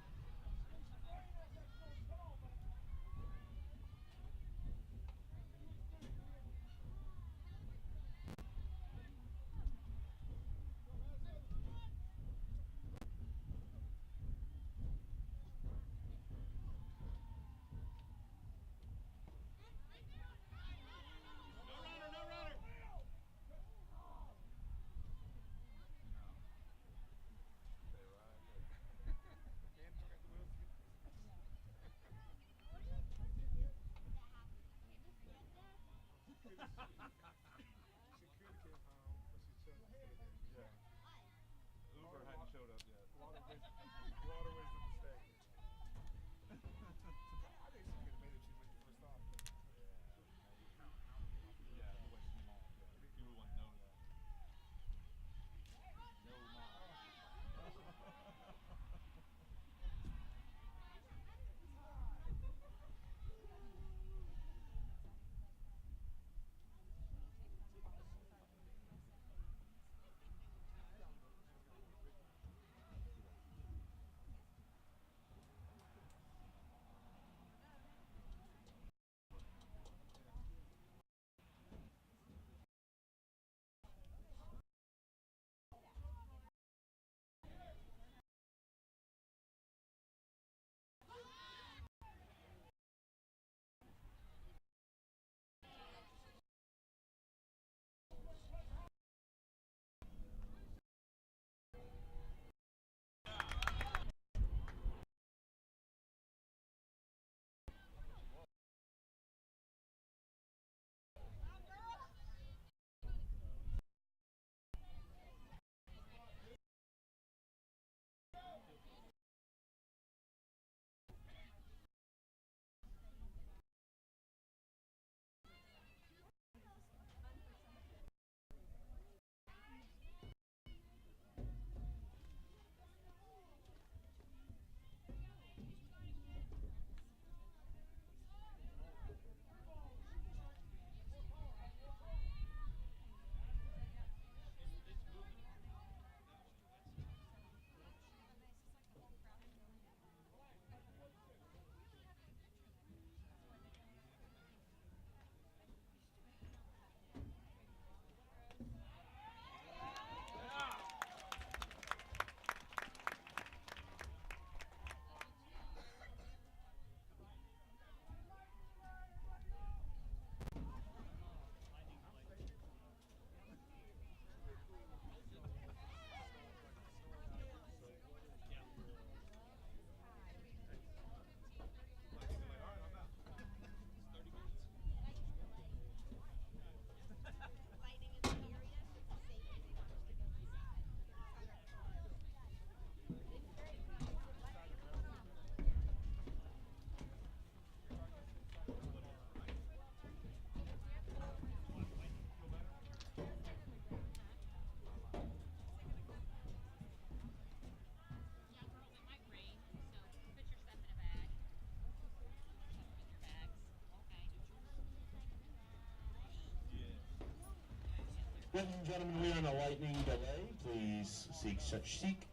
Ladies and gentlemen, we are in a lightning delay. Please seek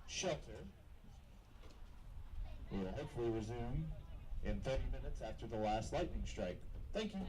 shelter. We will hopefully resume in 30 minutes after the last lightning strike. Thank you.